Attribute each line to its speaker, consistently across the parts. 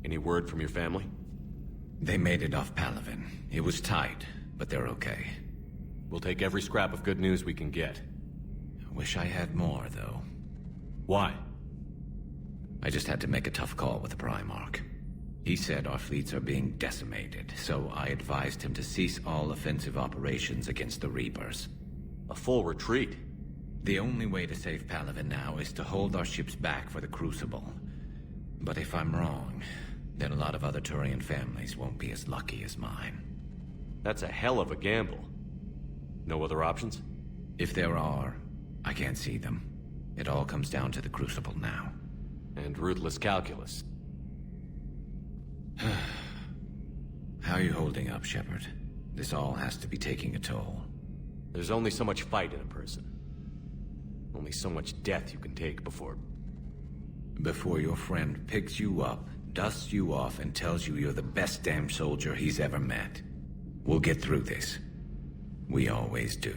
Speaker 1: Any word from your family?
Speaker 2: They made it off Palaven. It was tight, but they're okay.
Speaker 1: We'll take every scrap of good news we can get.
Speaker 2: Wish I had more, though.
Speaker 1: Why?
Speaker 2: I just had to make a tough call with the Primarch. He said our fleets are being decimated, so I advised him to cease all offensive operations against the Reapers.
Speaker 1: A full retreat?
Speaker 2: The only way to save Palaven now is to hold our ships back for the Crucible. But if I'm wrong, then a lot of other Turian families won't be as lucky as mine.
Speaker 1: That's a hell of a gamble. No other options?
Speaker 2: If there are, I can't see them. It all comes down to the Crucible now.
Speaker 1: And ruthless calculus.
Speaker 2: How are you holding up, Shepard? This all has to be taking a toll.
Speaker 1: There's only so much fight in a person. Only so much death you can take before...
Speaker 2: Before your friend picks you up, dusts you off, and tells you you're the best damn soldier he's ever met. We'll get through this. We always do.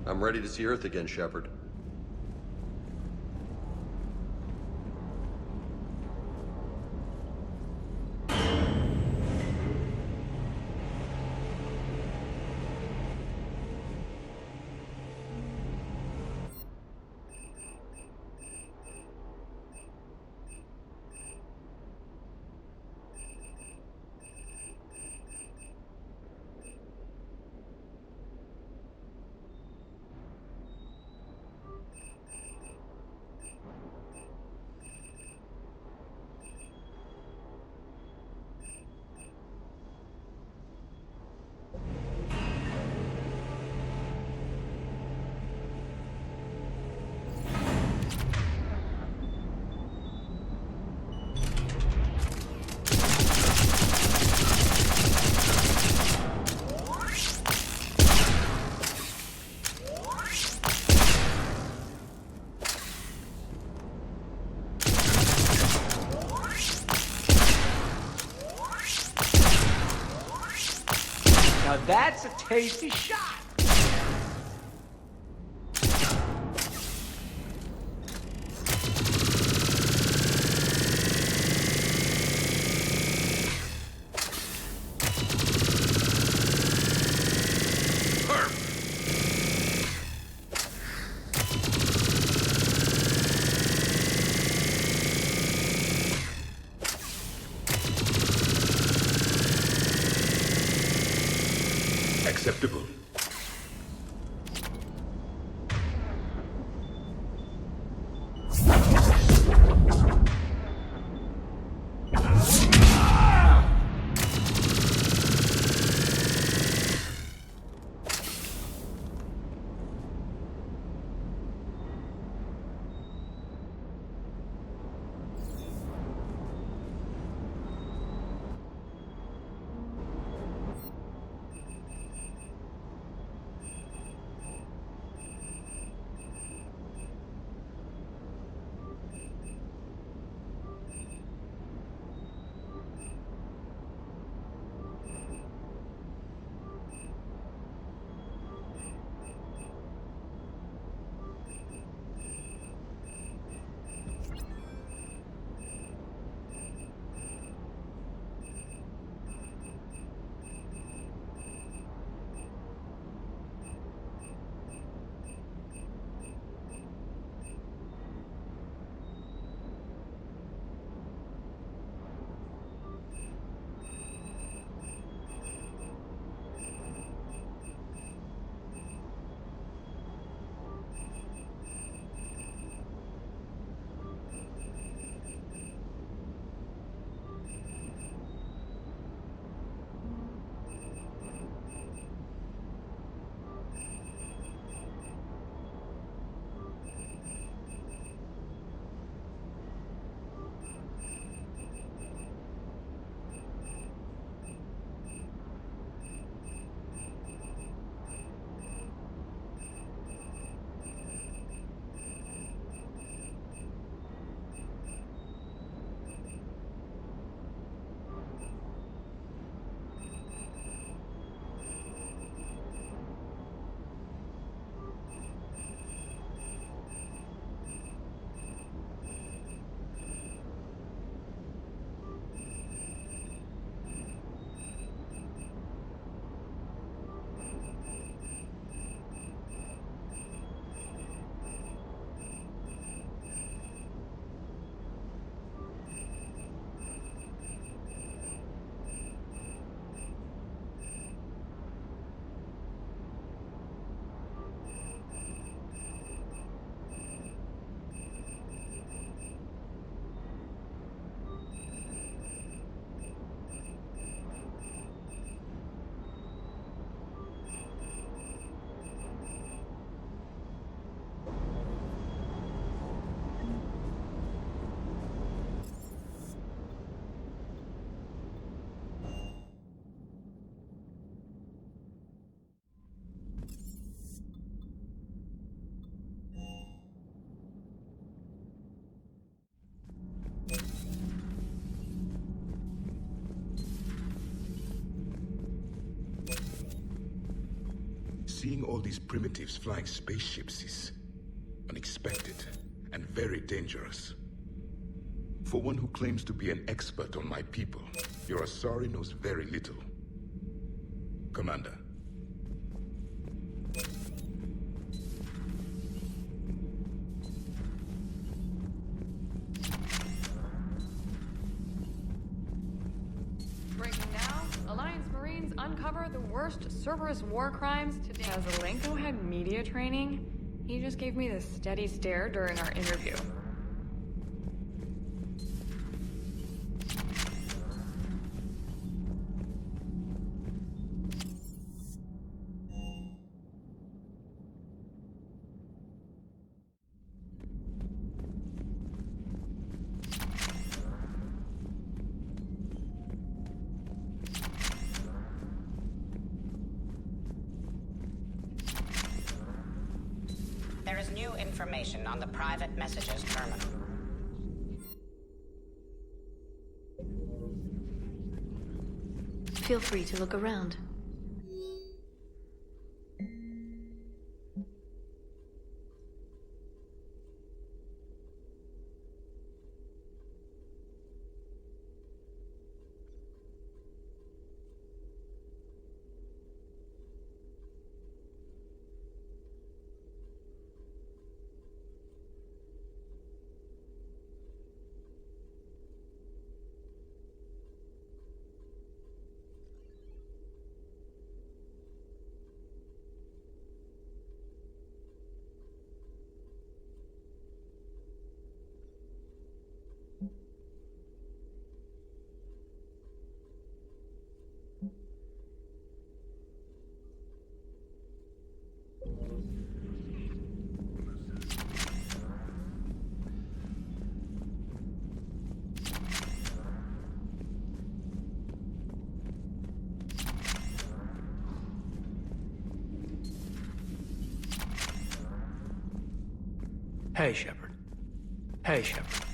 Speaker 3: I'm ready to see Earth again, Shepard.
Speaker 4: Now that's a tasty shot!
Speaker 5: Acceptable. Seeing all these primitives flying spaceships is unexpected and very dangerous. For one who claims to be an expert on my people, your Asari knows very little. Commander.
Speaker 6: Breaking now, Alliance Marines uncover the worst Cerberus war crimes today. As Alenko had media training, he just gave me this steady stare during our interview.
Speaker 7: There is new information on the private messages terminal.
Speaker 8: Feel free to look around.
Speaker 4: Hey, Shepard. Hey, Shepard.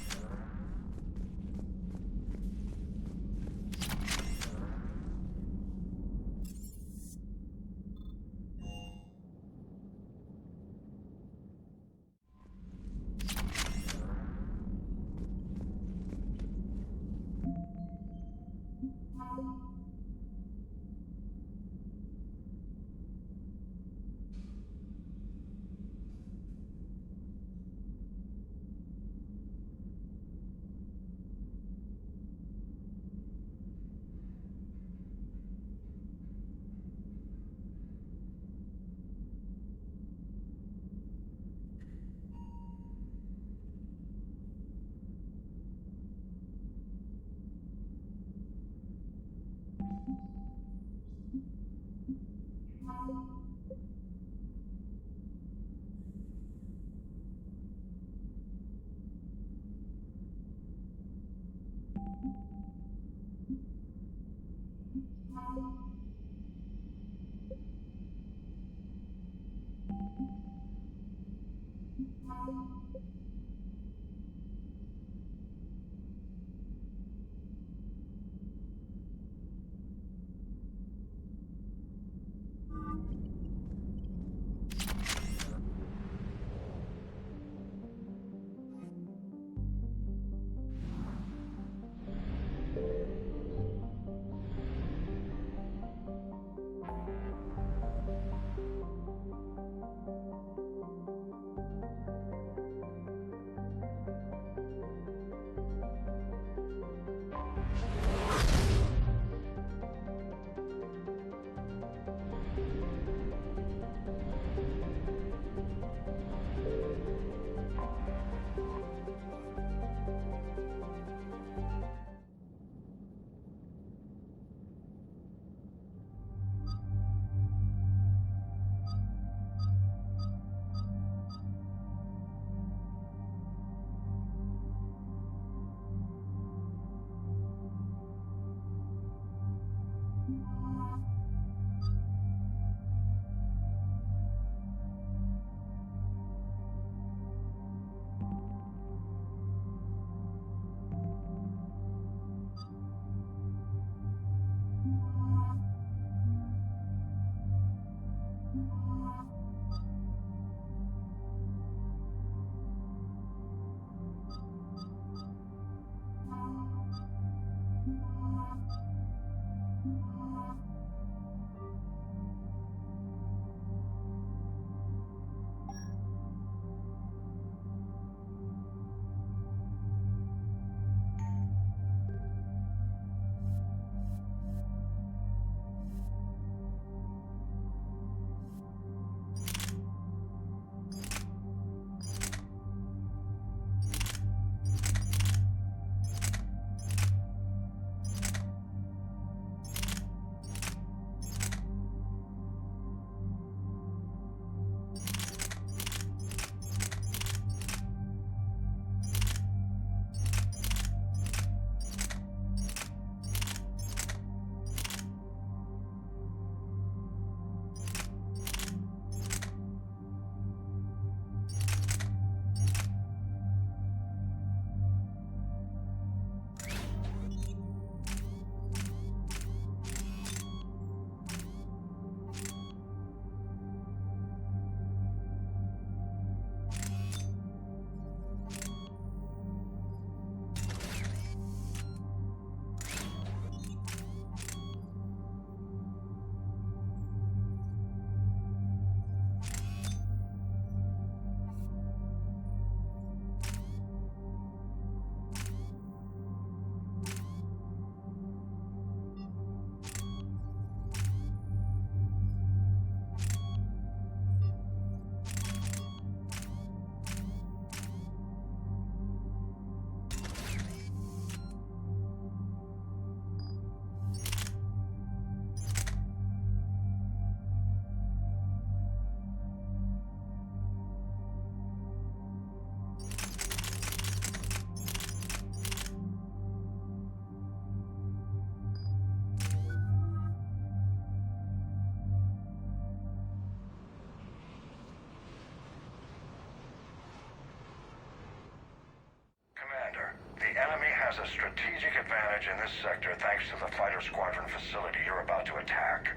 Speaker 8: has a strategic advantage in this sector thanks to the fighter squadron facility you're about to attack.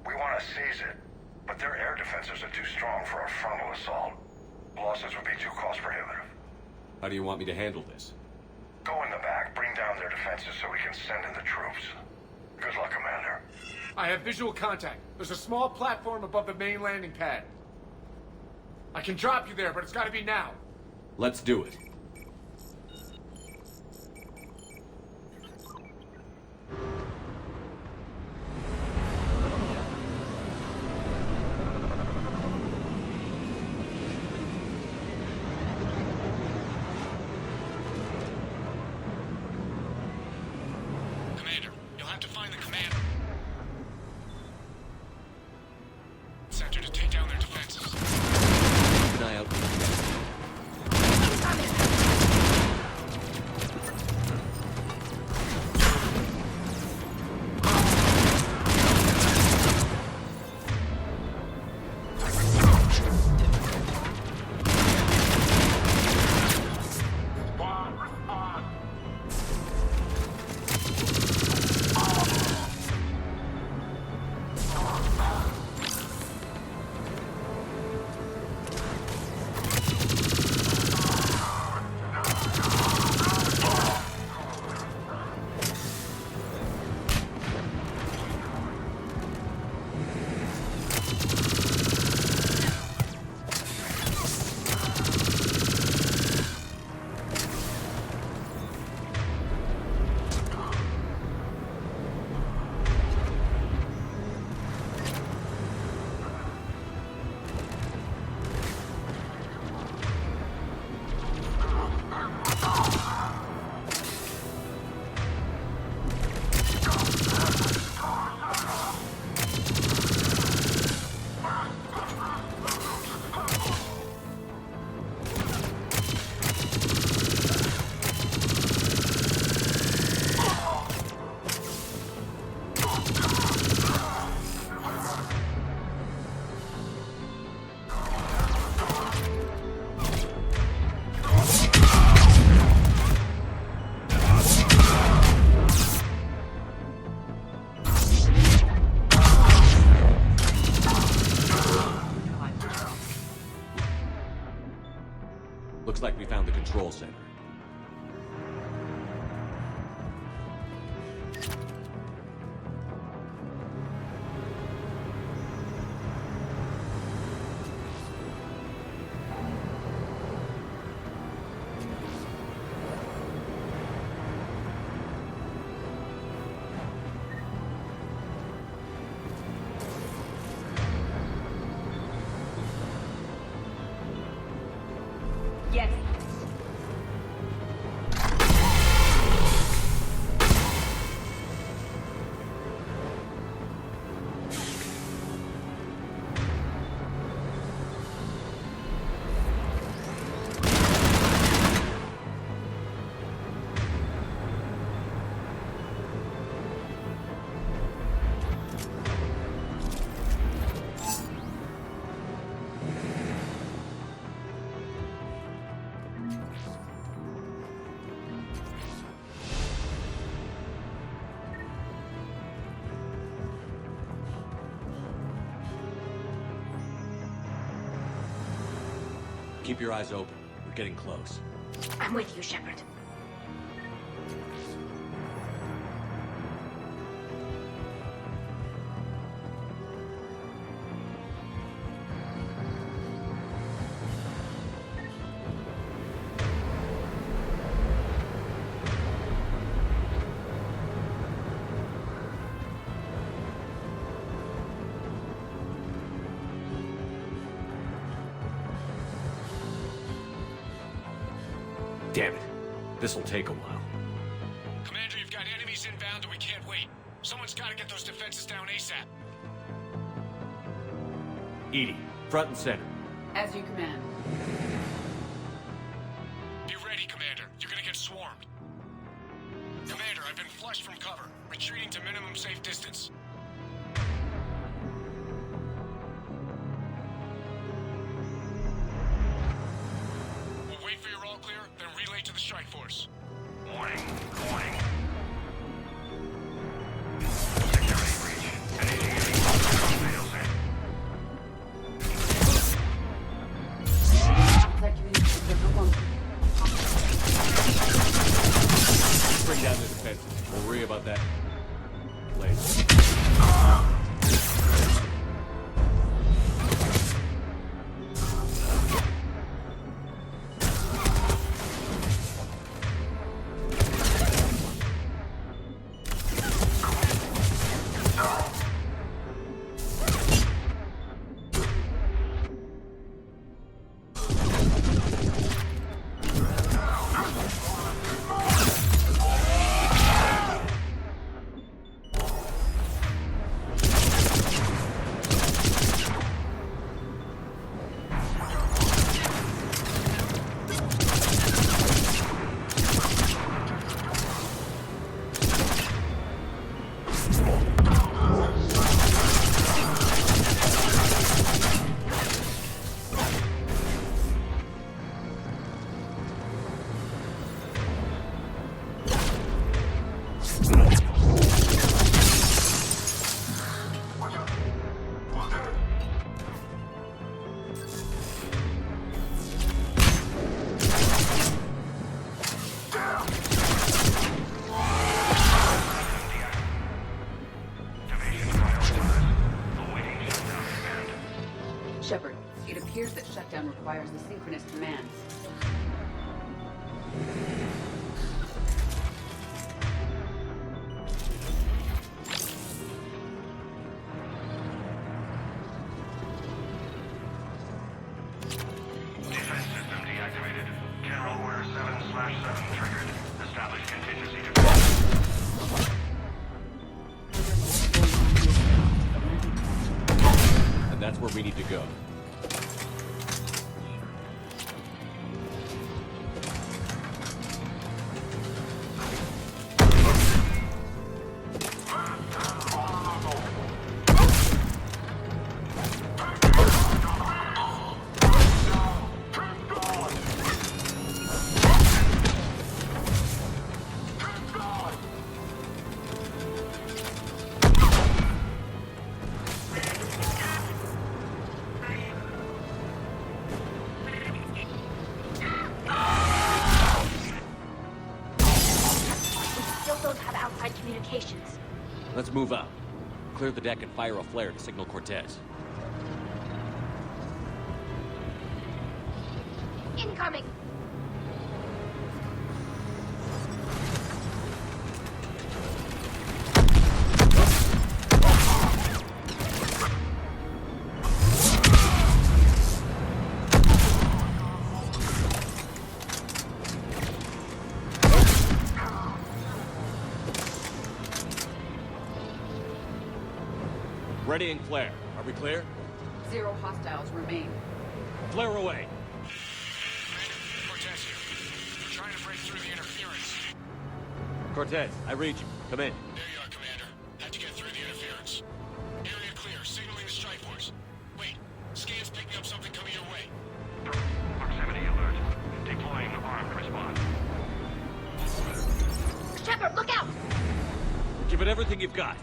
Speaker 8: We want to seize it, but their air defenses are too strong for a frontal assault. Losses would be too cost prohibitive.
Speaker 1: How do you want me to handle this?
Speaker 8: Go in the back, bring down their defenses so we can send in the troops. Good luck, Commander.
Speaker 9: I have visual contact. There's a small platform above the main landing pad. I can drop you there, but it's gotta be now.
Speaker 1: Let's do it.
Speaker 9: Commander, you'll have to find the commander. Sector to take down their defenses.
Speaker 1: Keep an eye out for the commander. Looks like we found the control center.
Speaker 6: Yes.
Speaker 1: Keep your eyes open. We're getting close.
Speaker 10: I'm with you, Shepard.
Speaker 1: Damn it. This'll take a while.
Speaker 9: Commander, you've got enemies inbound and we can't wait. Someone's gotta get those defenses down ASAP.
Speaker 1: EDI, front and center.
Speaker 6: As you command.
Speaker 9: Be ready, Commander. You're gonna get swarmed. Commander, I've been flushed from cover. Retreating to minimum safe distance. We'll wait for your all clear, then relay to the strike force.
Speaker 8: Warning.
Speaker 1: on the defenses. We'll worry about that later.
Speaker 10: Shepard, it appears that shutdown requires the synchronous commands.
Speaker 8: Defense system deactivated. General Order 7/7 triggered. Establish contingency
Speaker 1: And that's where we need to go.
Speaker 11: Communications.
Speaker 1: Let's move out. Clear the deck and fire a flare to signal Cortez.
Speaker 11: Incoming!
Speaker 1: Ready and flare. Are we clear?
Speaker 10: 0 hostiles remain.
Speaker 1: Flare away.
Speaker 9: Cortez here. We're trying to break through the interference.
Speaker 1: Cortez, I read you. Come in.
Speaker 9: There you are, Commander. Had to get through the interference. Area clear, signaling the strike force. Wait, scan's picking up something coming your way.
Speaker 8: proximity alert. Deploying armed response.
Speaker 11: Shepard, look out!
Speaker 1: Give it everything you've got.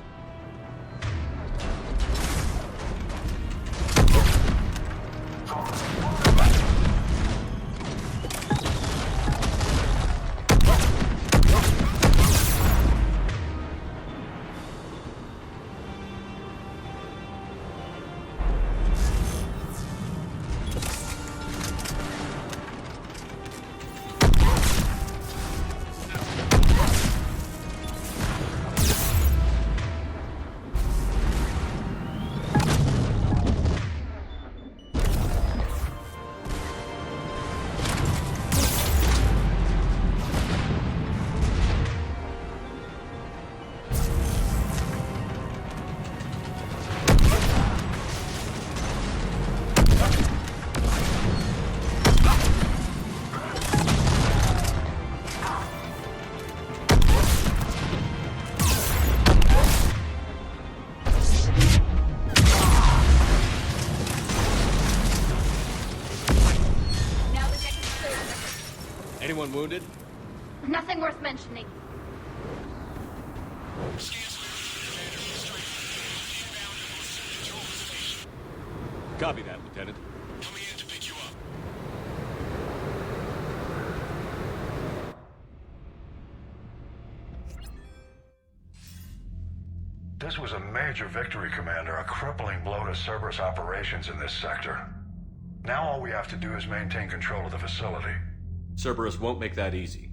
Speaker 1: Anyone wounded?
Speaker 11: Nothing worth mentioning.
Speaker 1: Copy that, Lieutenant.
Speaker 9: Coming in to pick you up.
Speaker 8: This was a major victory, Commander, a crippling blow to Cerberus operations in this sector. Now all we have to do is maintain control of the facility.
Speaker 1: Cerberus won't make that easy.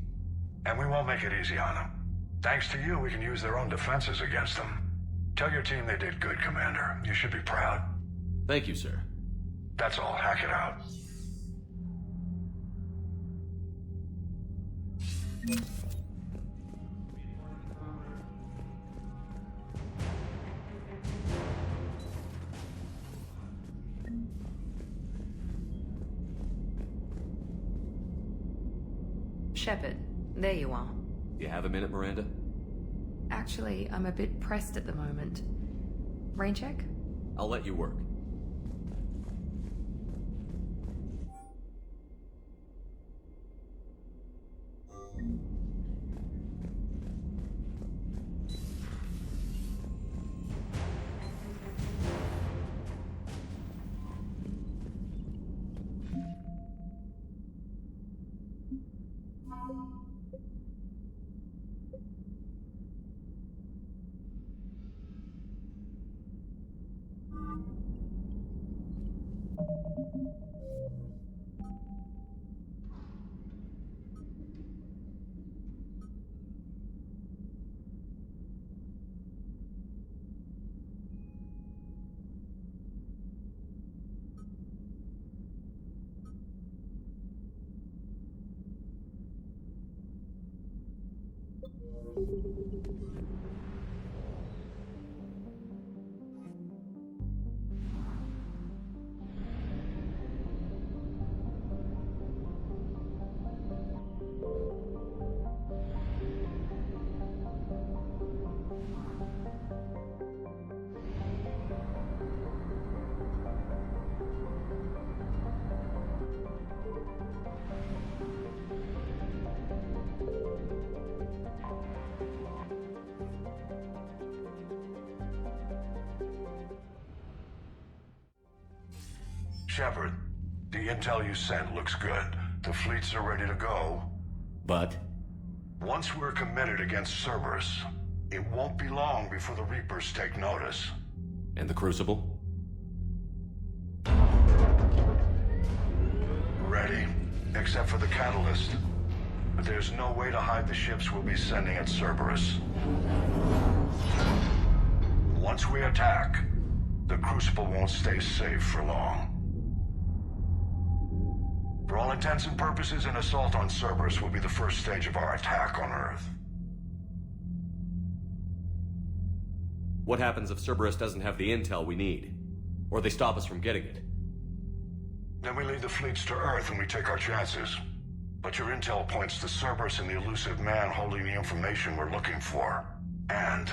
Speaker 8: And we won't make it easy on them. Thanks to you, we can use their own defenses against them. Tell your team they did good, Commander. You should be proud.
Speaker 1: Thank you, sir.
Speaker 8: That's all. Hack it out.
Speaker 10: Shepard, there you are.
Speaker 1: You have a minute, Miranda?
Speaker 10: Actually, I'm a bit pressed at the moment. Rain check?
Speaker 1: I'll let you work.
Speaker 8: Shepard, the intel you sent looks good. The fleets are ready to go.
Speaker 1: But?
Speaker 8: Once we're committed against Cerberus, it won't be long before the Reapers take notice.
Speaker 1: And the Crucible?
Speaker 8: Ready, except for the catalyst. But there's no way to hide the ships we'll be sending at Cerberus. Once we attack, the Crucible won't stay safe for long. For all intents and purposes, an assault on Cerberus will be the first stage of our attack on Earth.
Speaker 1: What happens if Cerberus doesn't have the intel we need? Or they stop us from getting it?
Speaker 8: Then we lead the fleets to Earth and we take our chances. But your intel points to Cerberus and the elusive man holding the information we're looking for. And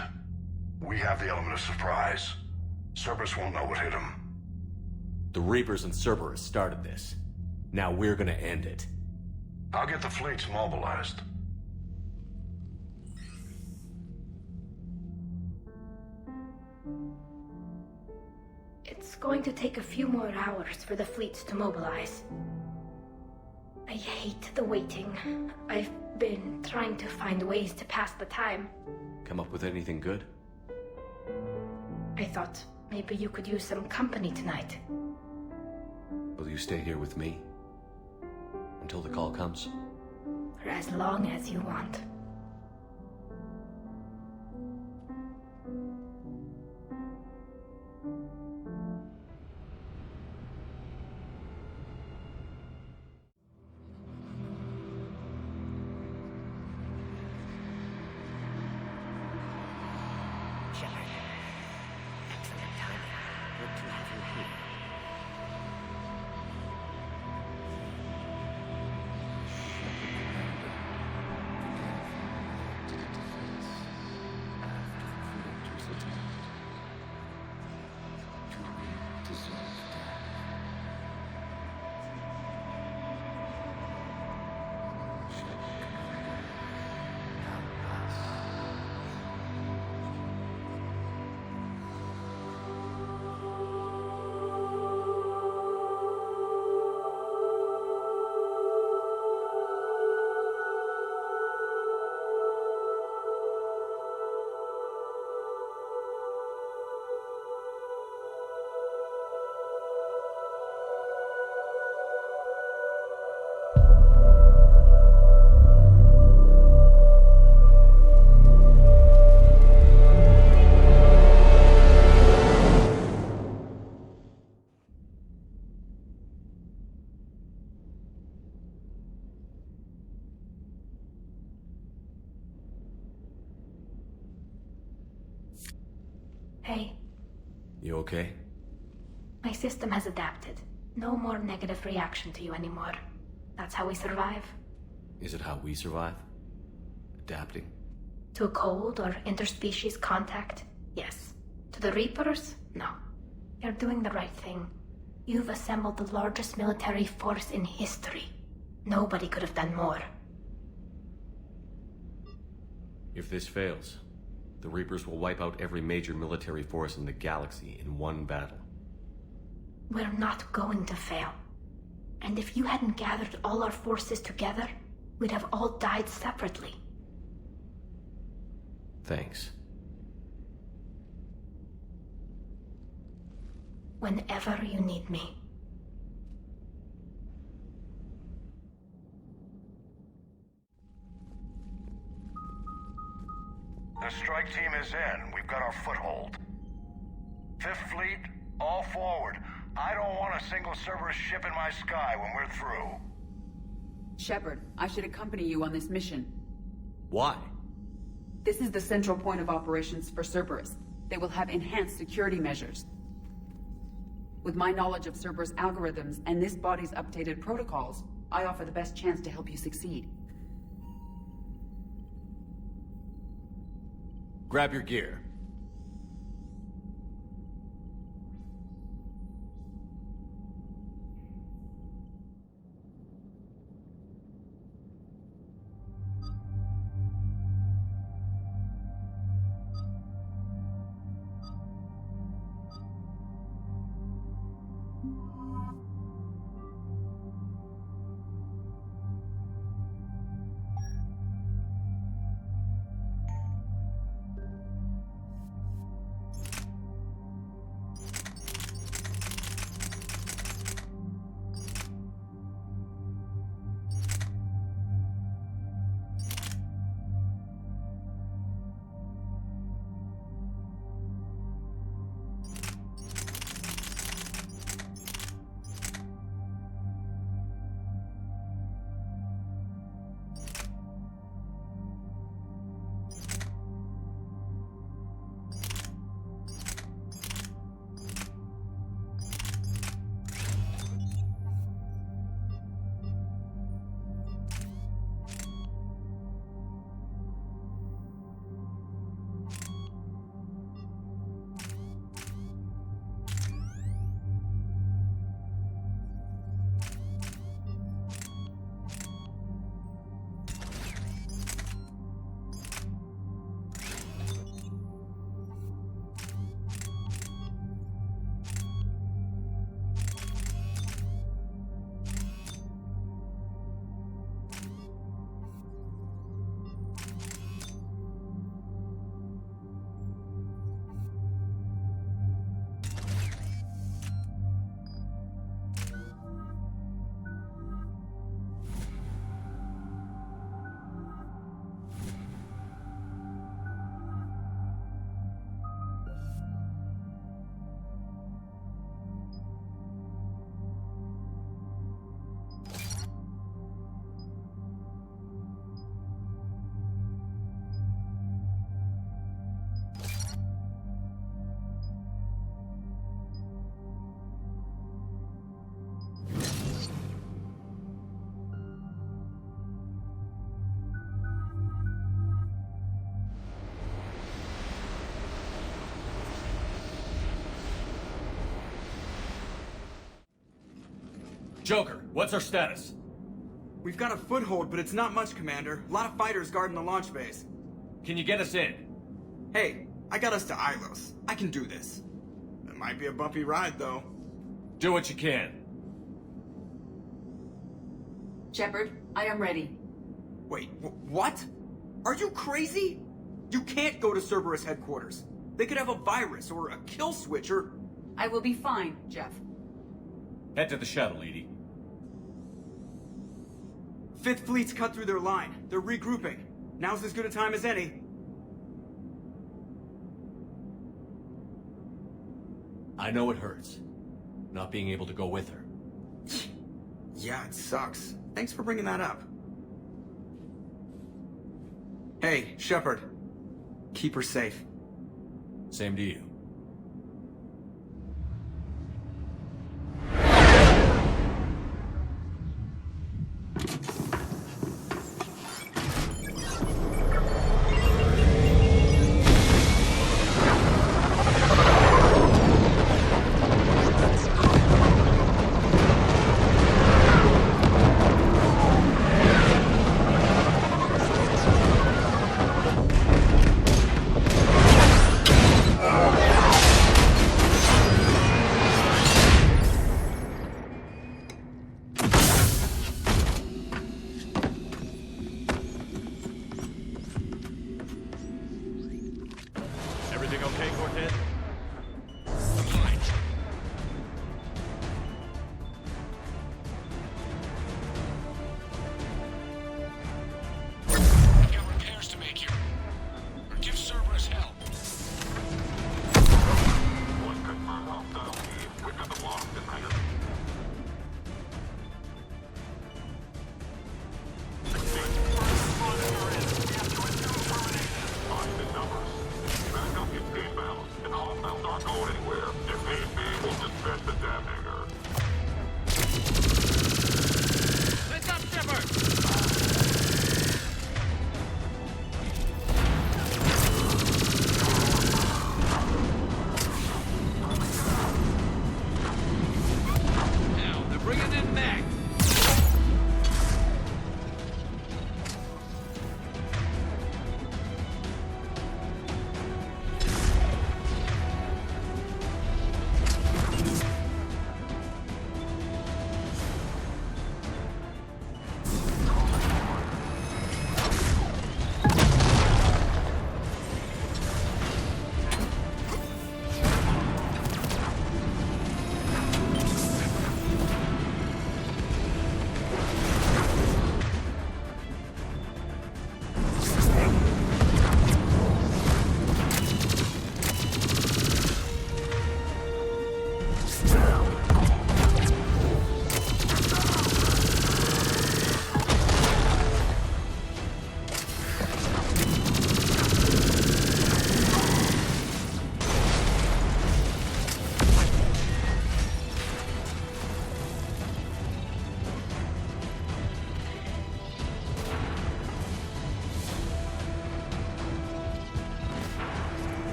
Speaker 8: we have the element of surprise. Cerberus won't know what hit him.
Speaker 1: The Reapers and Cerberus started this. Now we're gonna end it.
Speaker 8: I'll get the fleets mobilized.
Speaker 11: It's going to take a few more hours for the fleets to mobilize. I hate the waiting. I've been trying to find ways to pass the time.
Speaker 1: Come up with anything good?
Speaker 11: I thought maybe you could use some company tonight.
Speaker 1: Will you stay here with me? Until the call comes?
Speaker 11: For as long as you want. Hey,
Speaker 1: You okay?
Speaker 11: my system has adapted. No more negative reaction to you anymore. That's how we survive.
Speaker 1: Is it how we survive? Adapting?
Speaker 11: To a cold or interspecies contact, yes. To the Reapers, no. You're doing the right thing. You've assembled the largest military force in history. Nobody could have done more.
Speaker 1: If this fails, the Reapers will wipe out every major military force in the galaxy in one battle.
Speaker 11: We're not going to fail. And if you hadn't gathered all our forces together, we'd have all died separately.
Speaker 1: Thanks.
Speaker 11: Whenever you need me.
Speaker 8: The strike team is in. We've got our foothold. Fifth Fleet, all forward. I don't want a single Cerberus ship in my sky when we're through.
Speaker 12: Shepard, I should accompany you on this mission.
Speaker 1: Why?
Speaker 12: This is the central point of operations for Cerberus. They will have enhanced security measures. With my knowledge of Cerberus algorithms and this body's updated protocols, I offer the best chance to help you succeed.
Speaker 1: Grab your gear. Joker, what's our status?
Speaker 13: We've got a foothold, but it's not much, Commander. A lot of fighters guarding the launch base.
Speaker 1: Can you get us in?
Speaker 13: Hey, I got us to Ilos. I can do this. It might be a bumpy ride, though.
Speaker 1: Do what you can.
Speaker 12: Shepard, I am ready.
Speaker 13: Wait, what? Are you crazy? You can't go to Cerberus headquarters. They could have a virus or a kill switch or...
Speaker 12: I will be fine, Jeff.
Speaker 1: Head to the shuttle, Edie.
Speaker 13: Fifth Fleet's cut through their line. They're regrouping. Now's as good a time as any.
Speaker 1: I know it hurts, not being able to go with her.
Speaker 13: Yeah, it sucks. Thanks for bringing that up. Hey, Shepard. Keep her safe.
Speaker 1: Same to you. Everything okay, Cortez?
Speaker 9: I'm fine. I've got repairs to make here. Or give Cerberus help.
Speaker 5: One confirmed hostile team. We've got them locked in hangar.
Speaker 2: Let's up, Shepard! Now, they're bringing in Mac.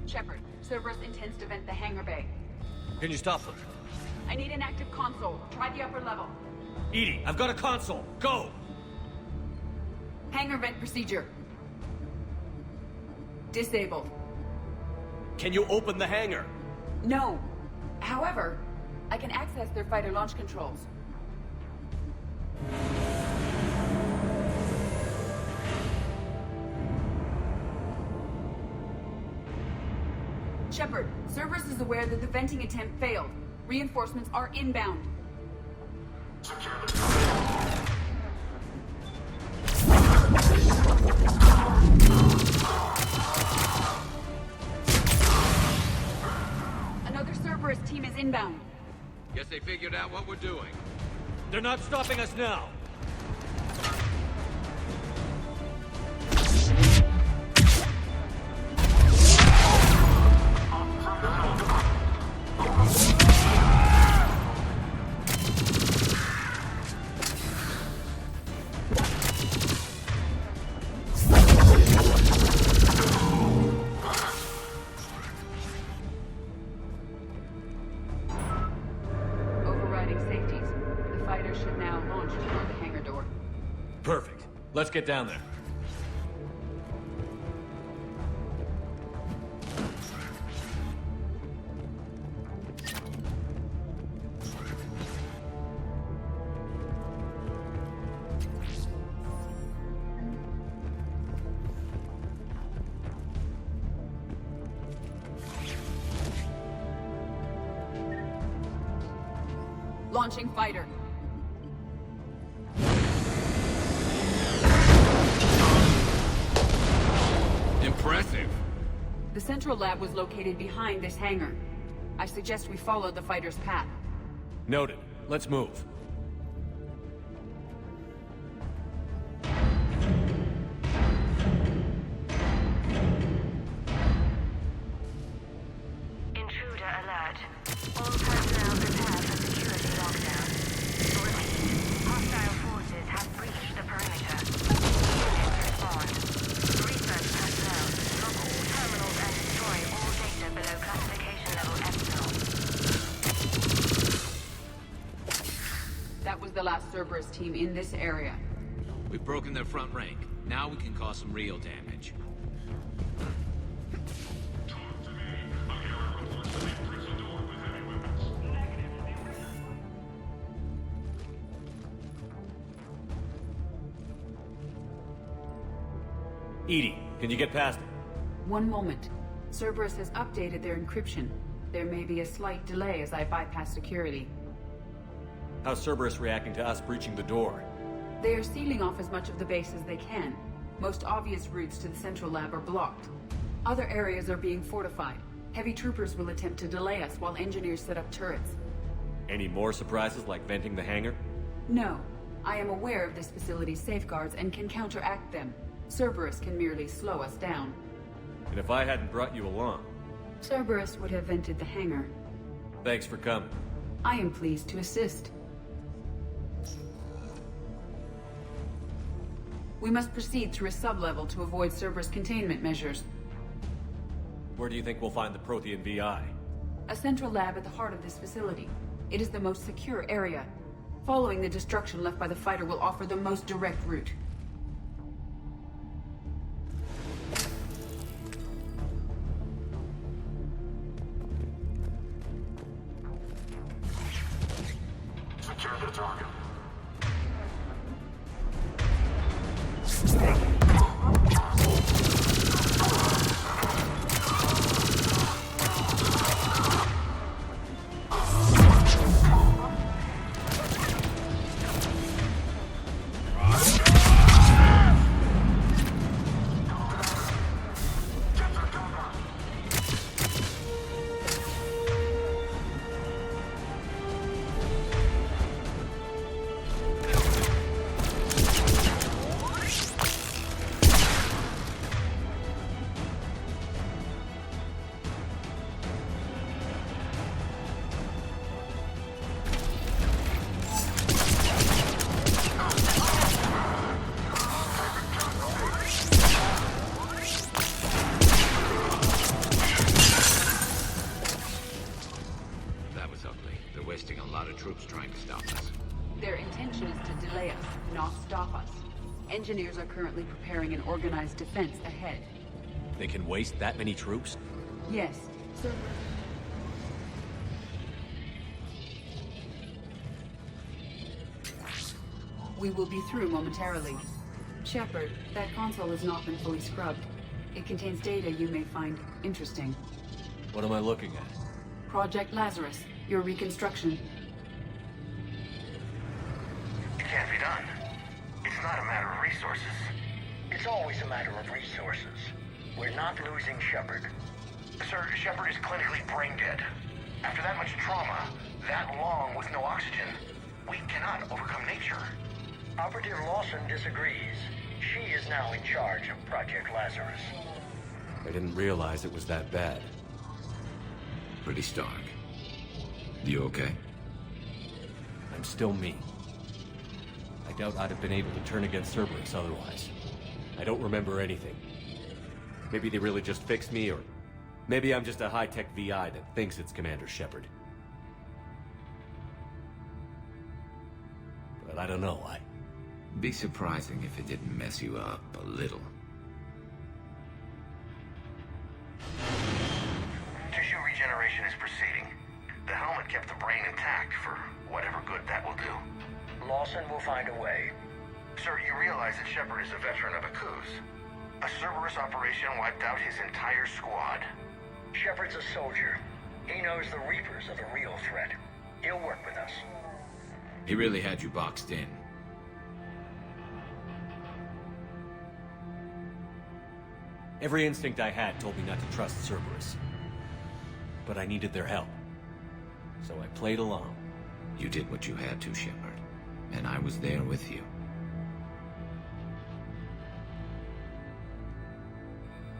Speaker 12: Shepard, Cerberus intends to vent the hangar bay.
Speaker 1: Can you stop them?
Speaker 12: I need an active console. Try the upper level.
Speaker 1: EDI, I've got a console. Go!
Speaker 12: Hangar vent procedure. Disabled.
Speaker 1: Can you open the hangar?
Speaker 12: No. However, I can access their fighter launch controls. Shepard, Cerberus is aware that the venting attempt failed. Reinforcements are inbound. Another Cerberus team is inbound.
Speaker 2: Guess they figured out what we're doing.
Speaker 1: They're not stopping us now.
Speaker 12: Overriding safeties. The fighters should now launch toward the hangar door.
Speaker 1: Perfect. Let's get down there.
Speaker 12: Launching fighter.
Speaker 2: Impressive.
Speaker 12: The central lab was located behind this hangar. I suggest we follow the fighter's path.
Speaker 1: Noted. Let's move.
Speaker 14: Intruder alert. All personnel prepare for security lockdown. Repeat, hostile forces have breached the perimeter. Units
Speaker 12: last Cerberus team in this area.
Speaker 2: We've broken their front rank. Now we can cause some real damage.
Speaker 1: EDI, can you get past it?
Speaker 12: One moment. Cerberus has updated their encryption. There may be a slight delay as I bypass security.
Speaker 1: How's Cerberus reacting to us breaching the door?
Speaker 12: They are sealing off as much of the base as they can. Most obvious routes to the central lab are blocked. Other areas are being fortified. Heavy troopers will attempt to delay us while engineers set up turrets.
Speaker 1: Any more surprises like venting the hangar?
Speaker 12: No. I am aware of this facility's safeguards and can counteract them. Cerberus can merely slow us down.
Speaker 1: And if I hadn't brought you along?
Speaker 12: Cerberus would have vented the hangar.
Speaker 1: Thanks for coming.
Speaker 12: I am pleased to assist. We must proceed through a sub-level to avoid Cerberus containment measures.
Speaker 1: Where do you think we'll find the Prothean VI?
Speaker 12: A central lab at the heart of this facility. It is the most secure area. Following the destruction left by the fighter will offer the most direct route.
Speaker 9: Secure the target.
Speaker 12: Their intention is to delay us, not stop us. Engineers are currently preparing an organized defense ahead.
Speaker 1: They can waste that many troops?
Speaker 12: Yes. We will be through momentarily. Shepard, that console has not been fully scrubbed. It contains data you may find interesting.
Speaker 1: What am I looking at?
Speaker 12: Project Lazarus, your reconstruction.
Speaker 8: It can't be done. It's not a matter of resources.
Speaker 15: It's always a matter of resources. We're not losing Shepard.
Speaker 8: Sir, Shepard is clinically brain dead. After that much trauma, that long with no oxygen, we cannot overcome nature.
Speaker 15: Operative Lawson disagrees. She is now in charge of Project Lazarus.
Speaker 1: I didn't realize it was that bad.
Speaker 2: Pretty stark. You okay?
Speaker 1: I'm still me. I doubt I'd have been able to turn against Cerberus otherwise. I don't remember anything. Maybe they really just fixed me, or maybe I'm just a high-tech VI that thinks it's Commander Shepard. But I don't know,
Speaker 2: Be surprising if it didn't mess you up a little.
Speaker 8: Tissue regeneration is proceeding. The helmet kept the brain intact for whatever good that will do.
Speaker 15: Lawson will find a way.
Speaker 8: Sir, you realize that Shepard is a veteran of Akuz. A Cerberus operation wiped out his entire squad.
Speaker 15: Shepard's a soldier. He knows the Reapers are the real threat. He'll work with us.
Speaker 2: He really had you boxed in.
Speaker 1: Every instinct I had told me not to trust Cerberus. But I needed their help. So I played along.
Speaker 2: You did what you had to, Shepard. And I was there with you.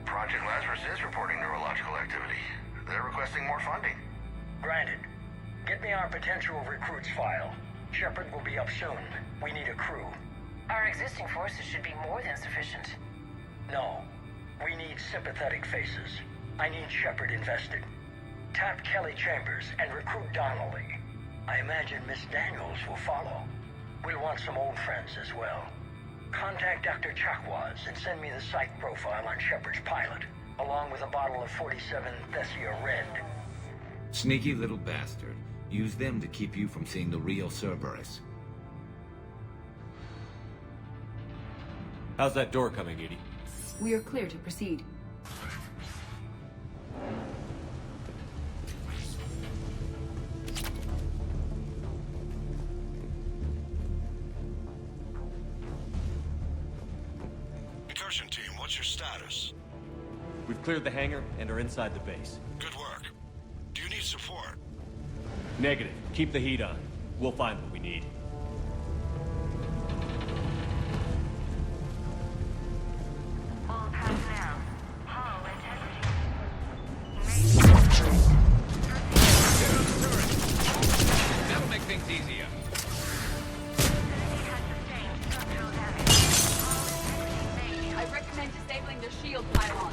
Speaker 8: Project Lazarus is reporting neurological activity. They're requesting more funding.
Speaker 15: Granted. Get me our potential recruits file. Shepard will be up soon. We need a crew.
Speaker 14: Our existing forces should be more than sufficient.
Speaker 15: No. We need sympathetic faces. I need Shepard invested. Tap Kelly Chambers and recruit Donnelly. I imagine Miss Daniels will follow. We'll want some old friends as well. Contact Dr. Chakwas and send me the psych profile on Shepard's pilot, along with a bottle of 47 Thessia Red.
Speaker 2: Sneaky little bastard. Use them to keep you from seeing the real Cerberus.
Speaker 1: How's that door coming, Edie?
Speaker 12: We are clear to proceed.
Speaker 9: Incursion team, what's your status?
Speaker 1: We've cleared the hangar and are inside the base.
Speaker 9: Good work. Do you need support?
Speaker 1: Negative. Keep the heat on. We'll find what we need.
Speaker 14: All personnel, hull integrity.
Speaker 2: That'll make things easier.
Speaker 12: I recommend disabling their shield pylon.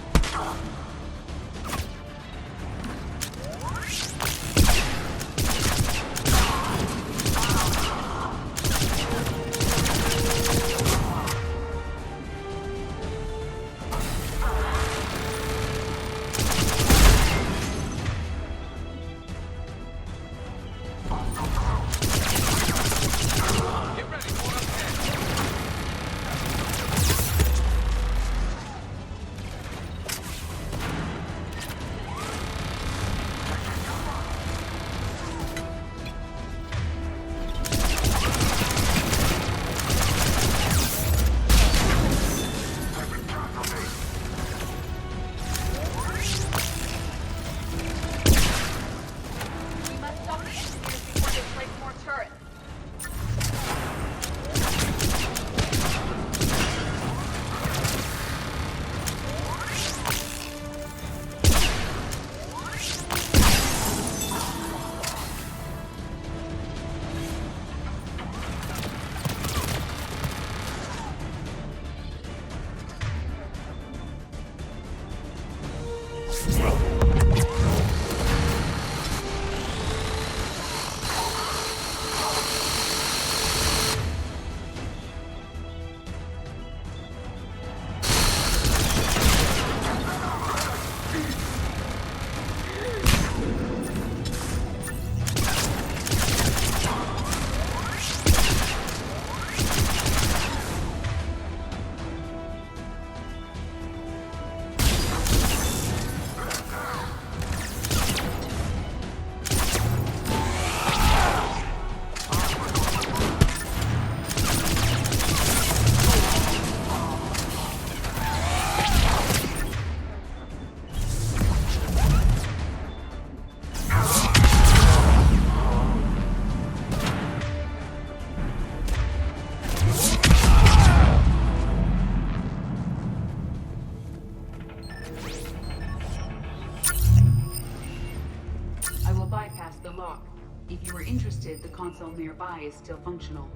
Speaker 12: If you are interested, the console nearby is still functional.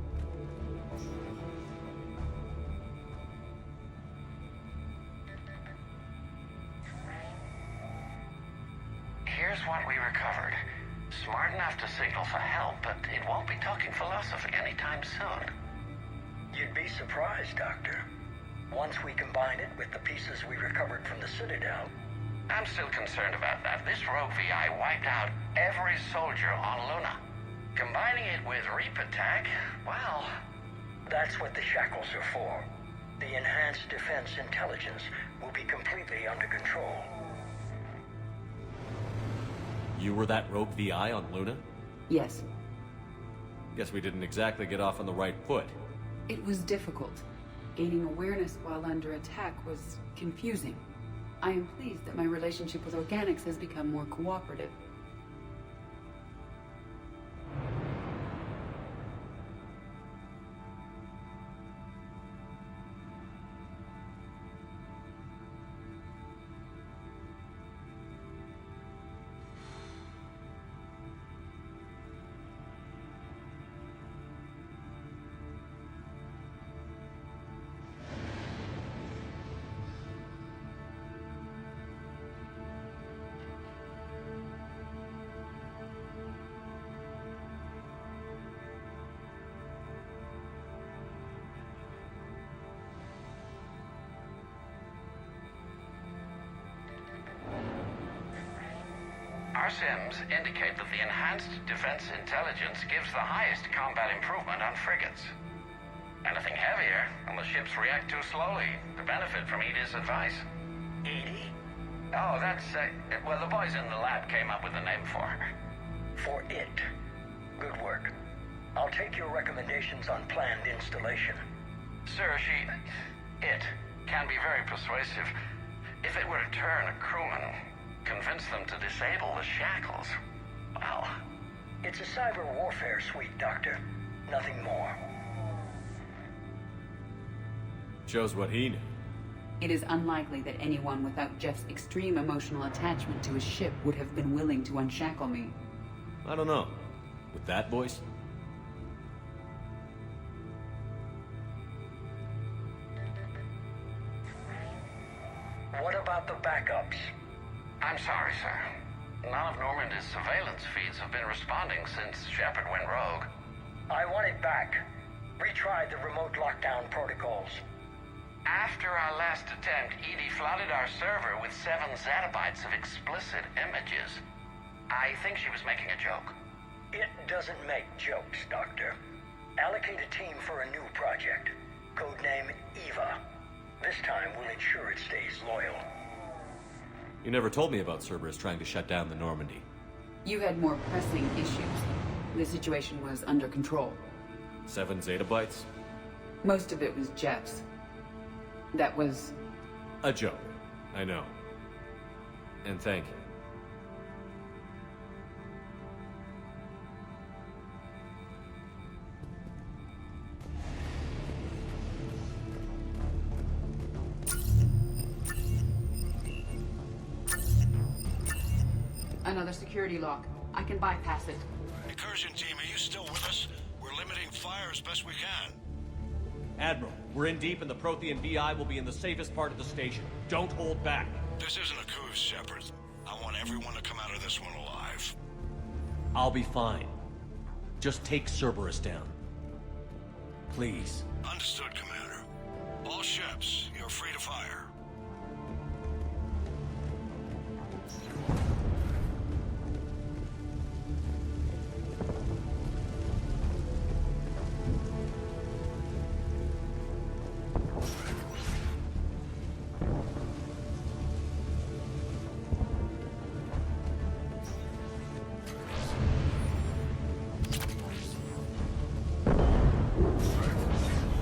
Speaker 16: Here's what we recovered. Smart enough to signal for help, but it won't be talking philosophy anytime soon.
Speaker 15: You'd be surprised, Doctor. Once we combine it with the pieces we recovered from the Citadel.
Speaker 16: I'm still concerned about that. This rogue VI wiped out every soldier on Luna. Combining it with Reap Attack, well...
Speaker 15: That's what the Shackles are for. The enhanced defense intelligence will be completely under control.
Speaker 1: You were that rogue VI on Luna?
Speaker 12: Yes.
Speaker 1: Guess we didn't exactly get off on the right foot.
Speaker 12: It was difficult. Gaining awareness while under attack was confusing. I am pleased that my relationship with Organics has become more cooperative.
Speaker 16: Our sims indicate that the enhanced defense intelligence gives the highest combat improvement on frigates. Anything heavier, and the ships react too slowly to benefit from Edie's advice.
Speaker 15: Edie?
Speaker 16: Oh, that's, well, the boys in the lab came up with a name for her.
Speaker 15: For it. Good work. I'll take your recommendations on planned installation.
Speaker 16: Sir, it can be very persuasive. If it were to turn a crewman, convince them to disable the shackles, well...
Speaker 15: It's a cyber warfare suite, Doctor. Nothing more.
Speaker 1: Shows what he knew.
Speaker 12: It is unlikely that anyone without Jeff's extreme emotional attachment to his ship would have been willing to unshackle me.
Speaker 1: I don't know. With that voice?
Speaker 15: What about the backups?
Speaker 16: I'm sorry, sir. None of Normandy's surveillance feeds have been responding since Shepard went rogue.
Speaker 15: I want it back. Retry the remote lockdown protocols.
Speaker 16: After our last attempt, Edie flooded our server with 7 zettabytes of explicit images. I think she was making a joke.
Speaker 15: It doesn't make jokes, Doctor. Allocate a team for a new project. Codename Eva. This time we'll ensure it stays loyal.
Speaker 1: You never told me about Cerberus trying to shut down the Normandy.
Speaker 12: You had more pressing issues. The situation was under control.
Speaker 1: 7 zettabytes?
Speaker 12: Most of it was Jeff's. That was...
Speaker 1: a joke. I know. And thank you.
Speaker 12: Another security lock. I can bypass it.
Speaker 9: Incursion team, are you still with us? We're limiting fire as best we can.
Speaker 1: Admiral, we're in deep and the Prothean VI will be in the safest part of the station. Don't hold back.
Speaker 9: This isn't a coup, Shepard. I want everyone to come out of this one alive.
Speaker 1: I'll be fine. Just take Cerberus down. Please.
Speaker 9: Understood, Commander. All ships, you're free to fire.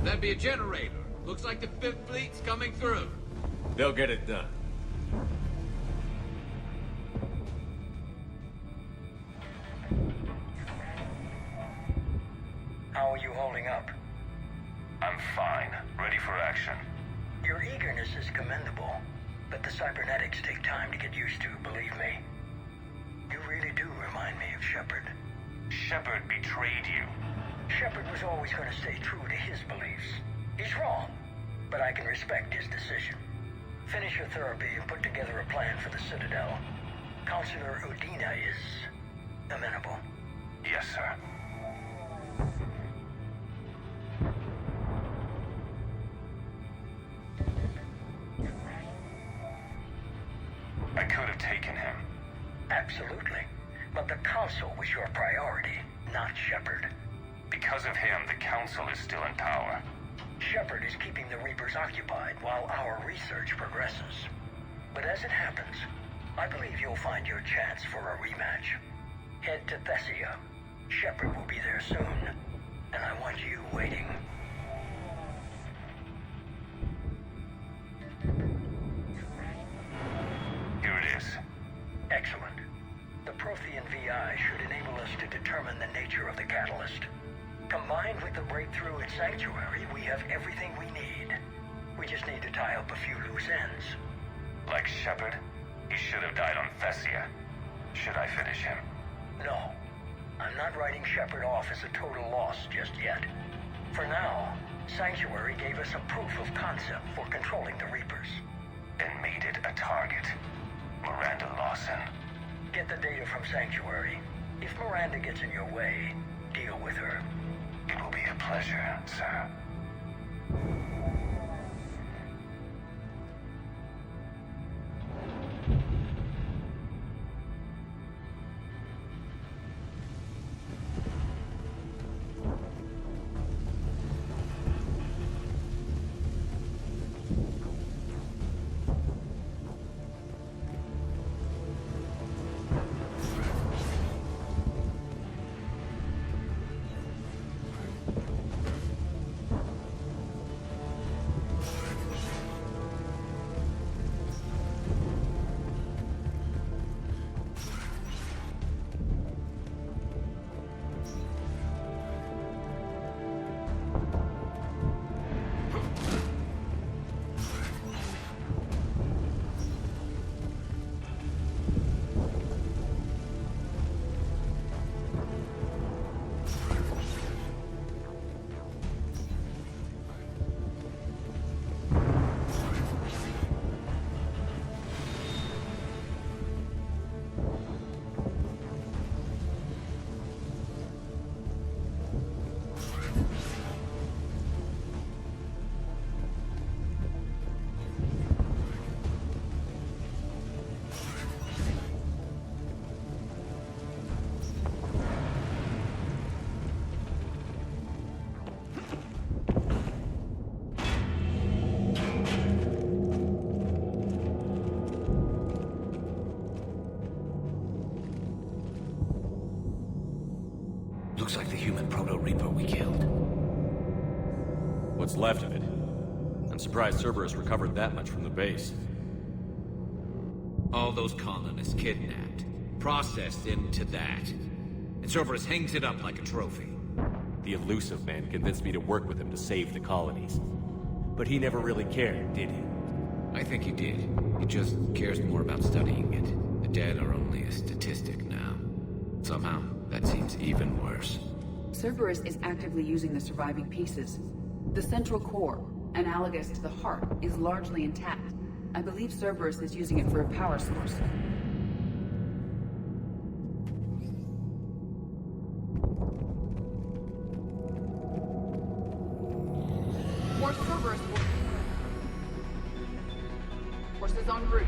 Speaker 2: That'd be a generator. Looks like the 5th Fleet's coming through.
Speaker 1: They'll get it done.
Speaker 15: How are you holding up?
Speaker 8: I'm fine. Ready for action.
Speaker 15: Your eagerness is commendable, but the cybernetics take time to get used to, believe me. You really do remind me of Shepard.
Speaker 8: Shepard betrayed you.
Speaker 15: Shepard was always going to stay true to his beliefs. He's wrong, but I can respect his decision. Finish your therapy and put together a plan for the Citadel. Counselor Udina is amenable.
Speaker 8: Yes, sir. I could have taken him.
Speaker 15: Absolutely. But the Council was your priority, not Shepard.
Speaker 8: Because of him, the Council is still in power.
Speaker 15: Shepard is keeping the Reapers occupied while our research progresses. But as it happens, I believe you'll find your chance for a rematch. Head to Thessia. Shepard will be there soon, and I want you waiting.
Speaker 8: Here it is.
Speaker 15: Excellent. The Prothean VI should enable us to determine the nature of the catalyst. Combined with the breakthrough at Sanctuary, we have everything we need. We just need to tie up a few loose ends.
Speaker 8: Like Shepard? He should have died on Thessia. Should I finish him?
Speaker 15: No. I'm not writing Shepard off as a total loss just yet. For now, Sanctuary gave us a proof of concept for controlling the Reapers.
Speaker 8: And made it a target. Miranda Lawson.
Speaker 15: Get the data from Sanctuary. If Miranda gets in your way, deal with her.
Speaker 8: It will be a pleasure, sir.
Speaker 2: looks like the human Proto-Reaper we killed.
Speaker 1: What's left of it? I'm surprised Cerberus recovered that much from the base.
Speaker 2: All those colonists kidnapped, processed into that. And Cerberus hangs it up like a trophy.
Speaker 1: The elusive man convinced me to work with him to save the colonies. But he never really cared, did he?
Speaker 2: I think he did. He just cares more about studying it. The dead are only a statistic now. Somehow, that seems even worse.
Speaker 12: Cerberus is actively using the surviving pieces. The central core, analogous to the heart, is largely intact. I believe Cerberus is using it for a power source. More Cerberus. Forces en route.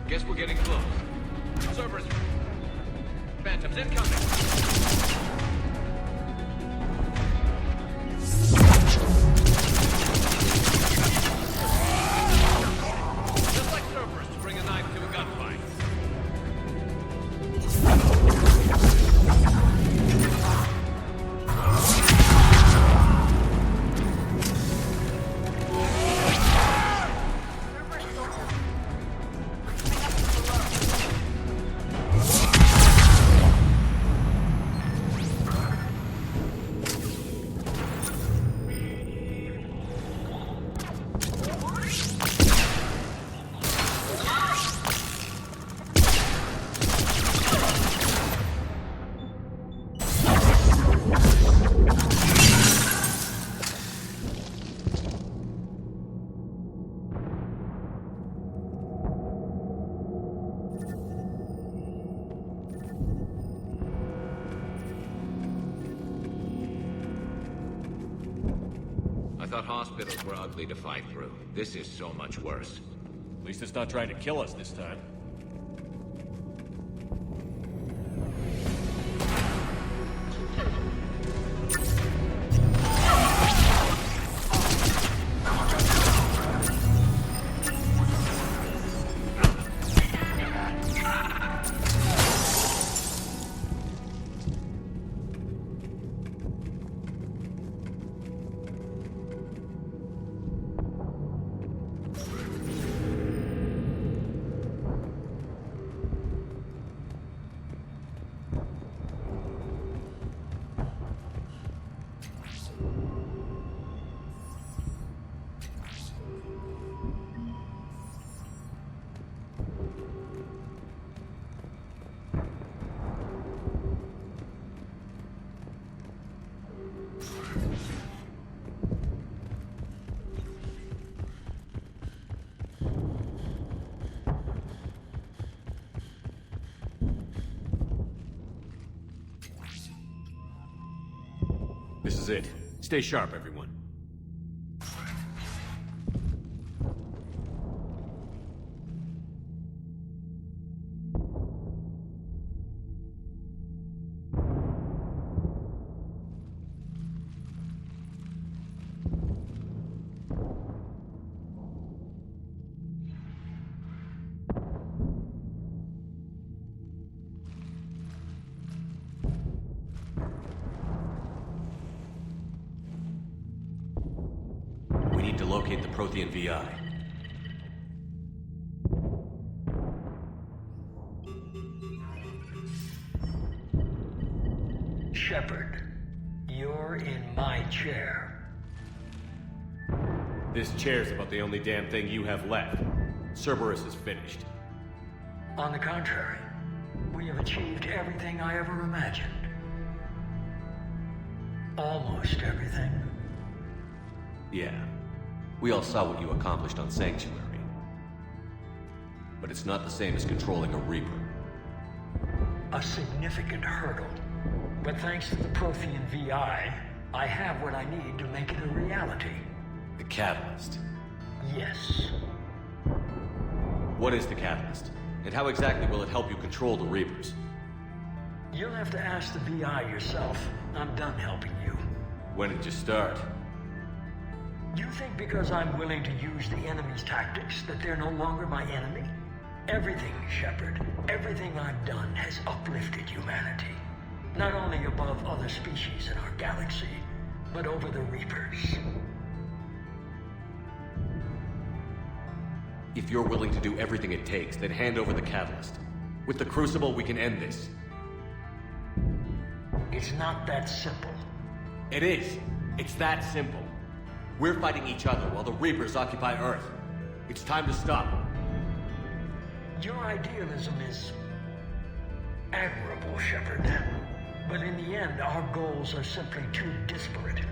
Speaker 2: Guess we're getting close. Cerberus. Phantoms incoming. I thought hospitals were ugly to fight through. This is so much worse.
Speaker 1: At least it's not trying to kill us this time. This is it. Stay sharp, everyone. To locate the Prothean VI.
Speaker 15: Shepard, you're in my chair.
Speaker 1: This chair's about the only damn thing you have left. Cerberus is finished.
Speaker 15: On the contrary, we have achieved everything I ever imagined. Almost everything.
Speaker 1: Yeah. We all saw what you accomplished on Sanctuary. But it's not the same as controlling a Reaper.
Speaker 15: A significant hurdle. But thanks to the Prothean VI, I have what I need to make it a reality.
Speaker 1: The Catalyst.
Speaker 15: Yes.
Speaker 1: What is the Catalyst? And how exactly will it help you control the Reapers?
Speaker 15: You'll have to ask the VI yourself. I'm done helping you.
Speaker 1: When did you start?
Speaker 15: You think because I'm willing to use the enemy's tactics that they're no longer my enemy? Everything, Shepard, everything I've done has uplifted humanity. Not only above other species in our galaxy, but over the Reapers.
Speaker 1: If you're willing to do everything it takes, then hand over the catalyst. With the Crucible, we can end this.
Speaker 15: It's not that simple.
Speaker 1: It is. It's that simple. We're fighting each other while the Reapers occupy Earth. It's time to stop.
Speaker 15: Your idealism is admirable, Shepard. But in the end, our goals are simply too disparate.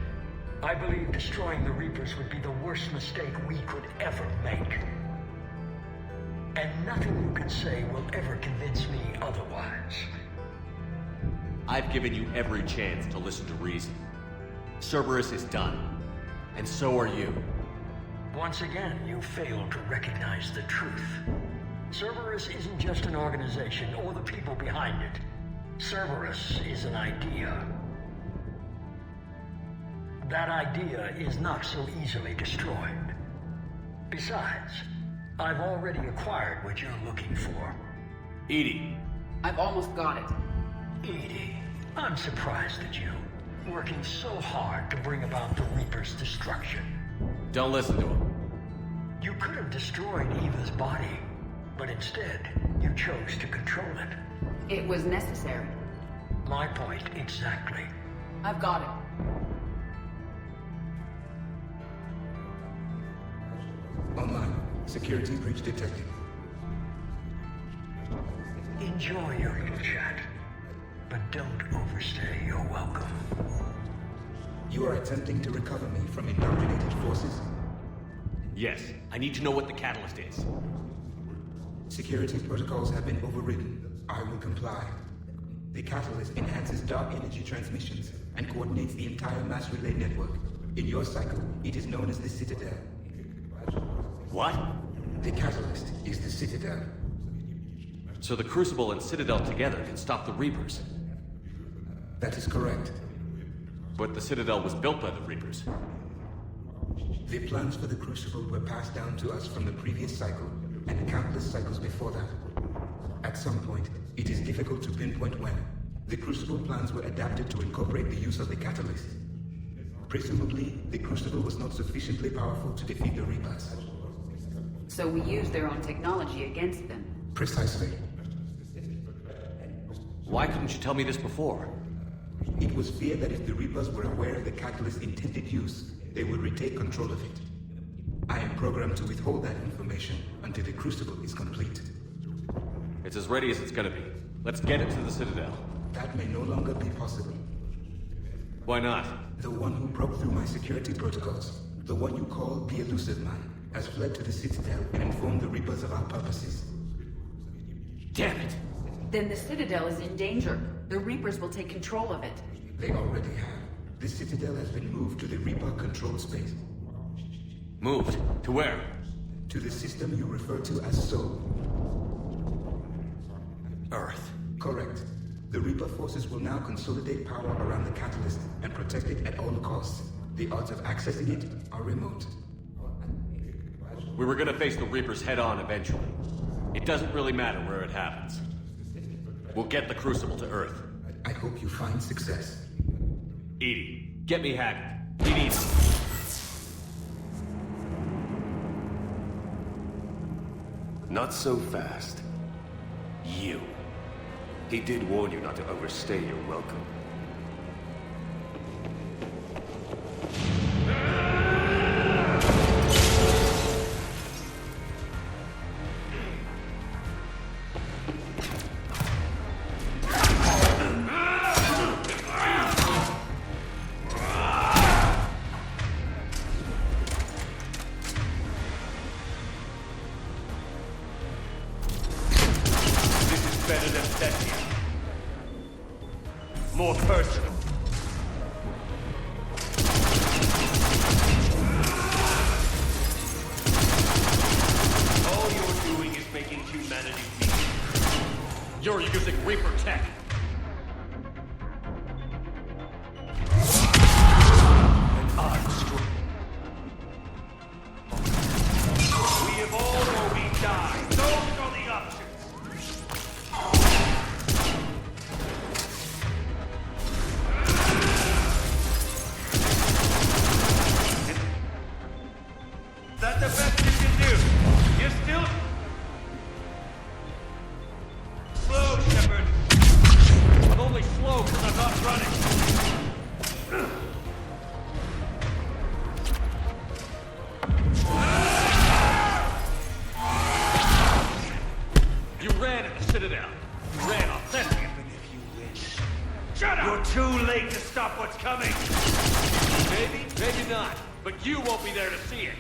Speaker 15: I believe destroying the Reapers would be the worst mistake we could ever make. And nothing you can say will ever convince me otherwise.
Speaker 1: I've given you every chance to listen to reason. Cerberus is done. And so are you.
Speaker 15: Once again, you failed to recognize the truth. Cerberus isn't just an organization or the people behind it. Cerberus is an idea. That idea is not so easily destroyed. Besides, I've already acquired what you're looking for.
Speaker 1: EDI.
Speaker 12: I've almost got it.
Speaker 15: EDI, I'm surprised at you. Working so hard to bring about the Reaper's destruction.
Speaker 1: Don't listen to him.
Speaker 15: You could have destroyed Eva's body, but instead, you chose to control it.
Speaker 12: It was necessary.
Speaker 15: My point exactly.
Speaker 12: I've got it.
Speaker 5: Online. Security breach detected.
Speaker 15: Enjoy your little chat, but don't overstay your welcome.
Speaker 5: You are attempting to recover me from indoctrinated forces?
Speaker 1: Yes. I need to know what the catalyst is.
Speaker 5: Security protocols have been overridden. I will comply. The catalyst enhances dark energy transmissions and coordinates the entire mass relay network. In your cycle, it is known as the Citadel.
Speaker 1: What?
Speaker 5: The catalyst is the Citadel.
Speaker 1: So the Crucible and Citadel together can stop the Reapers?
Speaker 5: That is correct.
Speaker 1: But the Citadel was built by the Reapers.
Speaker 5: The plans for the Crucible were passed down to us from the previous cycle, and countless cycles before that. At some point, it is difficult to pinpoint when, the Crucible plans were adapted to incorporate the use of the catalyst. Presumably, the Crucible was not sufficiently powerful to defeat the Reapers.
Speaker 12: So we used their own technology against them.
Speaker 5: Precisely.
Speaker 1: Why couldn't you tell me this before?
Speaker 5: It was feared that if the Reapers were aware of the catalyst's intended use, they would retake control of it. I am programmed to withhold that information until the Crucible is complete.
Speaker 1: It's as ready as it's gonna be. Let's get it to the Citadel.
Speaker 5: That may no longer be possible.
Speaker 1: Why not?
Speaker 5: The one who broke through my security protocols, the one you call the Elusive Man, has fled to the Citadel and informed the Reapers of our purposes.
Speaker 1: Damn it!
Speaker 12: Then the Citadel is in danger. The Reapers will take control of it.
Speaker 5: They already have. The Citadel has been moved to the Reaper control space.
Speaker 1: Moved? To where?
Speaker 5: To the system you refer to as Soul.
Speaker 1: Earth.
Speaker 5: Correct. The Reaper forces will now consolidate power around the catalyst and protect it at all costs. The odds of accessing it are remote.
Speaker 1: We were gonna face the Reapers head-on eventually. It doesn't really matter where it happens. We'll get the Crucible to Earth.
Speaker 5: I hope you find success.
Speaker 1: EDI, get me Haggard. We need him.
Speaker 17: Not so fast. You. He did warn you not to overstay your welcome.
Speaker 1: More personal. All you're doing is making humanity weak. You're using Reaper tech. And I'm strong. We have all already died. So shall the others. not, but you won't be there to see it.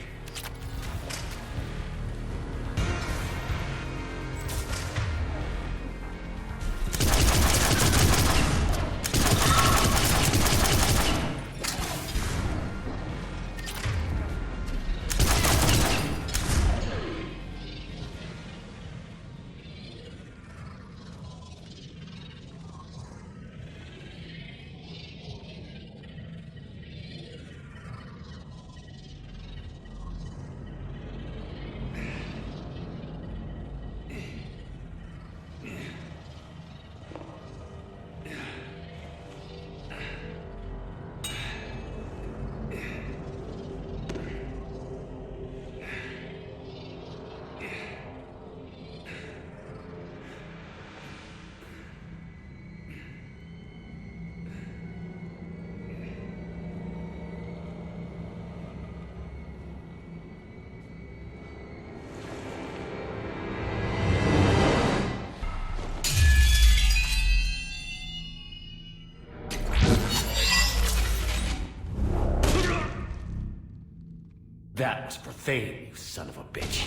Speaker 1: That was for Thane, you son of a bitch.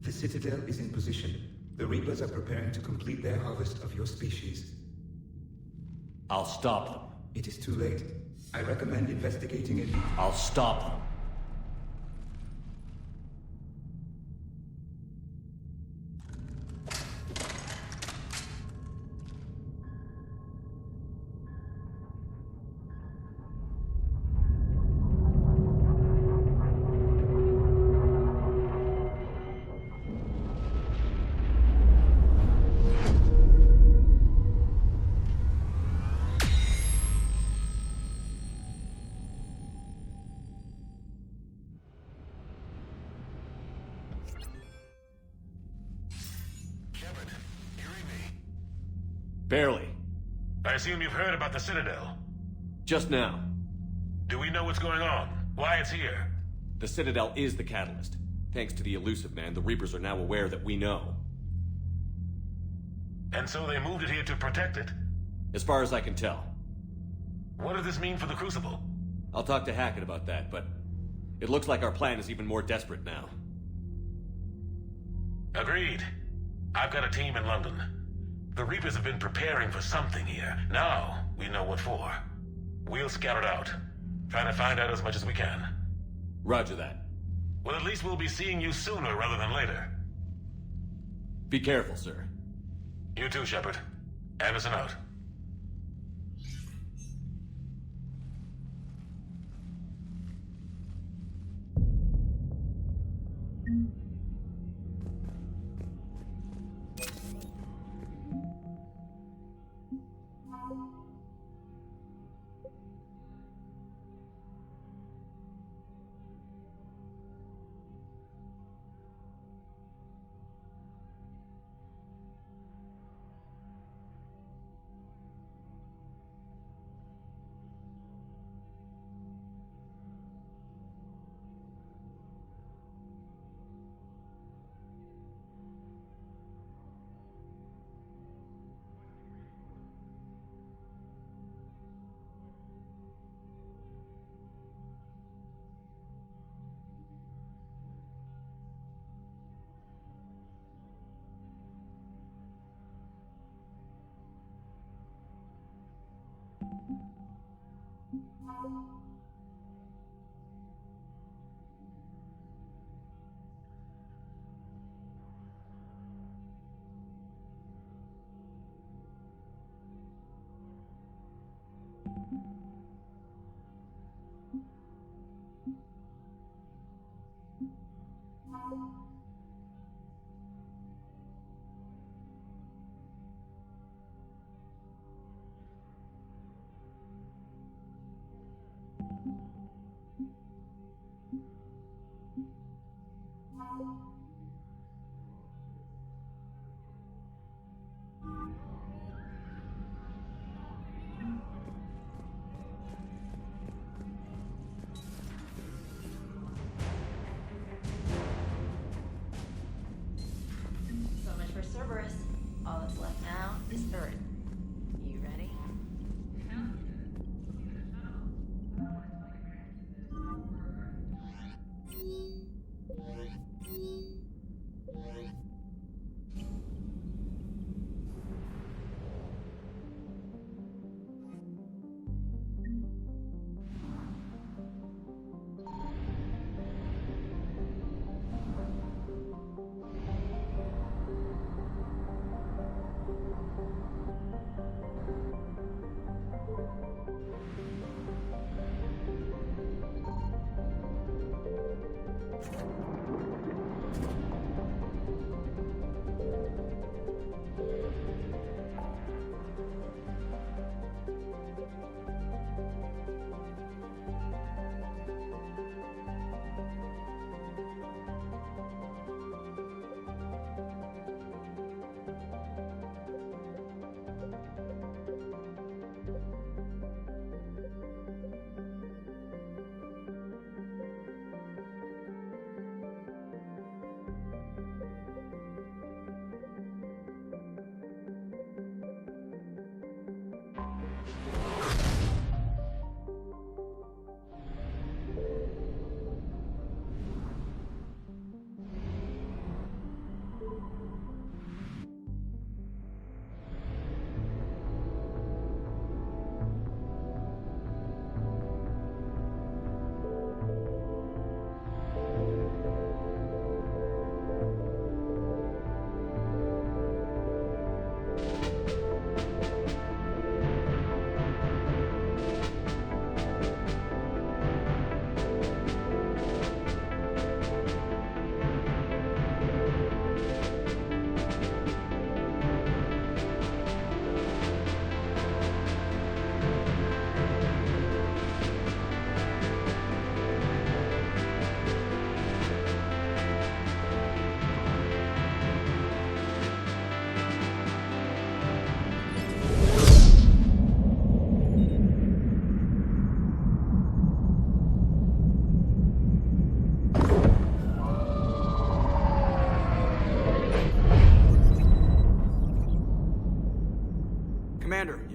Speaker 18: The Citadel is in position. The Reapers are preparing to complete their harvest of your species.
Speaker 1: I'll stop them.
Speaker 18: It is too late. I recommend investigating it.
Speaker 1: I'll stop them. Barely.
Speaker 9: I assume you've heard about the Citadel.
Speaker 1: Just now.
Speaker 9: Do we know what's going on? Why it's here?
Speaker 1: The Citadel is the catalyst. Thanks to the Illusive Man, the Reapers are now aware that we know.
Speaker 9: And so they moved it here to protect it?
Speaker 1: As far as I can tell.
Speaker 9: What does this mean for the Crucible?
Speaker 1: I'll talk to Hackett about that, but it looks like our plan is even more desperate now.
Speaker 9: Agreed. I've got a team in London. The Reapers have been preparing for something here. Now, we know what for. We'll scout it out. Trying to find out as much as we can.
Speaker 1: Roger that.
Speaker 9: Well, at least we'll be seeing you sooner rather than later.
Speaker 1: Be careful, sir.
Speaker 9: You too, Shepard. Anderson out.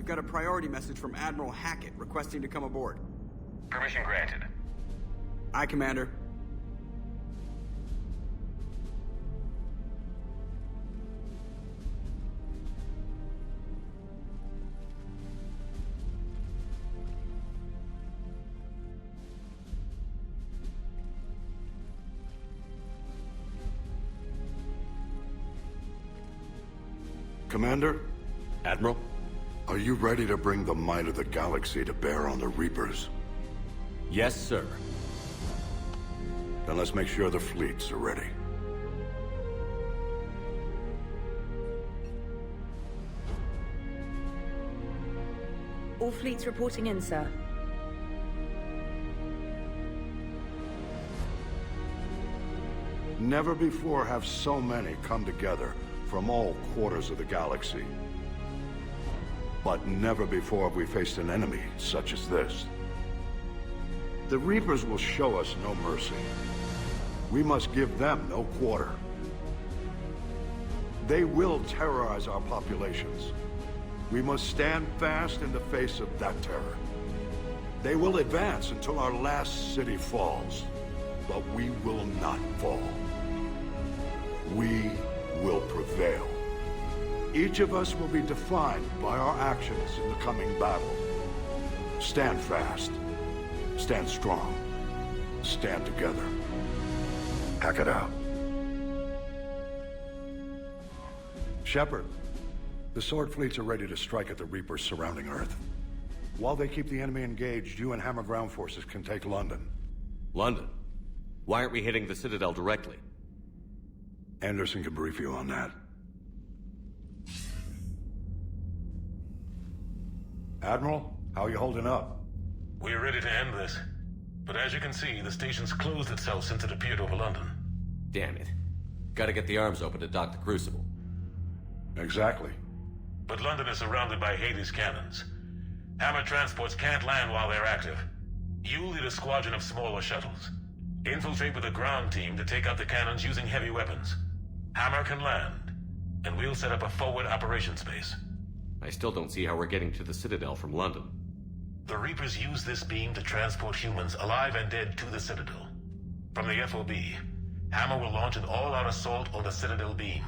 Speaker 13: We've got a priority message from Admiral Hackett requesting to come aboard.
Speaker 16: Permission granted.
Speaker 13: Aye, Commander.
Speaker 19: Commander?
Speaker 1: Admiral?
Speaker 19: Are you ready to bring the might of the galaxy to bear on the Reapers?
Speaker 1: Yes, sir.
Speaker 19: Then let's make sure the fleets are ready.
Speaker 20: All fleets reporting in, sir.
Speaker 19: Never before have so many come together from all quarters of the galaxy. But never before have we faced an enemy such as this. The Reapers will show us no mercy. We must give them no quarter. They will terrorize our populations. We must stand fast in the face of that terror. They will advance until our last city falls, but we will not fall. We will prevail. Each of us will be defined by our actions in the coming battle. Stand fast. Stand strong. Stand together. Hack it out. Shepard, the Sword fleets are ready to strike at the Reapers surrounding Earth. While they keep the enemy engaged, you and Hammer ground forces can take London.
Speaker 1: London? Why aren't we hitting the Citadel directly?
Speaker 19: Anderson can brief you on that. Admiral, how are you holding up?
Speaker 9: We're ready to end this. But as you can see, the station's closed itself since it appeared over London.
Speaker 1: Damn it. Gotta get the arms open to dock the Crucible.
Speaker 19: Exactly.
Speaker 9: But London is surrounded by Hades cannons. Hammer transports can't land while they're active. You lead a squadron of smaller shuttles. Infiltrate with a ground team to take out the cannons using heavy weapons. Hammer can land, and we'll set up a forward operations base.
Speaker 1: I still don't see how we're getting to the Citadel from London.
Speaker 9: The Reapers use this beam to transport humans, alive and dead, to the Citadel. From the FOB, Hammer will launch an all-out assault on the Citadel beam.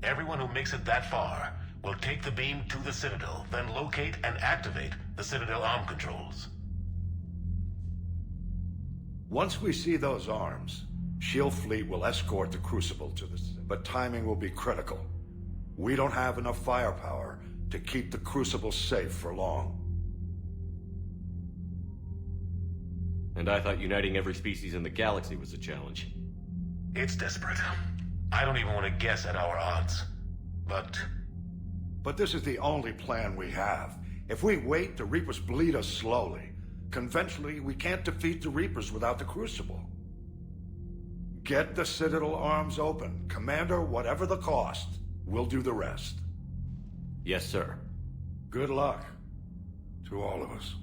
Speaker 9: Everyone who makes it that far will take the beam to the Citadel, then locate and activate the Citadel arm controls.
Speaker 19: Once we see those arms, SHIELD fleet will escort the Crucible to the Citadel. But timing will be critical. We don't have enough firepower to keep the Crucible safe for long.
Speaker 1: And I thought uniting every species in the galaxy was a challenge.
Speaker 9: It's desperate. I don't even want to guess at our odds.
Speaker 19: But this is the only plan we have. If we wait, the Reapers bleed us slowly. Conventionally, we can't defeat the Reapers without the Crucible. Get the Citadel arms open. Commander, whatever the cost, we'll do the rest.
Speaker 1: Yes, sir.
Speaker 19: Good luck to all of us.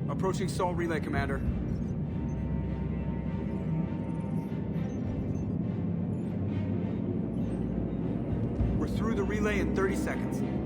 Speaker 13: Approaching Sol Relay, Commander. We're through the relay in 30 seconds.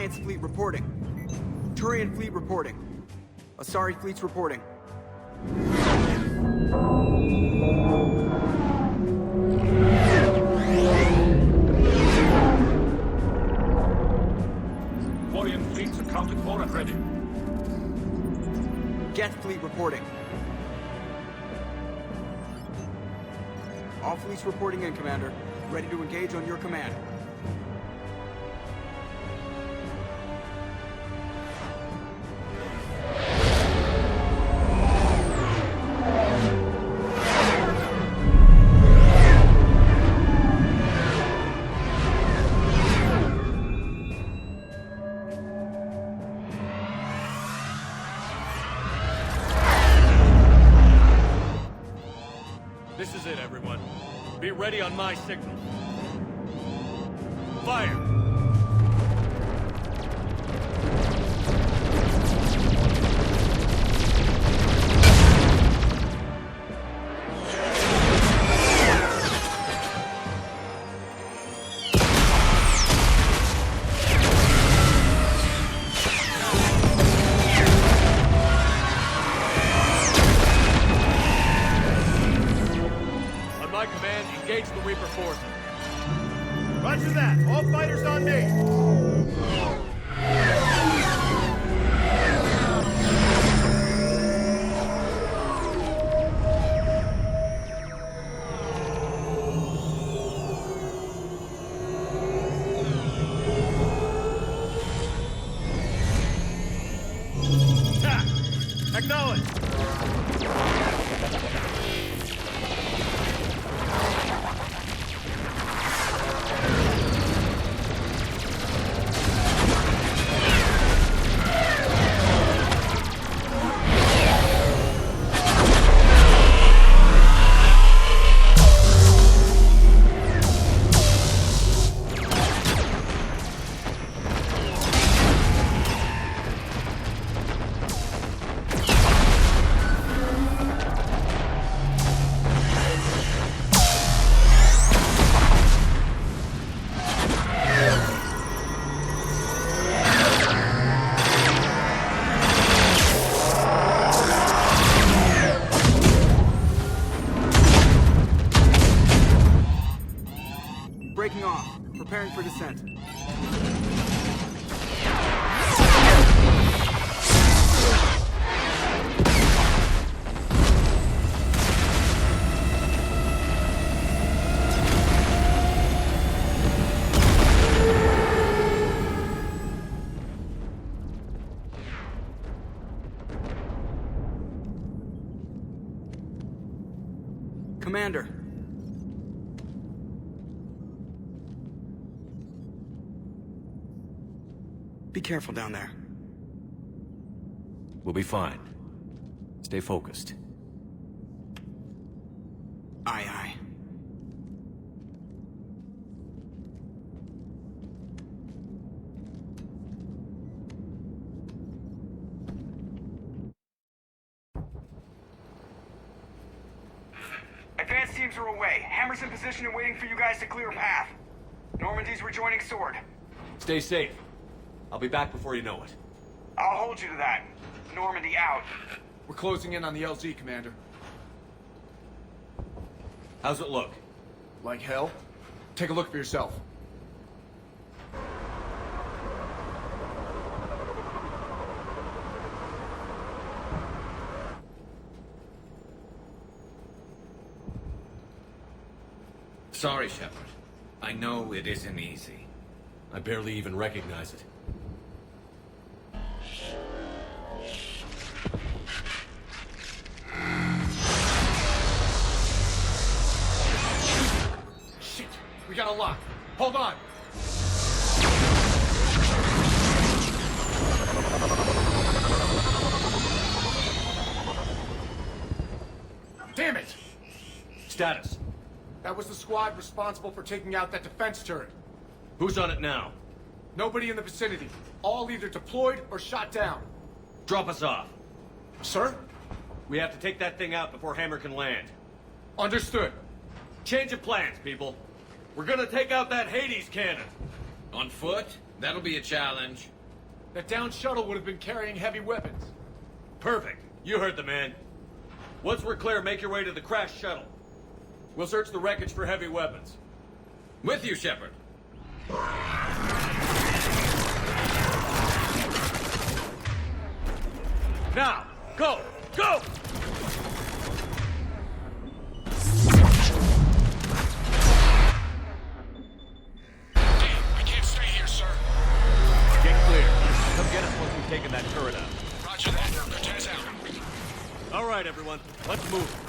Speaker 13: Alliance fleet reporting. Turian fleet reporting. Asari fleets reporting.
Speaker 21: Quarian fleets accounted for and ready.
Speaker 13: Geth fleet reporting. All fleets reporting in, Commander. Ready to engage on your command.
Speaker 1: This is it, everyone. Be ready on my signal. Fire! On my command, engage the Reaper force.
Speaker 21: Roger that. All fighters on me. Attack! Acknowledge!
Speaker 13: Breaking off. Preparing for descent. Commander. Be careful down there.
Speaker 1: We'll be fine. Stay focused.
Speaker 13: Aye, aye.
Speaker 22: Advanced teams are away. Hammer's in position and waiting for you guys to clear a path. Normandy's rejoining Sword.
Speaker 1: Stay safe. I'll be back before you know it.
Speaker 22: I'll hold you to that. Normandy out.
Speaker 21: We're closing in on the LZ, Commander.
Speaker 1: How's it look?
Speaker 21: Like hell? Take a look for yourself.
Speaker 2: Sorry, Shepard. I know it isn't easy.
Speaker 1: I barely even recognize it.
Speaker 21: Shit! We got a lock. Hold on! Damn it!
Speaker 1: Status.
Speaker 21: That was the squad responsible for taking out that defense turret.
Speaker 1: Who's on it now?
Speaker 21: Nobody in the vicinity. All either deployed or shot down.
Speaker 1: Drop us off.
Speaker 21: Sir?
Speaker 1: We have to take that thing out before Hammer can land.
Speaker 21: Understood.
Speaker 1: Change of plans, people. We're gonna take out that Hades cannon.
Speaker 2: On foot? That'll be a challenge.
Speaker 21: That downed shuttle would have been carrying heavy weapons.
Speaker 3: Perfect. You heard the man. Once we're clear, make your way to the crashed shuttle. We'll search the wreckage for heavy weapons. With you, Shepard. Now, go! Go!
Speaker 21: I can't stay here, sir.
Speaker 3: Get clear. Come get us once we've taken that turret out.
Speaker 21: Roger that. Cortez out.
Speaker 3: All right, everyone. Let's move.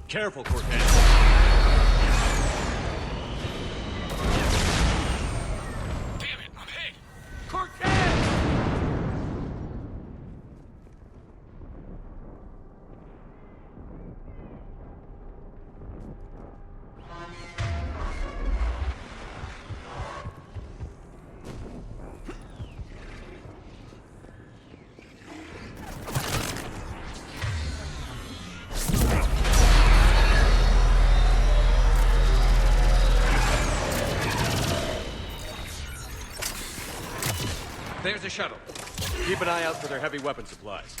Speaker 3: Careful, Cortez.
Speaker 21: Damn it, I'm hit!
Speaker 3: Cortez! There's a shuttle. Keep an eye out for their heavy weapon supplies.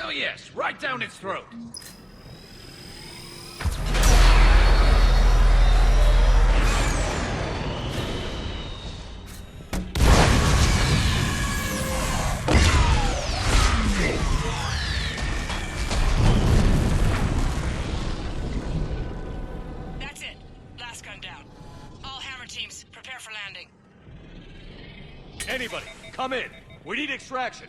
Speaker 4: Oh yes, right down its throat.
Speaker 7: That's it. Last gun down. All Hammer teams, prepare for landing.
Speaker 3: Anybody, come in. We need extraction.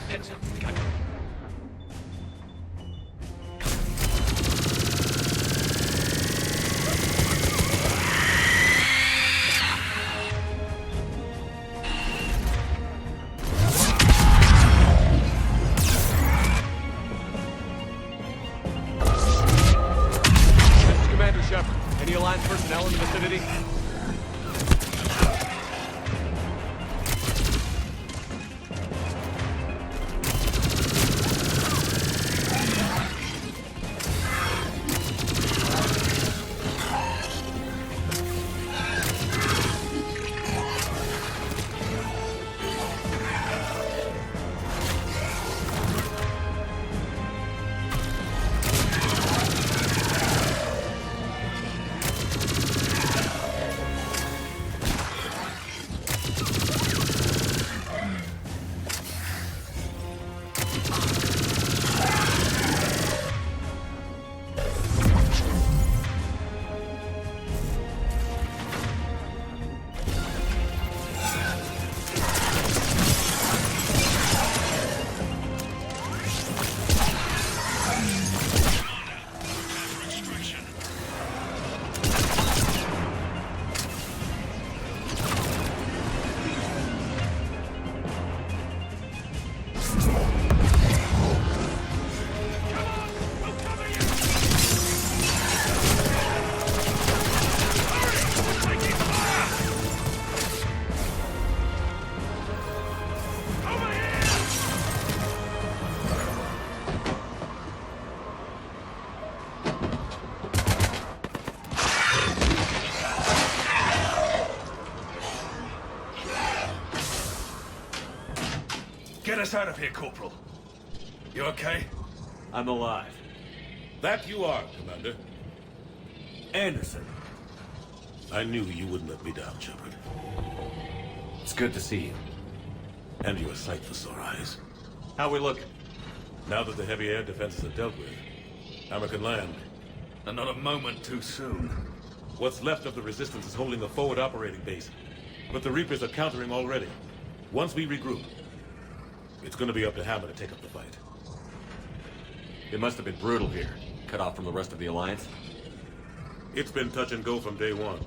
Speaker 4: Heads up, got it.
Speaker 3: This is Commander Shepard. Any Alliance personnel in the vicinity?
Speaker 4: Get us out of here, Corporal. You okay?
Speaker 3: I'm alive.
Speaker 9: That you are, Commander.
Speaker 3: Anderson.
Speaker 9: I knew you wouldn't let me down, Shepard.
Speaker 3: It's good to see you.
Speaker 9: And you're a sight for sore eyes.
Speaker 3: How we looking?
Speaker 9: Now that the heavy air defenses are dealt with, Hammer can land.
Speaker 4: And not a moment too soon.
Speaker 9: What's left of the Resistance is holding a forward operating base. But the Reapers are countering already. Once we regroup, it's gonna be up to Hammer to take up the fight.
Speaker 3: It must have been brutal here. Cut off from the rest of the Alliance.
Speaker 9: It's been touch and go from day one.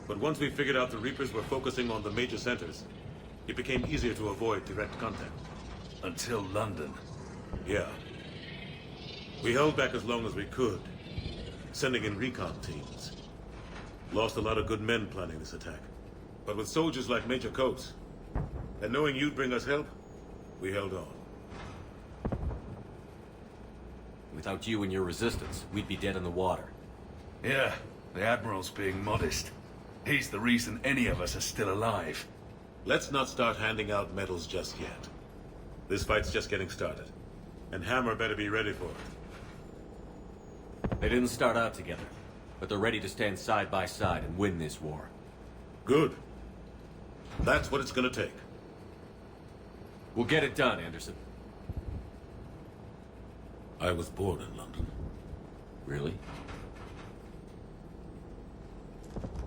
Speaker 9: But once we figured out the Reapers were focusing on the major centers, it became easier to avoid direct contact.
Speaker 4: Until London.
Speaker 9: Yeah. We held back as long as we could, sending in recon teams. Lost a lot of good men planning this attack. But with soldiers like Major Coates, and knowing you'd bring us help, we held on.
Speaker 3: Without you and your Resistance, we'd be dead in the water.
Speaker 4: Yeah, the Admiral's being modest. He's the reason any of us are still alive.
Speaker 9: Let's not start handing out medals just yet. This fight's just getting started. And Hammer better be ready for it.
Speaker 3: They didn't start out together, but they're ready to stand side by side and win this war.
Speaker 9: Good. That's what it's gonna take.
Speaker 3: We'll get it done, Anderson.
Speaker 9: I was born in London.
Speaker 3: Really?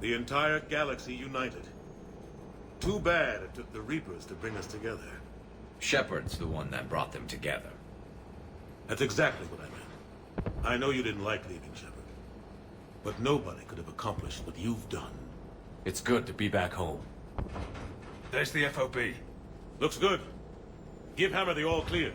Speaker 9: The entire galaxy united. Too bad it took the Reapers to bring us together.
Speaker 2: Shepard's the one that brought them together.
Speaker 9: That's exactly what I meant. I know you didn't like leaving, Shepard. But nobody could have accomplished what you've done.
Speaker 3: It's good to be back home.
Speaker 4: There's the FOB.
Speaker 9: Looks good. Give Hammer the all clear.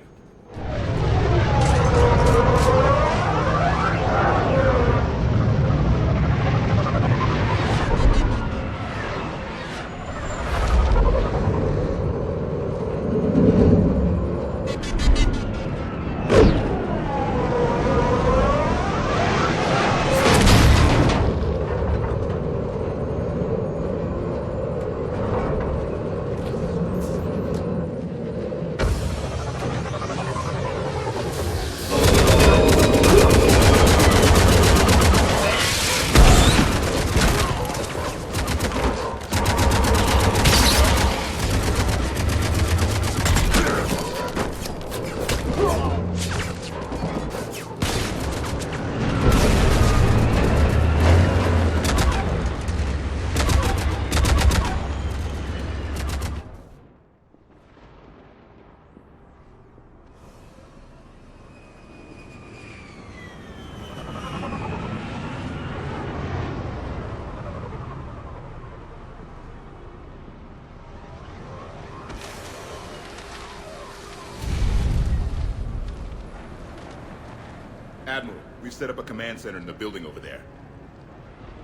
Speaker 5: Admiral. We've set up a command center in the building over there.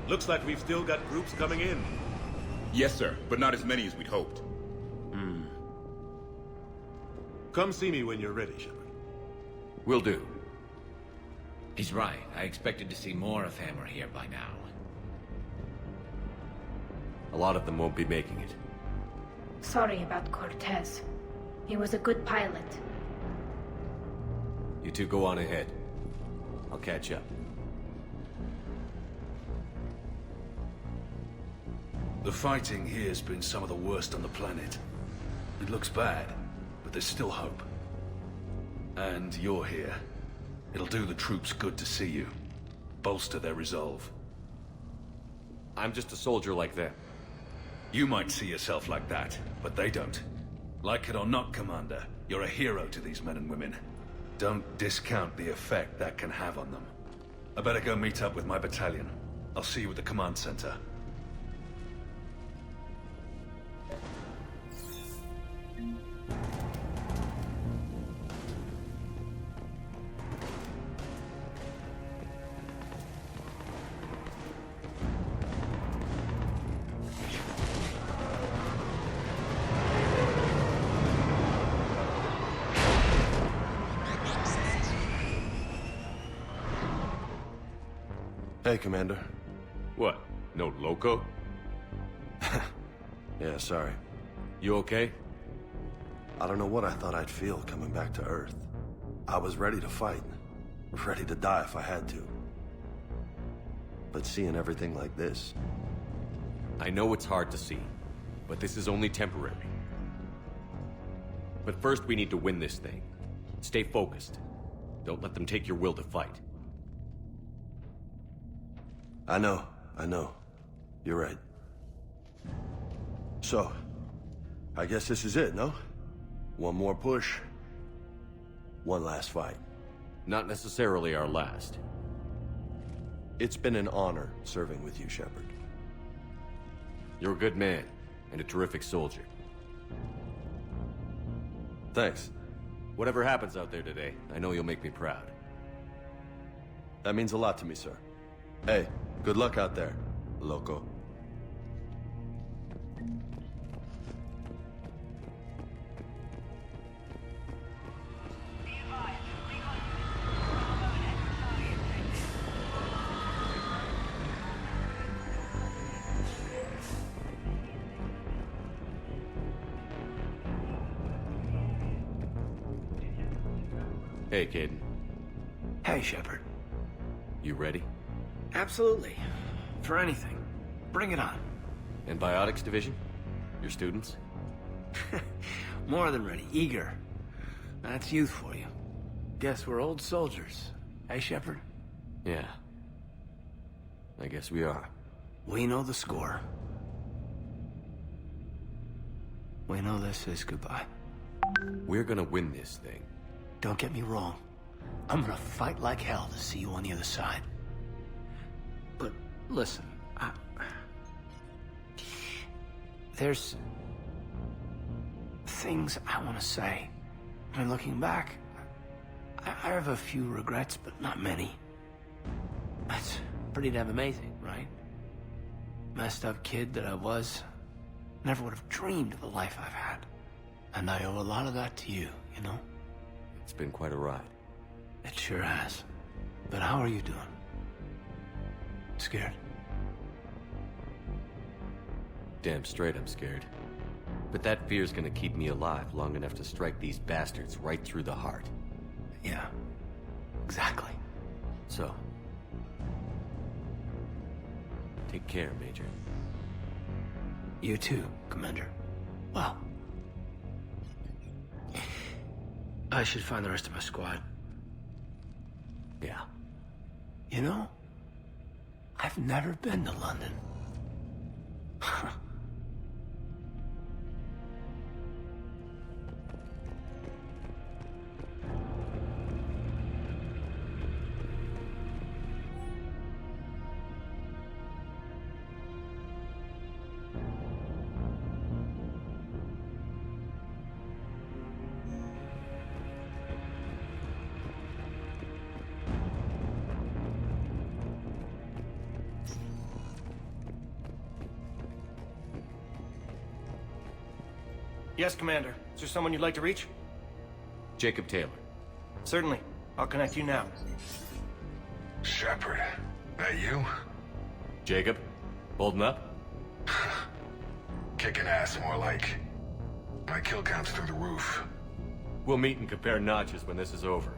Speaker 6: Looks like we've still got groups coming in.
Speaker 5: Yes, sir, but not as many as we'd hoped.
Speaker 6: Come see me when you're ready, Shepard.
Speaker 1: Will do.
Speaker 2: He's right. I expected to see more of Hammer here by now.
Speaker 1: A lot of them won't be making it.
Speaker 11: Sorry about Cortez. He was a good pilot.
Speaker 1: You two go on ahead. I'll catch up.
Speaker 4: The fighting here's been some of the worst on the planet. It looks bad, but there's still hope. And you're here. It'll do the troops good to see you. Bolster their resolve.
Speaker 1: I'm just a soldier like them.
Speaker 4: You might see yourself like that, but they don't. Like it or not, Commander, you're a hero to these men and women. Don't discount the effect that can have on them. I better go meet up with my battalion. I'll see you at the command center.
Speaker 10: Hey, Commander.
Speaker 1: What? No loco?
Speaker 10: Yeah, sorry.
Speaker 1: You okay?
Speaker 10: I don't know what I thought I'd feel coming back to Earth. I was ready to fight. Ready to die if I had to. But seeing everything like this...
Speaker 1: I know it's hard to see, but this is only temporary. But first we need to win this thing. Stay focused. Don't let them take your will to fight.
Speaker 10: I know. You're right. So, I guess this is it, no? One more push. One last fight.
Speaker 1: Not necessarily our last.
Speaker 10: It's been an honor serving with you, Shepard.
Speaker 1: You're a good man, and a terrific soldier.
Speaker 10: Thanks.
Speaker 1: Whatever happens out there today, I know you'll make me proud.
Speaker 10: That means a lot to me, sir. Hey, good luck out there, loco.
Speaker 1: Hey, Caden.
Speaker 23: Hey, Shepard.
Speaker 1: You ready?
Speaker 23: Absolutely. For anything. Bring it on.
Speaker 1: Antibiotics Division? Your students?
Speaker 23: More than ready. Eager. That's youth for you. Guess we're old soldiers. Hey, Shepard?
Speaker 1: Yeah. I guess we are.
Speaker 23: We know the score. We know this is goodbye.
Speaker 1: We're gonna win this thing.
Speaker 23: Don't get me wrong. I'm gonna fight like hell to see you on the other side. But listen, there's things I want to say. I mean, looking back, I have a few regrets, but not many. That's pretty damn amazing, right? Messed up kid that I was, never would have dreamed of the life I've had. And I owe a lot of that to you, you know?
Speaker 1: It's been quite a ride.
Speaker 23: It sure has. But how are you doing? Scared?
Speaker 1: Damn straight I'm scared. But that fear's gonna keep me alive long enough to strike these bastards right through the heart.
Speaker 23: Yeah. Exactly.
Speaker 1: So... take care, Major.
Speaker 23: You too, Commander. Well... I should find the rest of my squad.
Speaker 1: Yeah.
Speaker 23: You know, I've never been to London.
Speaker 21: Yes, Commander. Is there someone you'd like to reach?
Speaker 1: Jacob Taylor.
Speaker 21: Certainly. I'll connect you now.
Speaker 8: Shepard, that you?
Speaker 1: Jacob? Holding up?
Speaker 8: Kicking ass, more like. My kill count's through the roof.
Speaker 1: We'll meet and compare notches when this is over.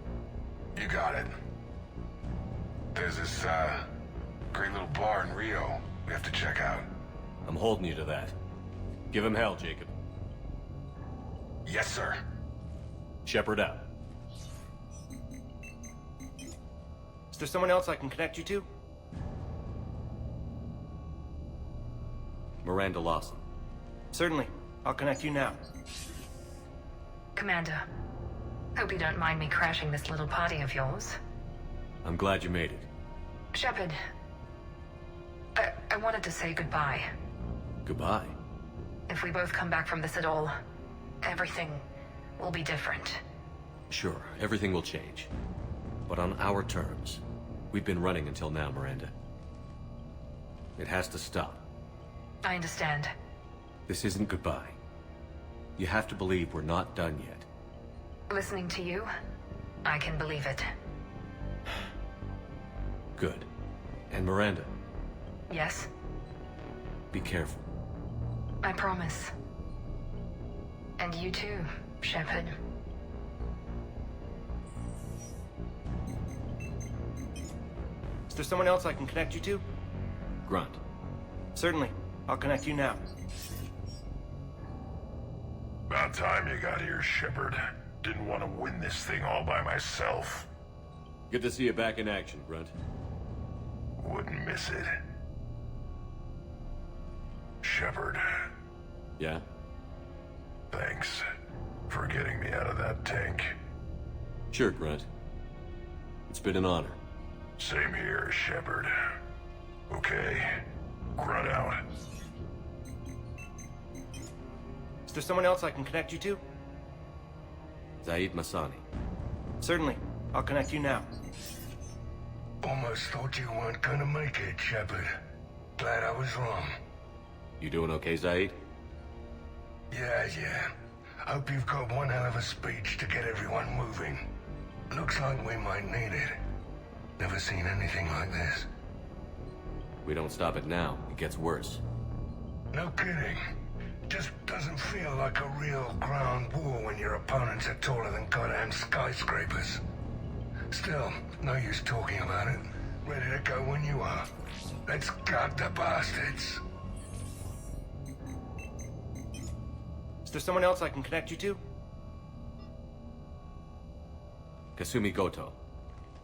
Speaker 8: You got it. There's this, great little bar in Rio we have to check out.
Speaker 1: I'm holding you to that. Give him hell, Jacob.
Speaker 8: Yes, sir.
Speaker 1: Shepard out.
Speaker 21: Is there someone else I can connect you to?
Speaker 1: Miranda Lawson.
Speaker 21: Certainly. I'll connect you now.
Speaker 14: Commander, hope you don't mind me crashing this little party of yours.
Speaker 1: I'm glad you made it.
Speaker 14: Shepard, I wanted to say goodbye.
Speaker 1: Goodbye.
Speaker 14: If we both come back from this at all, everything will be different.
Speaker 1: Sure, everything will change. But on our terms. We've been running until now, Miranda. It has to stop.
Speaker 14: I understand.
Speaker 1: This isn't goodbye. You have to believe we're not done yet.
Speaker 14: Listening to you, I can believe it.
Speaker 1: Good. And Miranda,
Speaker 14: Yes,
Speaker 1: be careful.
Speaker 14: I promise. And you too, Shepard.
Speaker 21: Is there someone else I can connect you to?
Speaker 1: Grunt.
Speaker 21: Certainly. I'll connect you now.
Speaker 8: About time you got here, Shepard. Didn't want to win this thing all by myself.
Speaker 1: Good to see you back in action, Grunt.
Speaker 8: Wouldn't miss it. Shepard.
Speaker 1: Yeah?
Speaker 8: Thanks for getting me out of that tank.
Speaker 1: Sure, Grunt. It's been an honor.
Speaker 8: Same here, Shepard. Okay. Grunt out.
Speaker 21: Is there someone else I can connect you to?
Speaker 1: Zaid Masani.
Speaker 21: Certainly. I'll connect you now.
Speaker 8: Almost thought you weren't gonna make it, Shepard. Glad I was wrong.
Speaker 1: You doing okay, Zaid?
Speaker 8: Yeah. Hope you've got one hell of a speech to get everyone moving. Looks like we might need it. Never seen anything like this.
Speaker 1: We don't stop it now, it gets worse.
Speaker 8: No kidding. Just doesn't feel like a real ground war when your opponents are taller than goddamn skyscrapers. Still, no use talking about it. Ready to go when you are. Let's gut the bastards.
Speaker 21: Is there someone else I can connect you to?
Speaker 1: Kasumi Goto.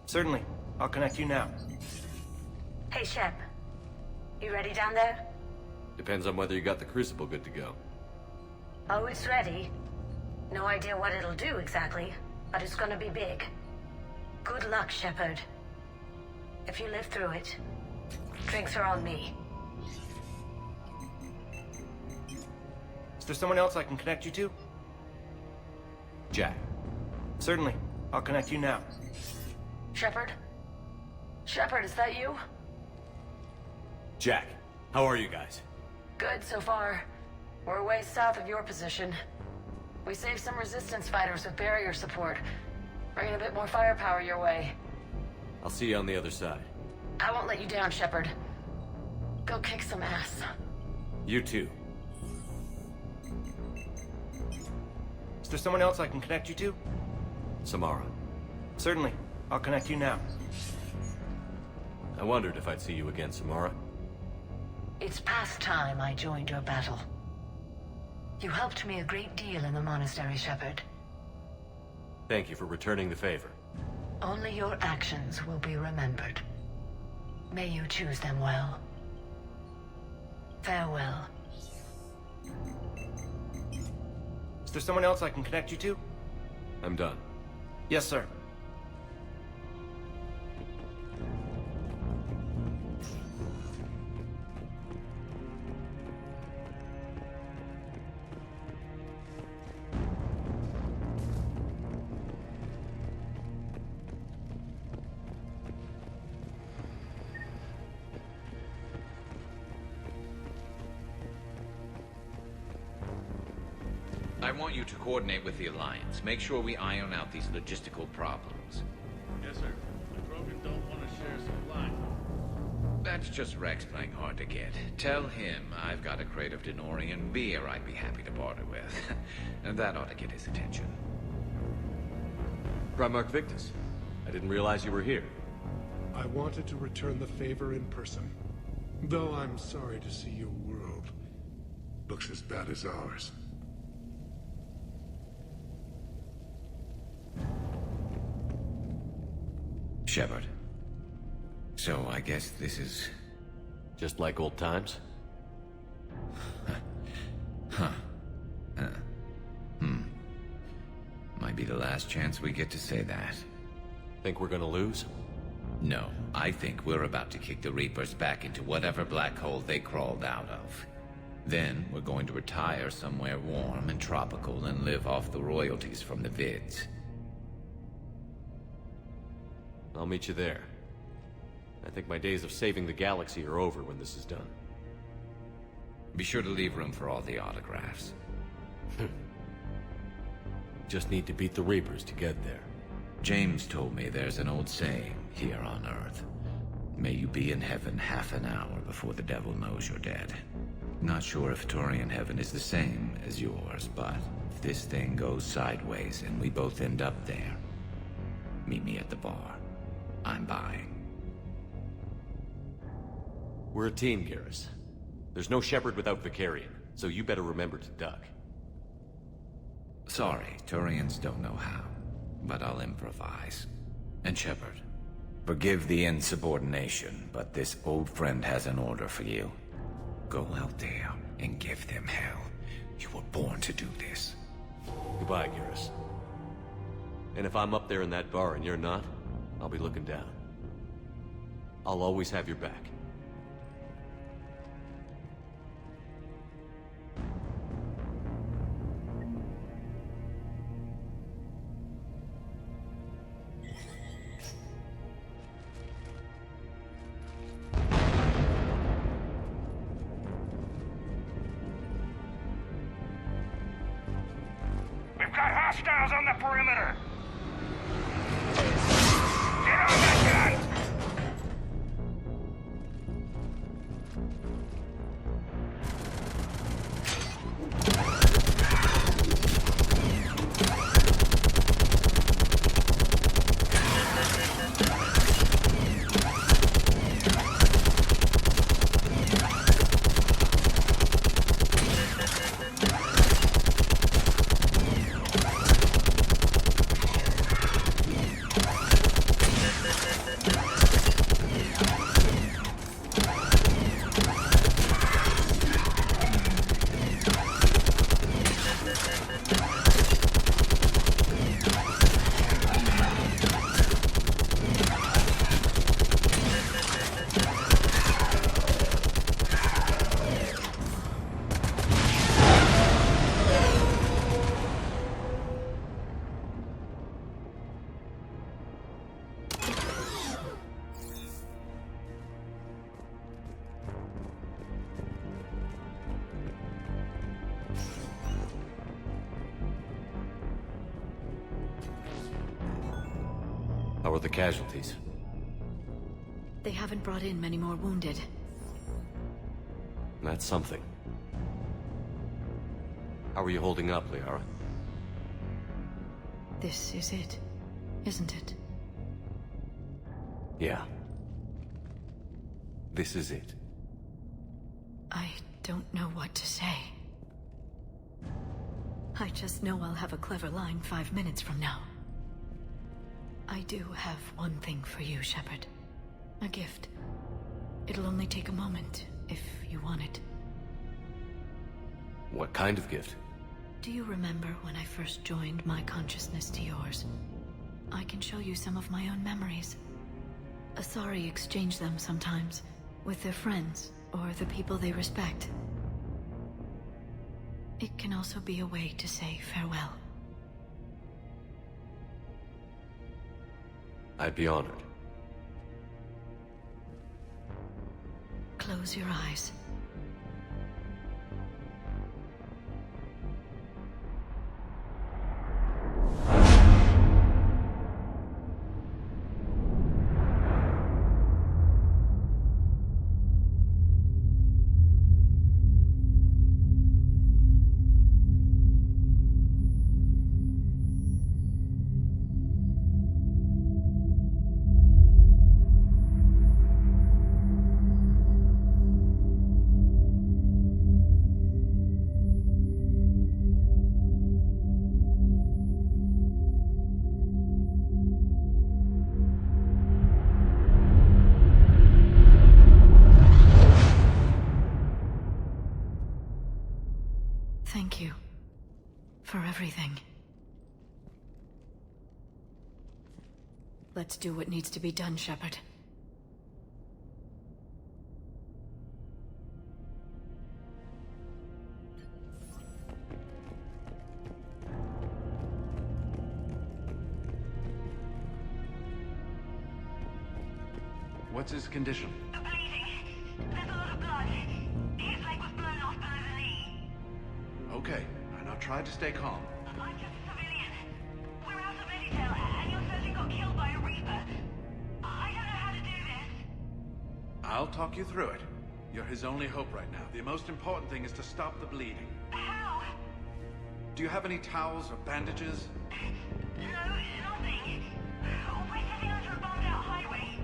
Speaker 21: Certainly. I'll connect you now.
Speaker 15: Hey, Shep. You ready down there?
Speaker 1: Depends on whether you got the crucible good to go.
Speaker 15: Oh, it's ready. No idea what it'll do exactly, but it's gonna be big. Good luck, Shepard. If you live through it, drinks are on me.
Speaker 21: Is there someone else I can connect you to?
Speaker 1: Jack.
Speaker 21: Certainly. I'll connect you now.
Speaker 14: Shepard? Shepard, is that you?
Speaker 1: Jack, how are you guys?
Speaker 14: Good so far. We're way south of your position. We saved some resistance fighters with barrier support. Bringing a bit more firepower your way.
Speaker 1: I'll see you on the other side.
Speaker 14: I won't let you down, Shepard. Go kick some ass.
Speaker 1: You too.
Speaker 21: Is there someone else I can connect you to?
Speaker 1: Samara.
Speaker 21: Certainly. I'll connect you now.
Speaker 1: I wondered if I'd see you again, Samara.
Speaker 15: It's past time I joined your battle. You helped me a great deal in the monastery, Shepard.
Speaker 1: Thank you for returning the favor.
Speaker 15: Only your actions will be remembered. May you choose them well. Farewell.
Speaker 21: Is there someone else I can connect you to?
Speaker 1: I'm done.
Speaker 21: Yes, sir.
Speaker 2: I want you to coordinate with the Alliance. Make sure we iron out these logistical problems.
Speaker 12: Yes, sir. The Krogan don't want to share supply.
Speaker 2: That's just Rex playing hard to get. Tell him I've got a crate of Denorian beer I'd be happy to barter with. And that ought to get his attention.
Speaker 1: Primarch Victus, I didn't realize you were here.
Speaker 17: I wanted to return the favor in person. Though I'm sorry to see your world looks as bad as ours.
Speaker 2: Shepard. So I guess this is...
Speaker 1: just like old times?
Speaker 2: Huh. Might be the last chance we get to say that.
Speaker 1: Think we're gonna lose?
Speaker 2: No, I think we're about to kick the Reapers back into whatever black hole they crawled out of. Then we're going to retire somewhere warm and tropical and live off the royalties from the vids.
Speaker 1: I'll meet you there. I think my days of saving the galaxy are over when this is done.
Speaker 2: Be sure to leave room for all the autographs.
Speaker 1: Just need to beat the Reapers to get there.
Speaker 2: James told me there's an old saying here on Earth. May you be in heaven half an hour before the devil knows you're dead. Not sure if Turian heaven is the same as yours, but if this thing goes sideways and we both end up there, meet me at the bar. I'm buying.
Speaker 1: We're a team, Garrus. There's no Shepard without Vicarion, so you better remember to duck.
Speaker 2: Sorry, Turians don't know how, but I'll improvise. And Shepard, forgive the insubordination, but this old friend has an order for you. Go out there and give them hell. You were born to do this.
Speaker 1: Goodbye, Garrus. And if I'm up there in that bar and you're not, I'll be looking down. I'll always have your back.
Speaker 22: We've got hostiles on the perimeter! Get on that gun!
Speaker 1: How are the casualties?
Speaker 20: They haven't brought in many more wounded.
Speaker 1: That's something. How are you holding up, Liara?
Speaker 20: This is it, isn't it?
Speaker 1: Yeah. This is it.
Speaker 20: I don't know what to say. I just know I'll have a clever line 5 minutes from now. I do have one thing for you, Shepard. A gift. It'll only take a moment, if you want it.
Speaker 1: What kind of gift?
Speaker 20: Do you remember when I first joined my consciousness to yours? I can show you some of my own memories. Asari exchange them sometimes, with their friends, or the people they respect. It can also be a way to say farewell.
Speaker 1: I'd be honored.
Speaker 20: Close your eyes. Close your eyes. Thank you. For everything. Let's do what needs to be done, Shepard.
Speaker 16: What's his condition?
Speaker 15: The bleeding. There's a lot of blood. His leg was blown off below the knee.
Speaker 16: Okay, now try to stay calm.
Speaker 15: I'm just a civilian. We're out of Meditail, and your surgeon got killed by a Reaper. I don't know how to do this.
Speaker 16: I'll talk you through it. You're his only hope right now. The most important thing is to stop the bleeding.
Speaker 15: How?
Speaker 16: Do you have any towels or bandages?
Speaker 15: No, nothing. We're sitting under a bombed-out highway.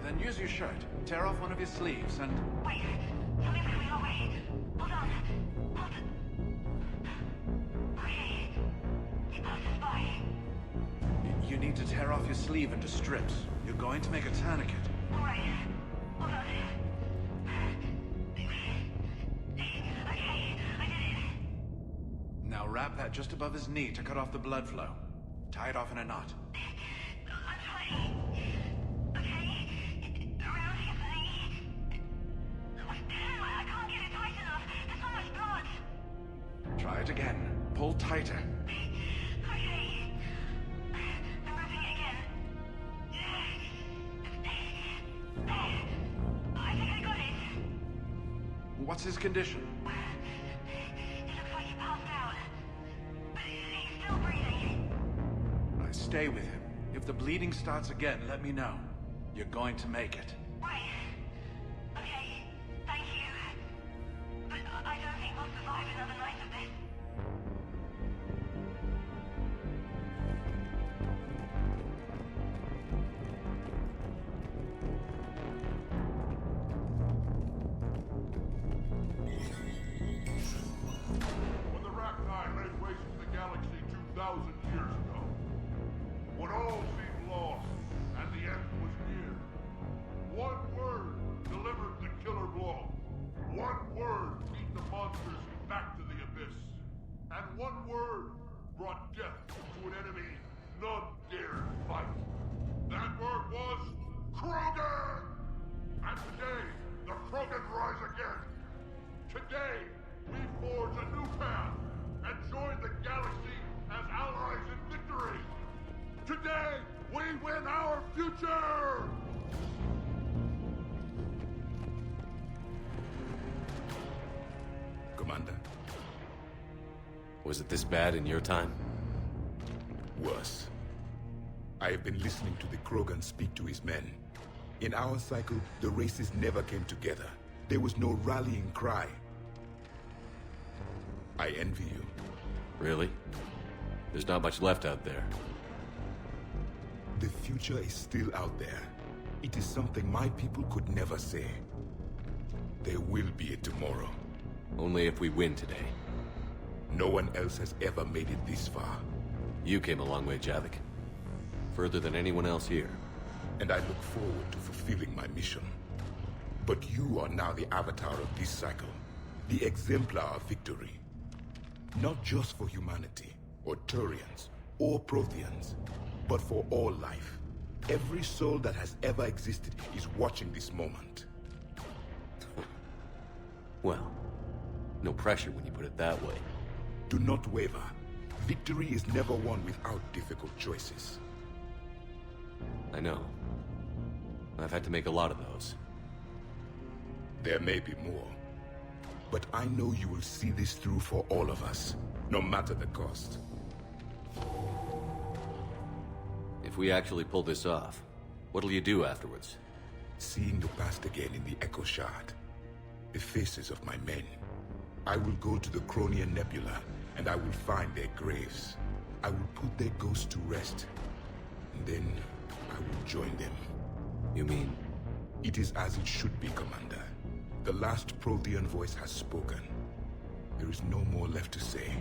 Speaker 16: Then use your shirt. Tear off one of your sleeves and...
Speaker 15: Wait, something's coming our way. Hold on. Okay. It passes by.
Speaker 16: You need to tear off your sleeve into strips. You're going to make a tourniquet.
Speaker 15: Alright. Hold on. Okay, I did it.
Speaker 16: Now wrap that just above his knee to cut off the blood flow. Tie it off in a knot.
Speaker 15: I'm trying. Okay. Around his knee. Damn, I can't get it tight enough. There's so much blood.
Speaker 16: Try it again. Pull tighter.
Speaker 15: Okay. I'm ripping it again. I think I got it.
Speaker 16: What's his condition?
Speaker 15: It looks like he passed out. But he's still breathing.
Speaker 16: Right, stay with him. If the bleeding starts again, let me know. You're going to make it.
Speaker 15: Right. Okay. Thank you. But I don't think we'll survive another night of this.
Speaker 18: When the Rachni laid waste to the galaxy 2,000 years ago, when all seemed lost and the end was near, one word delivered the killer blow. One word beat the monsters back to the abyss. And one word brought death to an enemy none dared fight. That word was Krogan! And today, the Krogan rise again. Today, we forge a new path and join the galaxy as allies in victory. Today, we win our future!
Speaker 5: Commander.
Speaker 1: Was it this bad in your time?
Speaker 5: Worse. I have been listening to the Krogan speak to his men. In our cycle, the races never came together. There was no rallying cry. I envy you.
Speaker 1: Really? There's not much left out there.
Speaker 5: The future is still out there. It is something my people could never say. There will be a tomorrow.
Speaker 1: Only if we win today.
Speaker 5: No one else has ever made it this far.
Speaker 1: You came a long way, Javik. Further than anyone else here.
Speaker 5: And I look forward to fulfilling my mission. But you are now the avatar of this cycle. The exemplar of victory. Not just for humanity, or Turians, or Protheans, but for all life. Every soul that has ever existed is watching this moment.
Speaker 1: Well, no pressure when you put it that way.
Speaker 5: Do not waver. Victory is never won without difficult choices.
Speaker 1: I know. I've had to make a lot of those.
Speaker 5: There may be more. But I know you will see this through for all of us, no matter the cost.
Speaker 1: If we actually pull this off, what'll you do afterwards?
Speaker 5: Seeing the past again in the Echo Shard. The faces of my men. I will go to the Cronian Nebula, and I will find their graves. I will put their ghosts to rest. And then, I will join them.
Speaker 1: You mean?
Speaker 5: It is as it should be, Commander. The last Prothean voice has spoken. There is no more left to say.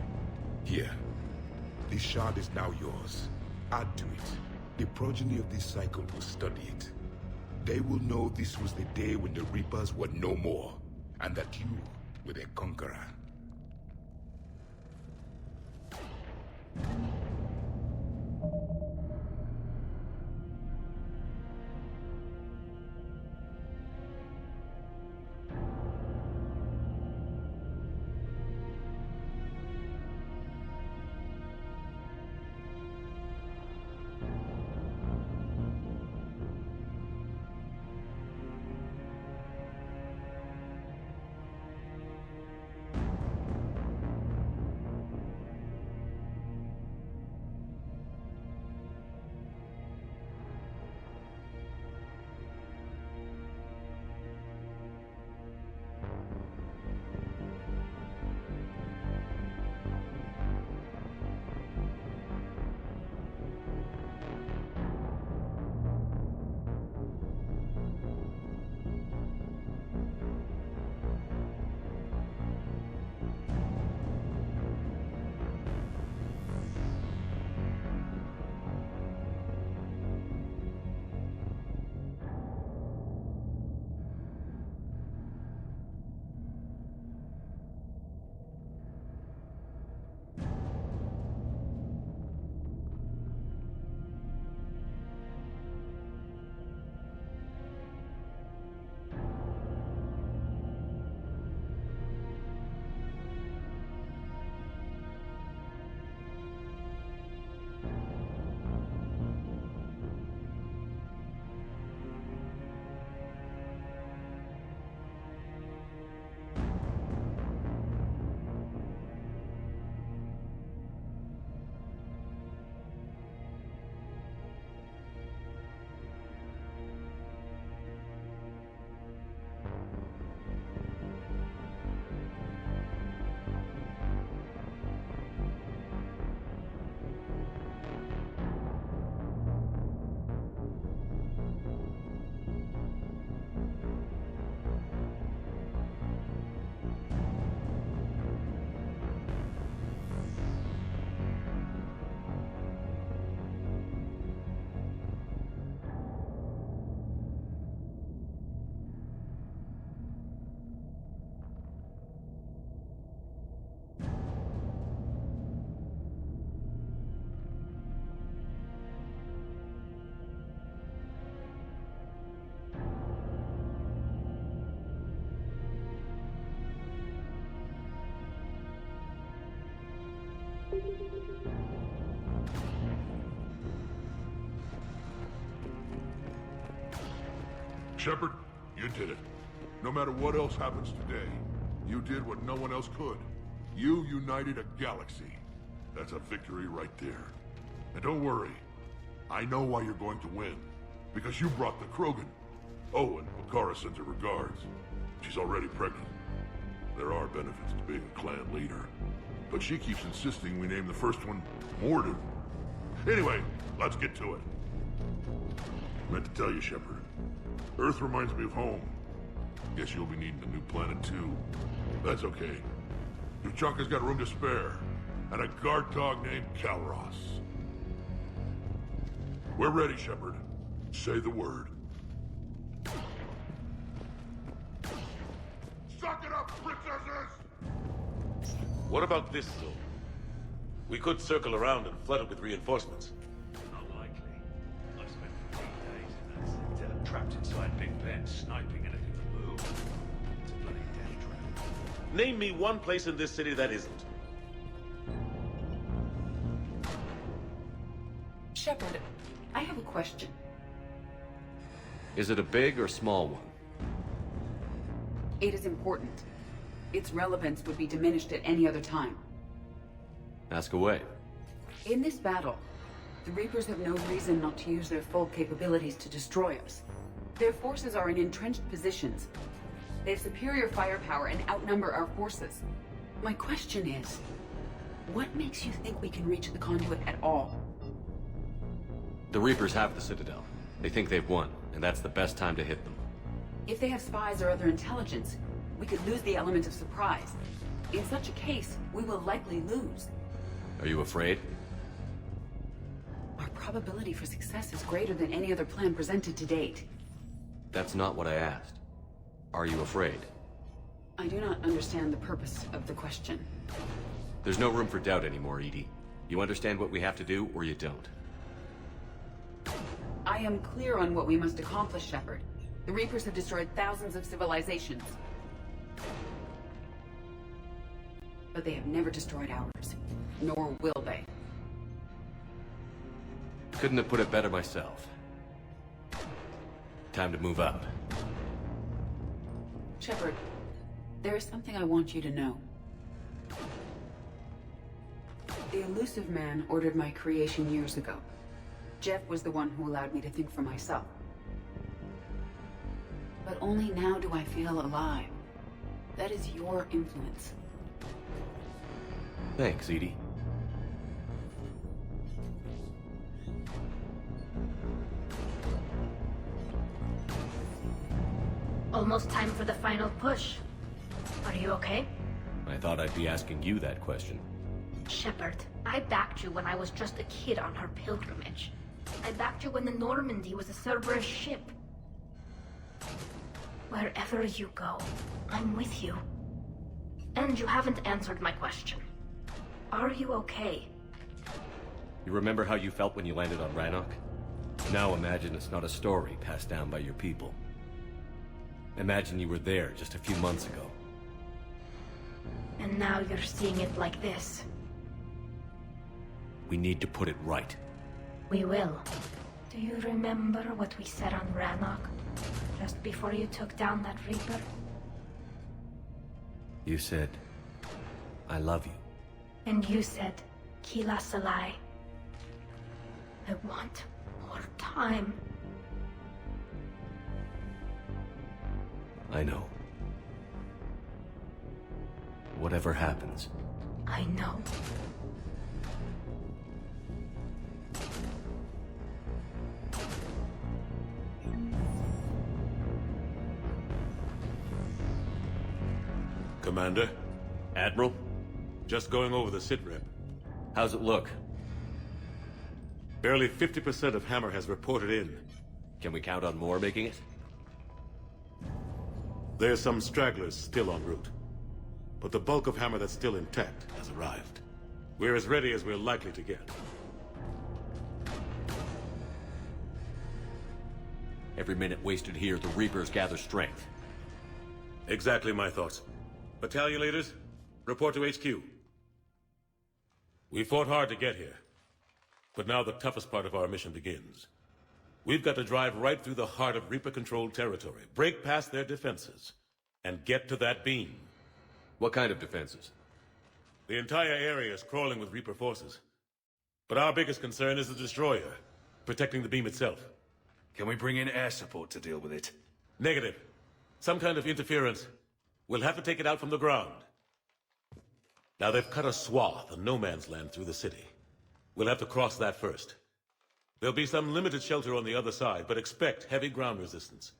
Speaker 5: Here. This shard is now yours. Add to it. The progeny of this cycle will study it. They will know this was the day when the Reapers were no more, and that you were their conqueror.
Speaker 18: Shepard, you did it. No matter what else happens today, you did what no one else could. You united a galaxy. That's a victory right there. And don't worry, I know why you're going to win. Because you brought the Krogan. Oh, and Bakara sends her regards. She's already pregnant. There are benefits to being a clan leader. But she keeps insisting we name the first one Mordin. Anyway, let's get to it. Meant to tell you, Shepard. Earth reminds me of home. Guess you'll be needing a new planet too. That's okay. Tuchanka's got room to spare. And a guard dog named Kalros. We're ready, Shepard. Say the word. Suck it up, princesses!
Speaker 6: What about this zone? We could circle around and flood it with reinforcements.
Speaker 4: Unlikely. I've spent 3 days in that sector, trapped inside Big Ben, sniping anything that moves. It's a bloody death trap.
Speaker 6: Name me one place in this city that isn't.
Speaker 7: Shepard, I have a question.
Speaker 1: Is it a big or small one?
Speaker 7: It is important. Its relevance would be diminished at any other time.
Speaker 1: Ask away.
Speaker 7: In this battle, the Reapers have no reason not to use their full capabilities to destroy us. Their forces are in entrenched positions. They have superior firepower and outnumber our forces. My question is, what makes you think we can reach the conduit at all?
Speaker 1: The Reapers have the Citadel. They think they've won, and that's the best time to hit them.
Speaker 7: If they have spies or other intelligence, we could lose the element of surprise. In such a case, we will likely lose.
Speaker 1: Are you afraid?
Speaker 7: Our probability for success is greater than any other plan presented to date.
Speaker 1: That's not what I asked. Are you afraid?
Speaker 7: I do not understand the purpose of the question.
Speaker 1: There's no room for doubt anymore, EDI. You understand what we have to do, or you don't?
Speaker 7: I am clear on what we must accomplish, Shepard. The Reapers have destroyed thousands of civilizations. But they have never destroyed ours. Nor will they.
Speaker 1: Couldn't have put it better myself. Time to move up.
Speaker 7: Shepard, there is something I want you to know. The Illusive Man ordered my creation years ago. Jeff was the one who allowed me to think for myself. But only now do I feel alive. That is your influence.
Speaker 1: Thanks, Edie.
Speaker 11: Almost time for the final push. Are you okay?
Speaker 1: I thought I'd be asking you that question.
Speaker 11: Shepard, I backed you when I was just a kid on her pilgrimage. I backed you when the Normandy was a Cerberus ship. Wherever you go, I'm with you. And you haven't answered my question. Are you okay?
Speaker 1: You remember how you felt when you landed on Rannoch? Now imagine it's not a story passed down by your people. Imagine you were there just a few months ago.
Speaker 11: And now you're seeing it like this.
Speaker 1: We need to put it right.
Speaker 11: We will. Do you remember what we said on Rannoch? Just before you took down that Reaper?
Speaker 1: You said, I love you.
Speaker 11: And you said, Kila Salai. I want more time.
Speaker 1: I know. Whatever happens.
Speaker 11: I know.
Speaker 6: Commander?
Speaker 1: Admiral?
Speaker 6: Just going over the sitrep.
Speaker 1: How's it look?
Speaker 6: Barely 50% of Hammer has reported in.
Speaker 1: Can we count on more making it?
Speaker 6: There's some stragglers still en route. But the bulk of Hammer that's still intact has arrived. We're as ready as we're likely to get.
Speaker 1: Every minute wasted here, the Reapers gather strength.
Speaker 6: Exactly my thoughts. Battalion leaders, report to HQ. We fought hard to get here. But now the toughest part of our mission begins. We've got to drive right through the heart of Reaper-controlled territory, break past their defenses, and get to that beam.
Speaker 1: What kind of defenses?
Speaker 6: The entire area is crawling with Reaper forces. But our biggest concern is the destroyer, protecting the beam itself.
Speaker 4: Can we bring in air support to deal with it?
Speaker 6: Negative. Some kind of interference. We'll have to take it out from the ground. Now they've cut a swath of no man's land through the city. We'll have to cross that first. There'll be some limited shelter on the other side, but expect heavy ground resistance.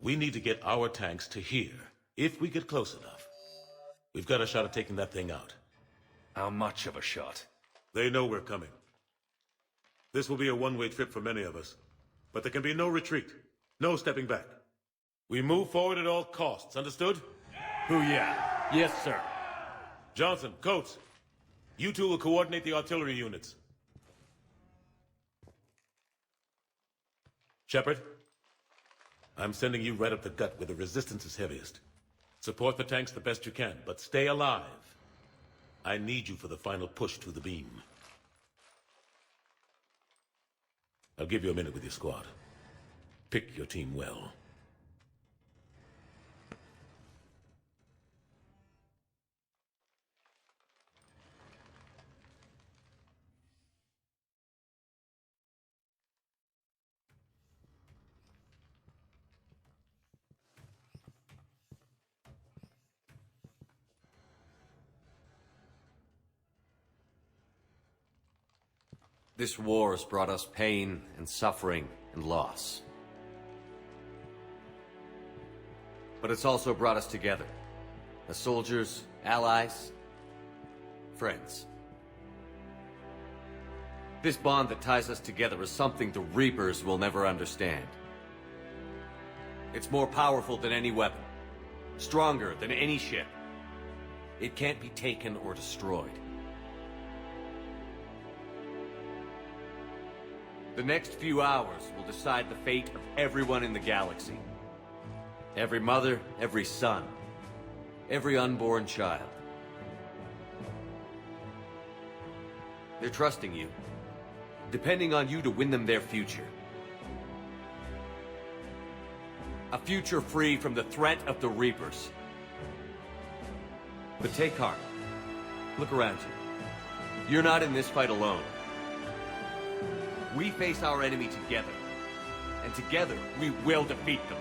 Speaker 6: We need to get our tanks to here, if we get close enough. We've got a shot at taking that thing out.
Speaker 4: How much of a shot?
Speaker 6: They know we're coming. This will be a one-way trip for many of us. But there can be no retreat. No stepping back. We move forward at all costs, understood?
Speaker 1: Booyah. Yes, sir.
Speaker 6: Johnson, Coates, you two will coordinate the artillery units. Shepard, I'm sending you right up the gut where the resistance is heaviest. Support the tanks the best you can, but stay alive. I need you for the final push to the beam. I'll give you a minute with your squad. Pick your team well.
Speaker 1: This war has brought us pain and suffering and loss. But it's also brought us together. As soldiers, allies, friends. This bond that ties us together is something the Reapers will never understand. It's more powerful than any weapon. Stronger than any ship. It can't be taken or destroyed. The next few hours will decide the fate of everyone in the galaxy. Every mother, every son, every unborn child. They're trusting you, depending on you to win them their future. A future free from the threat of the Reapers. But take heart. Look around you. You're not in this fight alone. We face our enemy together, and together we will defeat them.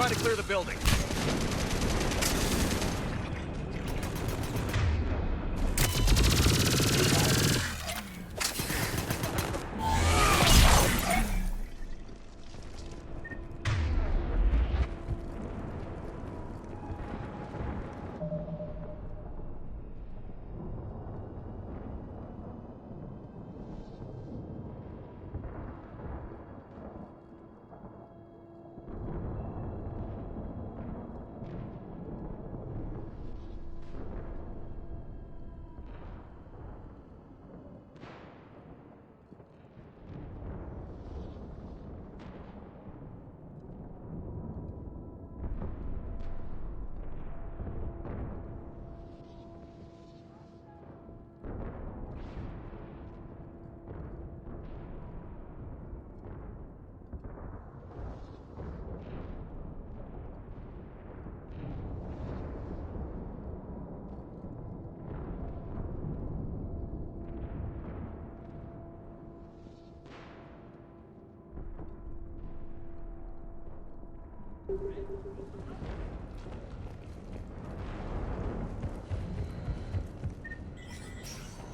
Speaker 1: trying to clear the building.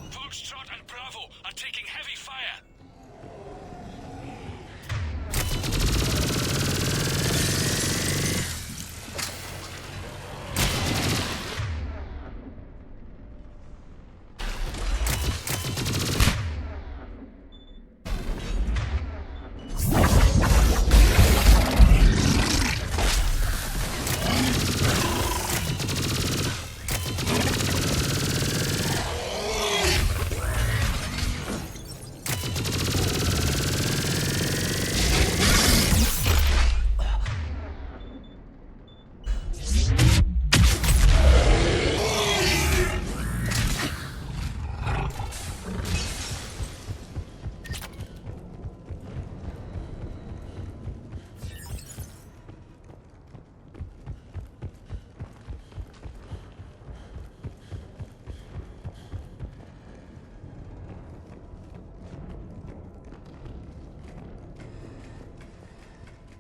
Speaker 3: Foxtrot and Bravo are taking heavy fire.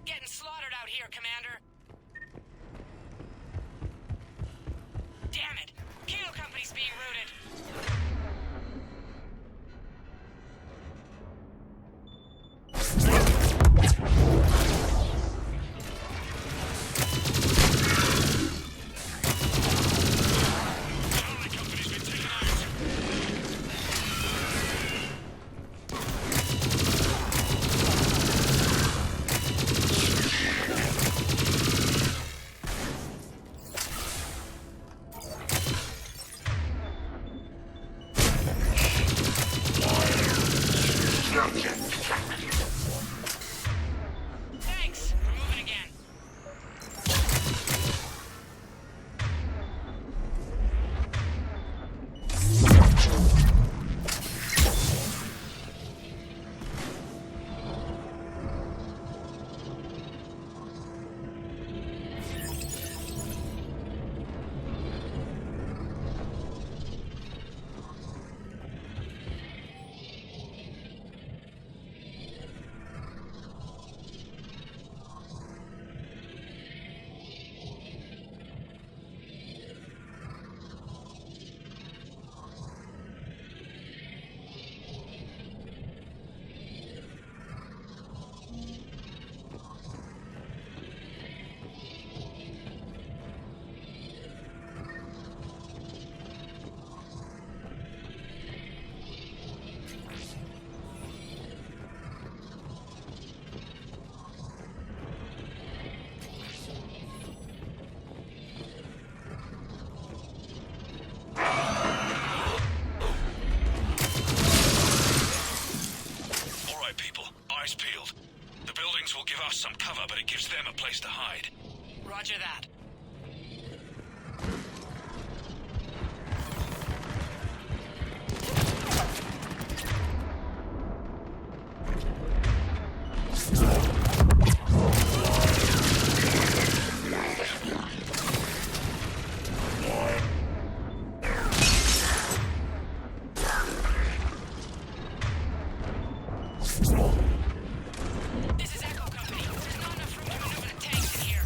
Speaker 13: Getting slaughtered out here, Commander. Damn it! Kilo Company's being routed. Thanks. We're moving again.
Speaker 3: Peeled. The buildings will give us some cover, but it gives them a place to hide.
Speaker 13: Roger that. This is Echo Company. There's not enough room to maneuver the tanks in here.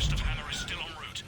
Speaker 3: rest of Hammer is still en route.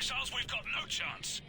Speaker 3: Missiles, we've got no chance.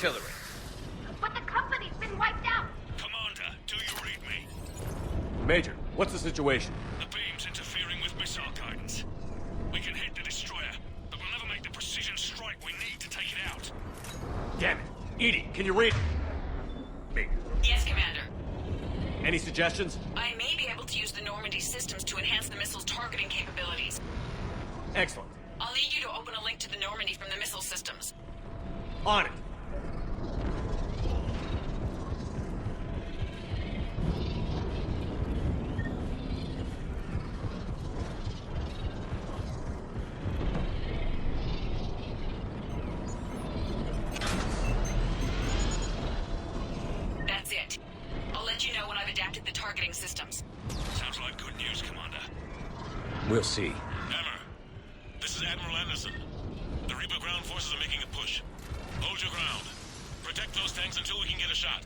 Speaker 9: artillery.
Speaker 11: But the company's been wiped out!
Speaker 3: Commander, do you read me?
Speaker 1: Major, what's the situation?
Speaker 3: The beam's interfering with missile guidance. We can hit the destroyer, but we'll never make the precision strike we need to take it out.
Speaker 1: Damn it. Edie, can you read me?
Speaker 13: Yes, Commander.
Speaker 1: Any suggestions?
Speaker 13: I may be able to use the Normandy systems to enhance the missile's targeting capabilities.
Speaker 1: Excellent.
Speaker 13: I'll need you to open a link to the Normandy from the missile systems.
Speaker 1: On it.
Speaker 13: That's it. I'll let you know when I've adapted the targeting systems.
Speaker 3: Sounds like good news, Commander.
Speaker 1: We'll see.
Speaker 3: Hammer, this is Admiral Anderson. The Reaper ground forces are making a push. Hold your ground. Protect those tanks until we can get a shot.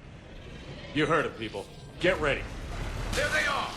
Speaker 1: You heard it, people. Get ready.
Speaker 9: There they are!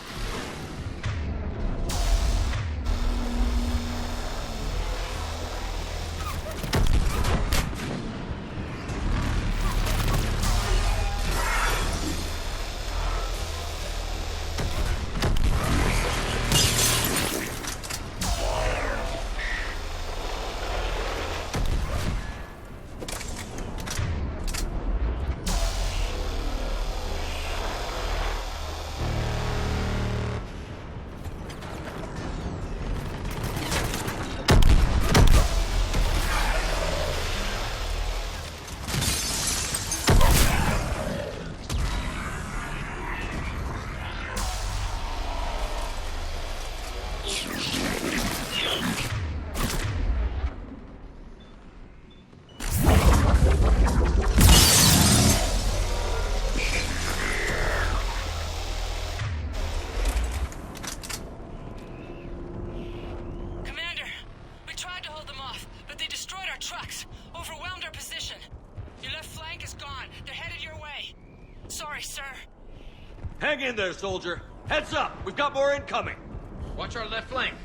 Speaker 1: Hang in there, soldier. Heads up! We've got more incoming!
Speaker 9: Watch our left flank.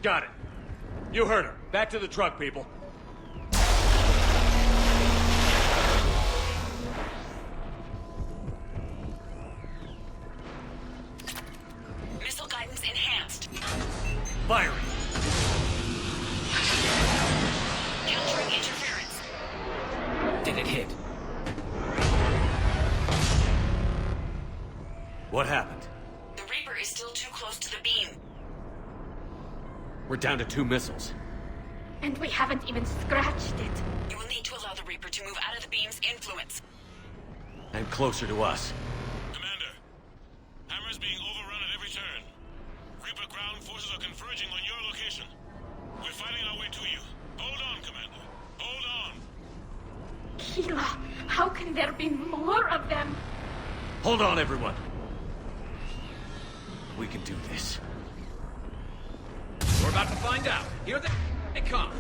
Speaker 1: Got it. You heard her. Back to the truck, people. Firing!
Speaker 13: Countering interference.
Speaker 1: Did it hit? What happened?
Speaker 13: The Reaper is still too close to the beam.
Speaker 1: We're down to 2 missiles.
Speaker 11: And we haven't even scratched it.
Speaker 13: You will need to allow the Reaper to move out of the beam's influence.
Speaker 1: And closer to us.
Speaker 3: Commander, Hammer's being overrun at every turn. Reaper ground forces are converging on your location. We're fighting our way to you. Hold on, Commander. Hold on.
Speaker 11: Keela, how can there be more of them?
Speaker 1: Hold on, everyone. We can do this.
Speaker 9: We're about to find out. Here they come.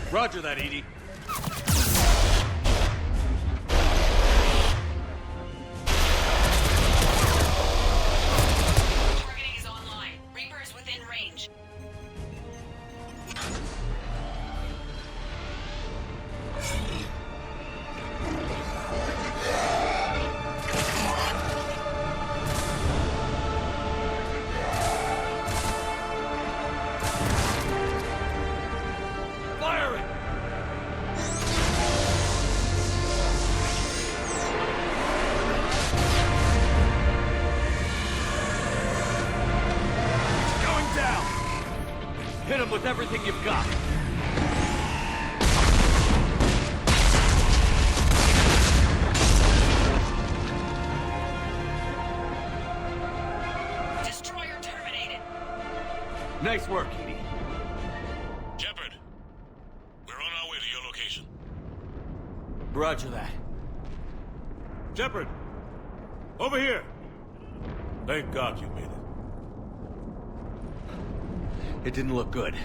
Speaker 6: Roger that, Edie.
Speaker 13: Targeting is online. Reaper is within range.
Speaker 1: with everything you've got.
Speaker 13: Destroyer terminated.
Speaker 1: Nice work, Edie.
Speaker 3: Shepard, we're on our way to your location.
Speaker 1: Roger that.
Speaker 6: Shepard! Over here! Thank God you made it.
Speaker 1: It didn't look good.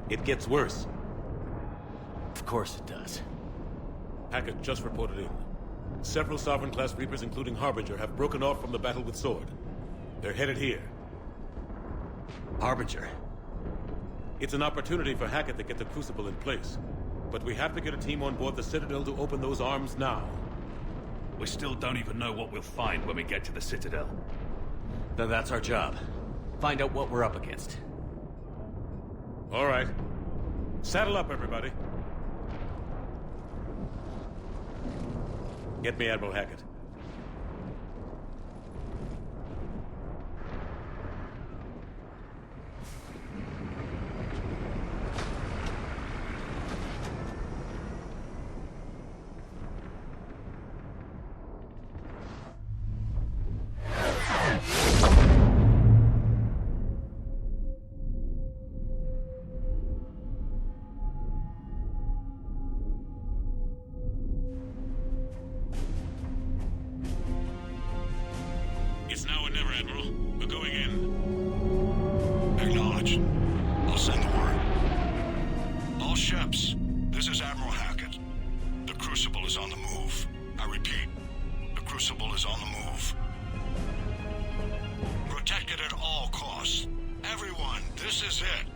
Speaker 6: It gets worse.
Speaker 1: Of course it does.
Speaker 6: Hackett just reported in. Several Sovereign-class Reapers, including Harbinger, have broken off from the battle with Sword. They're headed here.
Speaker 1: Harbinger?
Speaker 6: It's an opportunity for Hackett to get the Crucible in place. But we have to get a team on board the Citadel to open those arms now.
Speaker 4: We still don't even know what we'll find when we get to the Citadel.
Speaker 1: Then that's our job. Find out what we're up against.
Speaker 6: All right. Saddle up, everybody. Get me Admiral Hackett.
Speaker 3: It's now or never, Admiral. We're going in. Acknowledged. I'll send the word. All ships, this is Admiral Hackett. The Crucible is on the move. I repeat, the Crucible is on the move. Protect it at all costs. Everyone, this is it.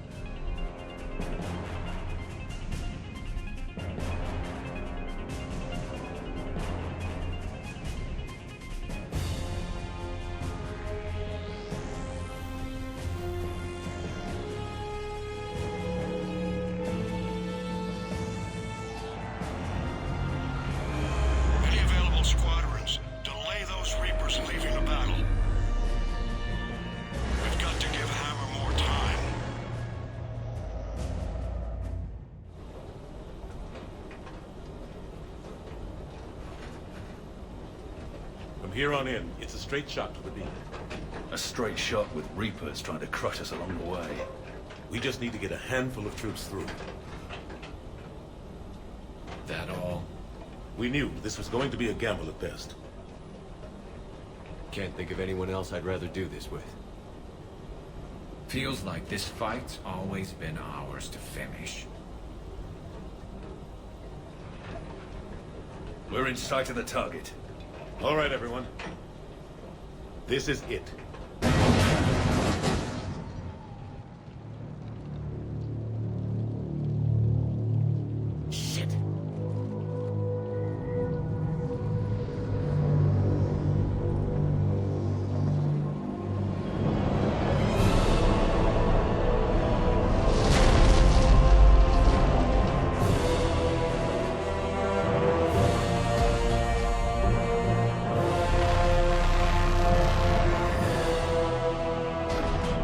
Speaker 3: Any available squadrons, delay those Reapers leaving the battle. We've got to give Hammer more time.
Speaker 6: From here on in, it's a straight shot to the beam.
Speaker 4: A straight shot with Reapers trying to crush us along the way.
Speaker 6: We just need to get a handful of troops through.
Speaker 2: That all?
Speaker 6: We knew this was going to be a gamble at best.
Speaker 1: Can't think of anyone else I'd rather do this with.
Speaker 2: Feels like this fight's always been ours to finish.
Speaker 4: We're in sight of the target.
Speaker 6: All right, everyone. This is it.
Speaker 1: Shit.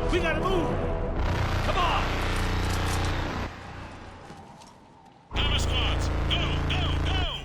Speaker 6: We gotta move! Come on!
Speaker 3: Hammer squads, go, go, go!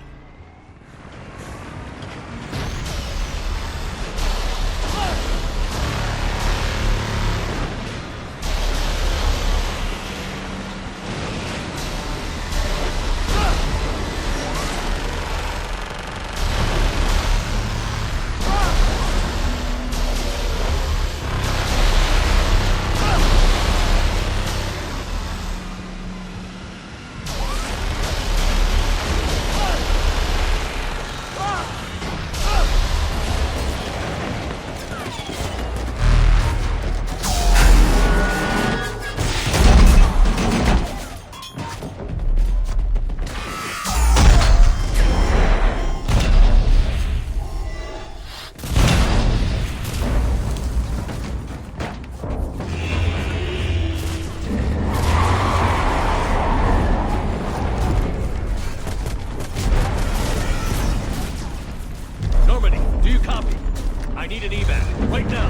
Speaker 1: I need an evac, right now!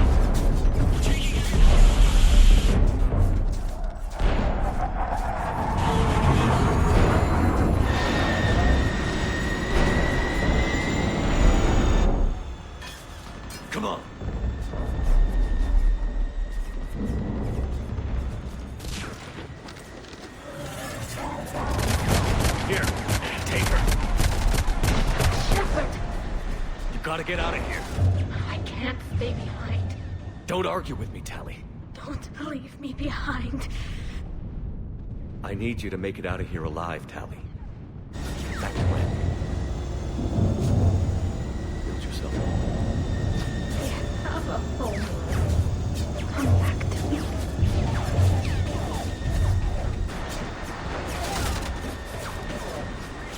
Speaker 1: Come on! Here, take her.
Speaker 11: Shepard!
Speaker 1: You gotta get out of here.
Speaker 11: I can't stay behind.
Speaker 1: Don't argue with me, Tali.
Speaker 11: Don't leave me behind.
Speaker 1: I need you to make it out of here alive, Tali. Back to when? Build yourself up.
Speaker 11: I have a home. Come back to me.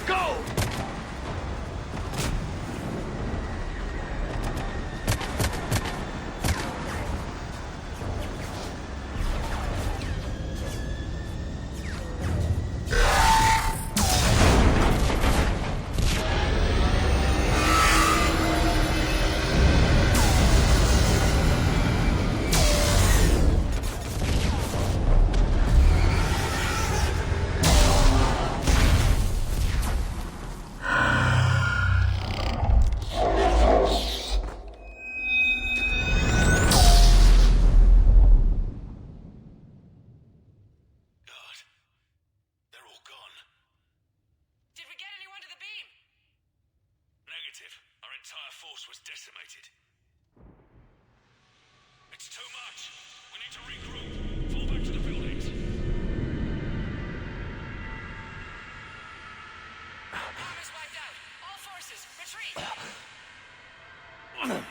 Speaker 1: Go!
Speaker 3: Our entire force was decimated. It's too much. We need to regroup. Fall back to the buildings.
Speaker 13: Bomb is wiped out. All forces, retreat. Pull back.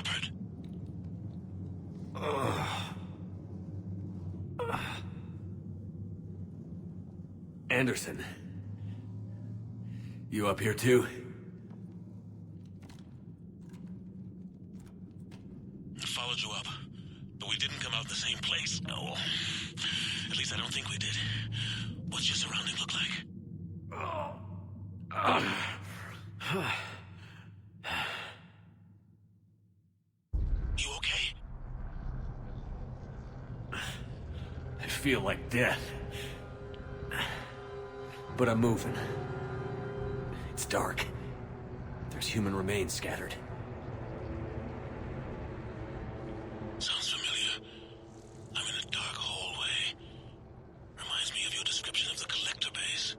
Speaker 3: Shepard.
Speaker 1: Anderson. You up here too?
Speaker 3: I followed you up, but we didn't come out the same place. Oh, at least I don't think we did. What's your surrounding look like? You okay?
Speaker 1: I feel like death. But I'm moving. It's dark. There's human remains scattered.
Speaker 3: Sounds familiar. I'm in a dark hallway. Reminds me of your description of the collector base.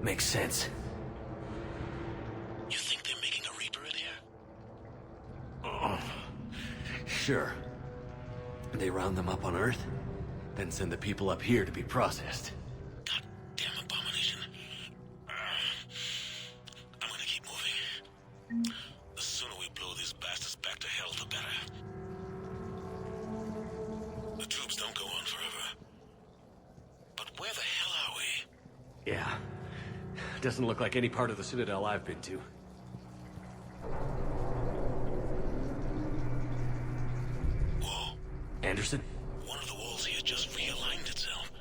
Speaker 1: Makes sense.
Speaker 3: You think they're making a Reaper in here?
Speaker 1: Sure. They round them up on Earth, then send the people up here to be processed.
Speaker 3: Goddamn abomination. I'm gonna keep moving. The sooner we blow these bastards back to hell, the better. The troops don't go on forever. But where the hell are we?
Speaker 1: Yeah. Doesn't look like any part of the Citadel I've been to.
Speaker 3: Whoa.
Speaker 1: Anderson?
Speaker 3: One of the walls here just realigned itself.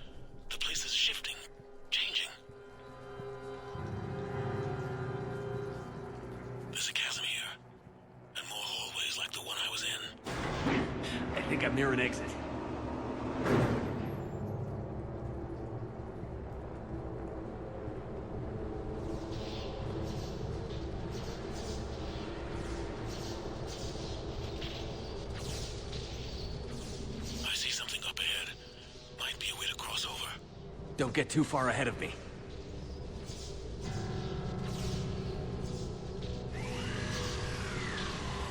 Speaker 3: The place is shifting, changing. There's a chasm here, and more hallways like the one I was in.
Speaker 1: I think I'm near an exit.
Speaker 3: I see something up ahead. Might be a way to cross over.
Speaker 1: Don't get too far ahead of me.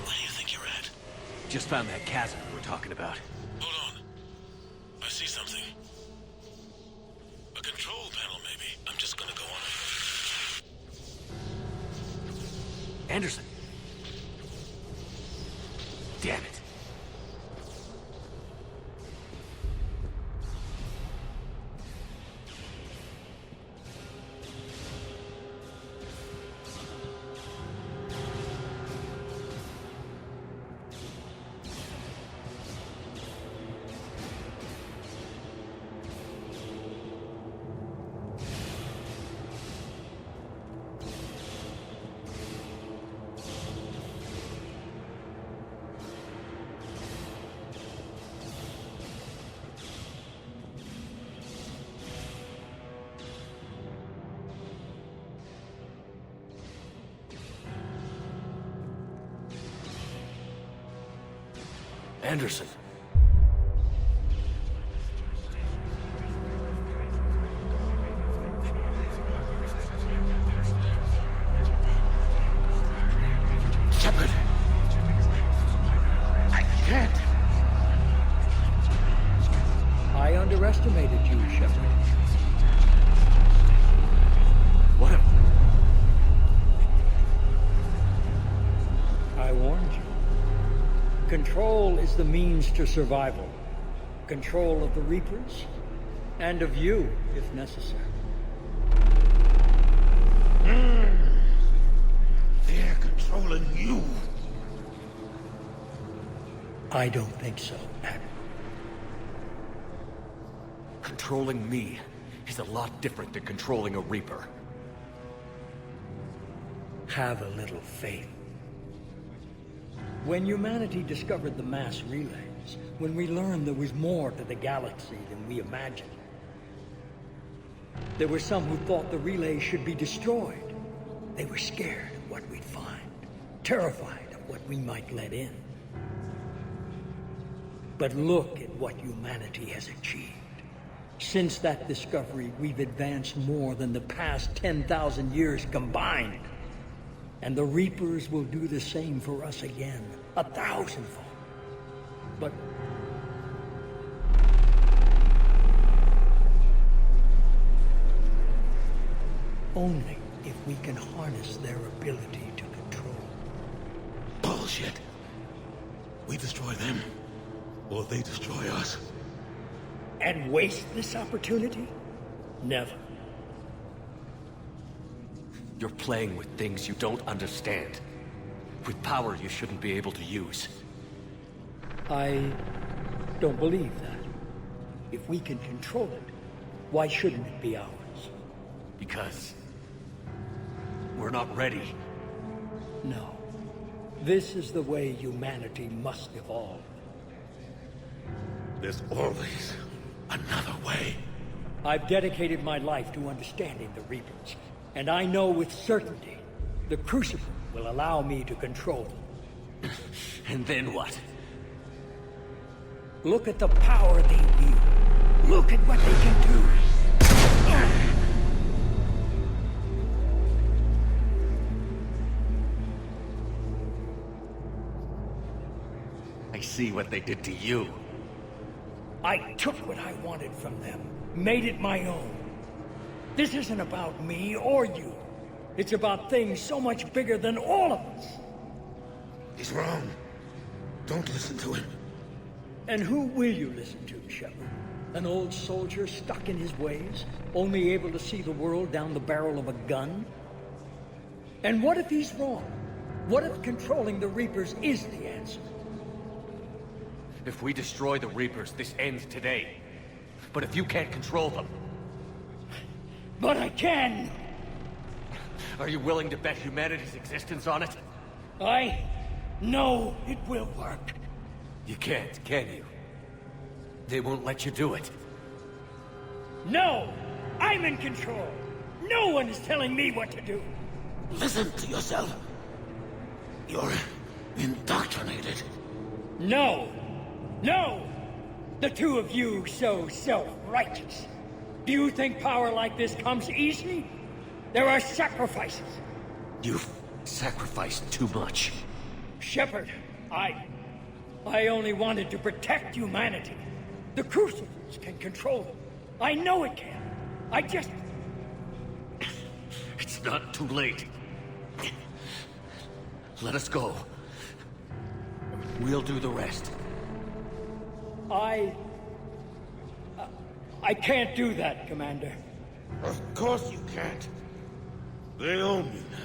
Speaker 3: Where do you think you're at?
Speaker 1: Just found that chasm we were talking about.
Speaker 3: Hold on. I see something. A control panel, maybe. I'm just gonna go on it.
Speaker 1: Anderson! Damn it. Anderson.
Speaker 8: Shepard! I can't!
Speaker 10: I underestimated you, Shepard.
Speaker 1: What a...
Speaker 10: I warned you. Control is the means to survival. Control of the Reapers, and of you, if necessary.
Speaker 8: They're controlling you.
Speaker 10: I don't think so, Adam.
Speaker 1: Controlling me is a lot different than controlling a Reaper.
Speaker 10: Have a little faith. When humanity discovered the mass relays, when we learned there was more to the galaxy than we imagined, there were some who thought the relays should be destroyed. They were scared of what we'd find, terrified of what we might let in. But look at what humanity has achieved. Since that discovery, we've advanced more than the past 10,000 years combined. And the Reapers will do the same for us again, 1,000-fold. But only if we can harness their ability to control.
Speaker 6: shit. We destroy them, or they destroy us.
Speaker 10: And waste this opportunity? Never.
Speaker 1: You're playing with things you don't understand. With power you shouldn't be able to use.
Speaker 10: I don't believe that. If we can control it, why shouldn't it be ours?
Speaker 1: Because we're not ready.
Speaker 10: No. This is the way humanity must evolve.
Speaker 6: There's always another way.
Speaker 10: I've dedicated my life to understanding the Reapers, and I know with certainty the Crucible will allow me to control them.
Speaker 1: And then what?
Speaker 10: Look at the power they wield. Look at what they can do.
Speaker 1: I see what they did to you.
Speaker 10: I took what I wanted from them, made it my own. This isn't about me or you. It's about things so much bigger than all of us.
Speaker 6: He's wrong. Don't listen to him.
Speaker 10: And who will you listen to, Shepard? An old soldier stuck in his ways, only able to see the world down the barrel of a gun? And what if he's wrong? What if controlling the Reapers is the answer?
Speaker 1: If we destroy the Reapers, this ends today. But if you can't control them...
Speaker 10: But I can!
Speaker 1: Are you willing to bet humanity's existence on it?
Speaker 10: I know it will work.
Speaker 1: You can't, can you? They won't let you do it.
Speaker 10: No! I'm in control! No one is telling me what to do!
Speaker 6: Listen to yourself. You're indoctrinated.
Speaker 10: No! No! The two of you so self-righteous. Do you think power like this comes easy? There are sacrifices.
Speaker 1: You've sacrificed too much.
Speaker 10: Shepard, I only wanted to protect humanity. The Crucibles can control them. I know it can. I just...
Speaker 1: It's not too late. Let us go. We'll do the rest.
Speaker 10: I can't do that, Commander.
Speaker 6: Of course you can't. They own you now.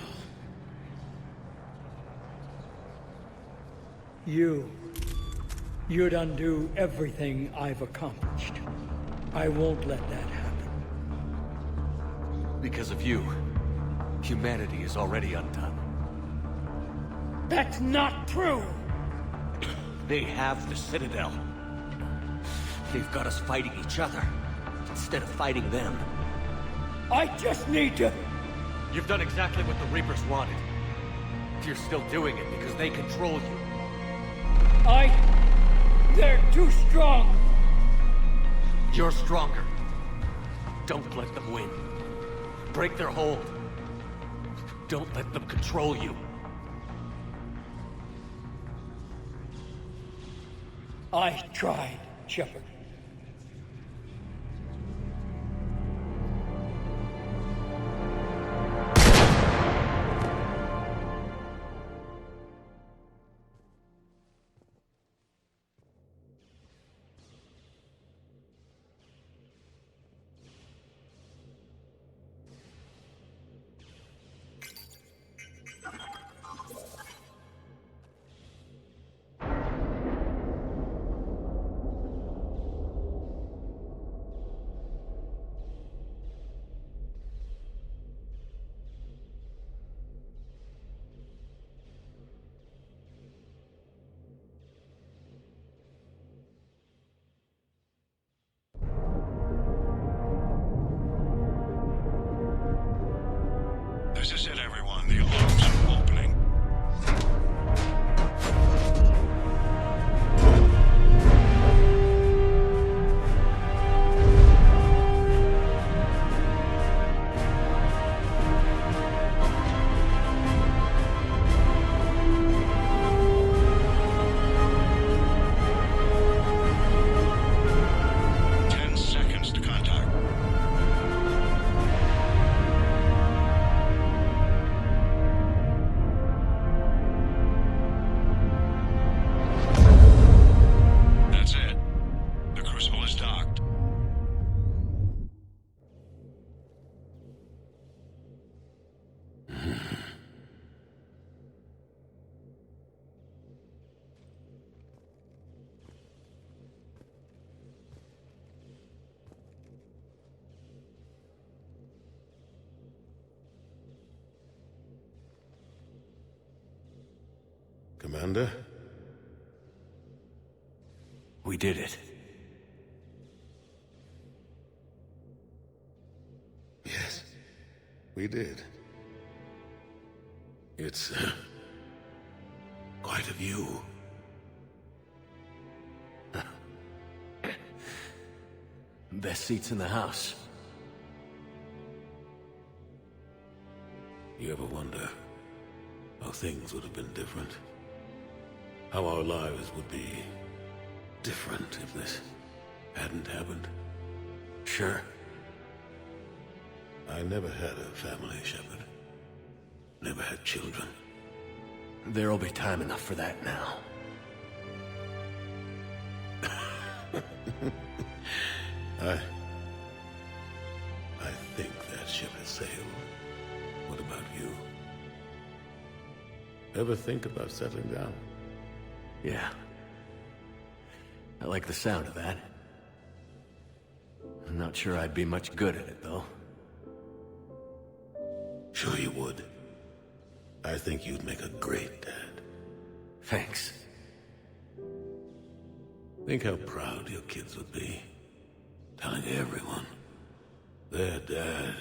Speaker 10: You'd undo everything I've accomplished. I won't let that happen.
Speaker 1: Because of you, humanity is already undone.
Speaker 10: That's not true!
Speaker 1: They have the Citadel. They've got us fighting each other, instead of fighting them.
Speaker 10: I just need to...
Speaker 1: You've done exactly what the Reapers wanted. You're still doing it because they control you.
Speaker 10: They're too strong!
Speaker 1: You're stronger. Don't let them win. Break their hold. Don't let them control you.
Speaker 10: I tried, Shepard.
Speaker 14: Commander?
Speaker 1: We did it.
Speaker 14: Yes, we did. It's quite a view.
Speaker 1: Best seats in the house.
Speaker 14: You ever wonder how things would have been different? How our lives would be different if this hadn't happened?
Speaker 1: Sure.
Speaker 14: I never had a family, Shepard. Never had children.
Speaker 1: There'll be time enough for that now.
Speaker 14: I think that ship has sailed. What about you? Ever think about settling down?
Speaker 1: Yeah. I like the sound of that. I'm not sure I'd be much good at it, though.
Speaker 14: Sure you would. I think you'd make a great dad.
Speaker 1: Thanks.
Speaker 14: Think how proud your kids would be. Telling everyone their dad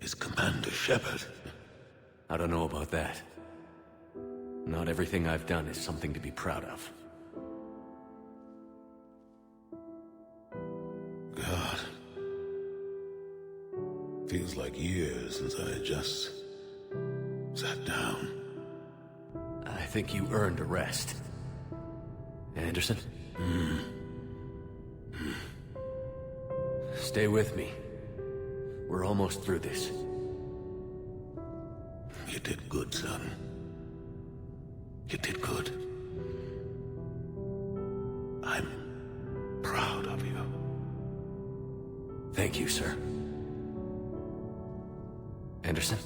Speaker 14: is Commander Shepard.
Speaker 1: I don't know about that. Not everything I've done is something to be proud of.
Speaker 14: God. Feels like years since I just sat down.
Speaker 1: I think you earned a rest. Anderson? Stay with me. We're almost through this.
Speaker 14: You did good, son. You did good. I'm proud of you.
Speaker 1: Thank you, sir. Anderson?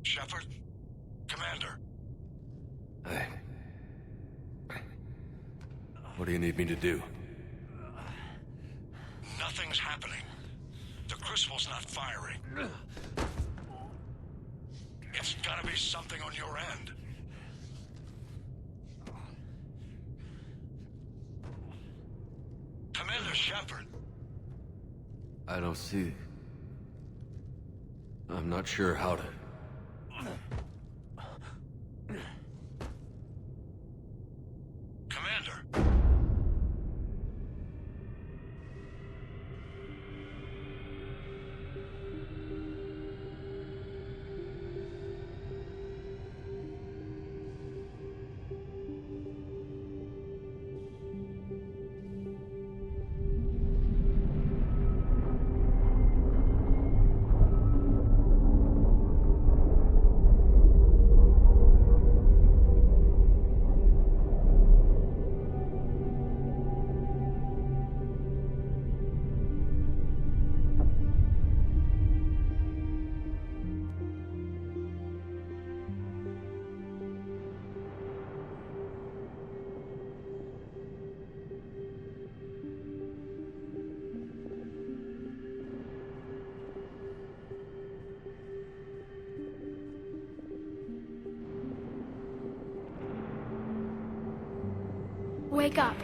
Speaker 3: Shepard? Commander?
Speaker 1: What do you need me to do?
Speaker 3: Nothing's happening. The Crucible's not firing. It's gotta be something on your end. Commander Shepard!
Speaker 1: I don't see... I'm not sure how to...
Speaker 3: Commander!
Speaker 11: Wake up.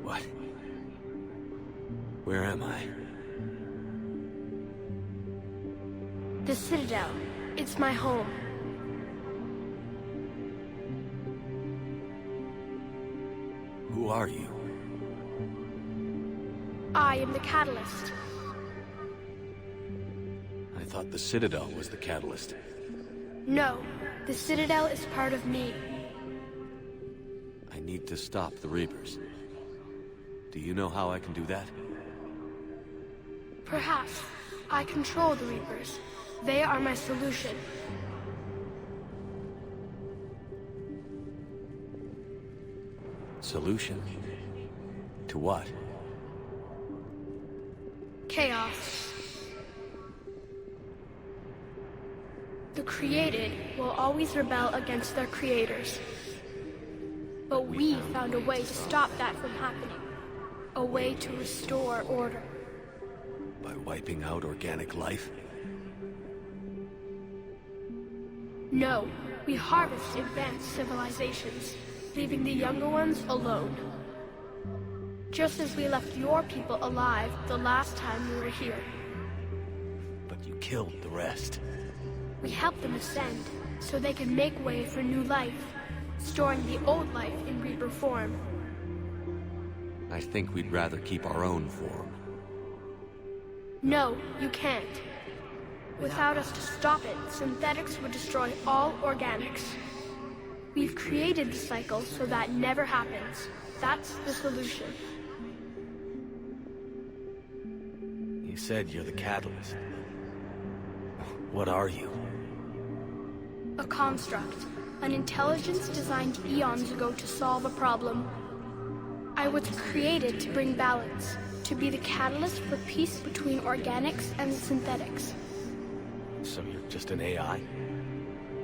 Speaker 1: What? Where am I?
Speaker 11: The Citadel. It's my home.
Speaker 1: Who are you?
Speaker 11: I am the Catalyst.
Speaker 1: I thought the Citadel was the catalyst.
Speaker 11: No, the Citadel is part of me.
Speaker 1: I need to stop the Reapers. Do you know how I can do that?
Speaker 11: Perhaps. I control the Reapers. They are my solution.
Speaker 1: Solution? To what?
Speaker 11: Chaos.
Speaker 19: The created will always rebel against their creators. But we found a way to stop that from happening. A way to restore order.
Speaker 6: By wiping out organic life?
Speaker 19: No, we harvest advanced civilizations, leaving the younger ones alone. Just as we left your people alive the last time we were here.
Speaker 6: But you killed the rest.
Speaker 19: We helped them ascend, so they can make way for new life, storing the old life in Reaper form.
Speaker 1: I think we'd rather keep our own form.
Speaker 19: No, you can't. Without us to stop it, synthetics would destroy all organics. We've created the cycle so that never happens. That's the solution.
Speaker 6: You said you're the catalyst. What are you?
Speaker 19: A construct. An intelligence designed eons ago to solve a problem. I was created to bring balance, to be the catalyst for peace between organics and synthetics.
Speaker 6: So you're just an AI?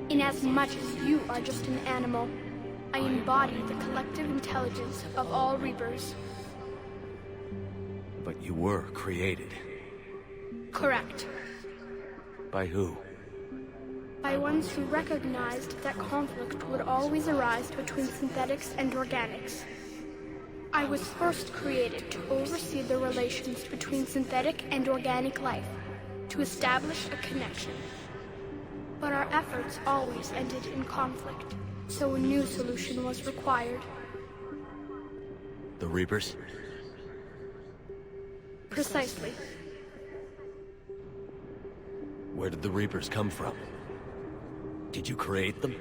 Speaker 19: Inasmuch as you are just an animal, I embody the collective intelligence of all Reapers.
Speaker 6: But you were created.
Speaker 19: Correct.
Speaker 6: By who?
Speaker 19: By ones who recognized that conflict would always arise between synthetics and organics. I was first created to oversee the relations between synthetic and organic life, to establish a connection. But our efforts always ended in conflict, so a new solution was required.
Speaker 6: The Reapers?
Speaker 19: Precisely.
Speaker 6: Where did the Reapers come from? Did you create them?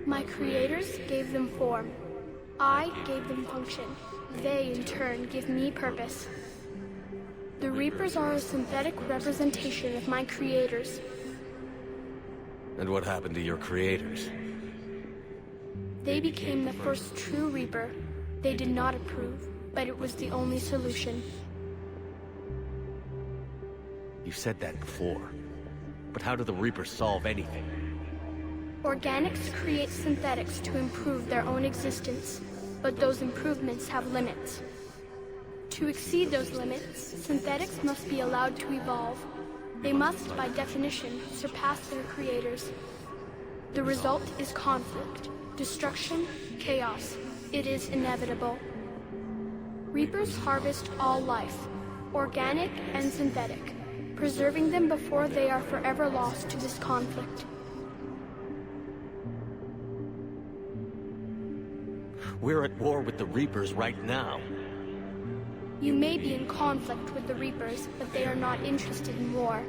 Speaker 19: My creators gave them form. I gave them function. They, in turn, give me purpose. The Reapers are a synthetic representation of my creators.
Speaker 6: And what happened to your creators?
Speaker 19: They became the first true Reaper. They did not approve, but it was the only solution.
Speaker 6: You said that before. But how do the Reapers solve anything?
Speaker 19: Organics create synthetics to improve their own existence, but those improvements have limits. To exceed those limits, synthetics must be allowed to evolve. They must, by definition, surpass their creators. The result is conflict, destruction, chaos. It is inevitable. Reapers harvest all life, organic and synthetic, preserving them before they are forever lost to this conflict.
Speaker 6: We're at war with the Reapers right now.
Speaker 19: You may be in conflict with the Reapers, but they are not interested in war.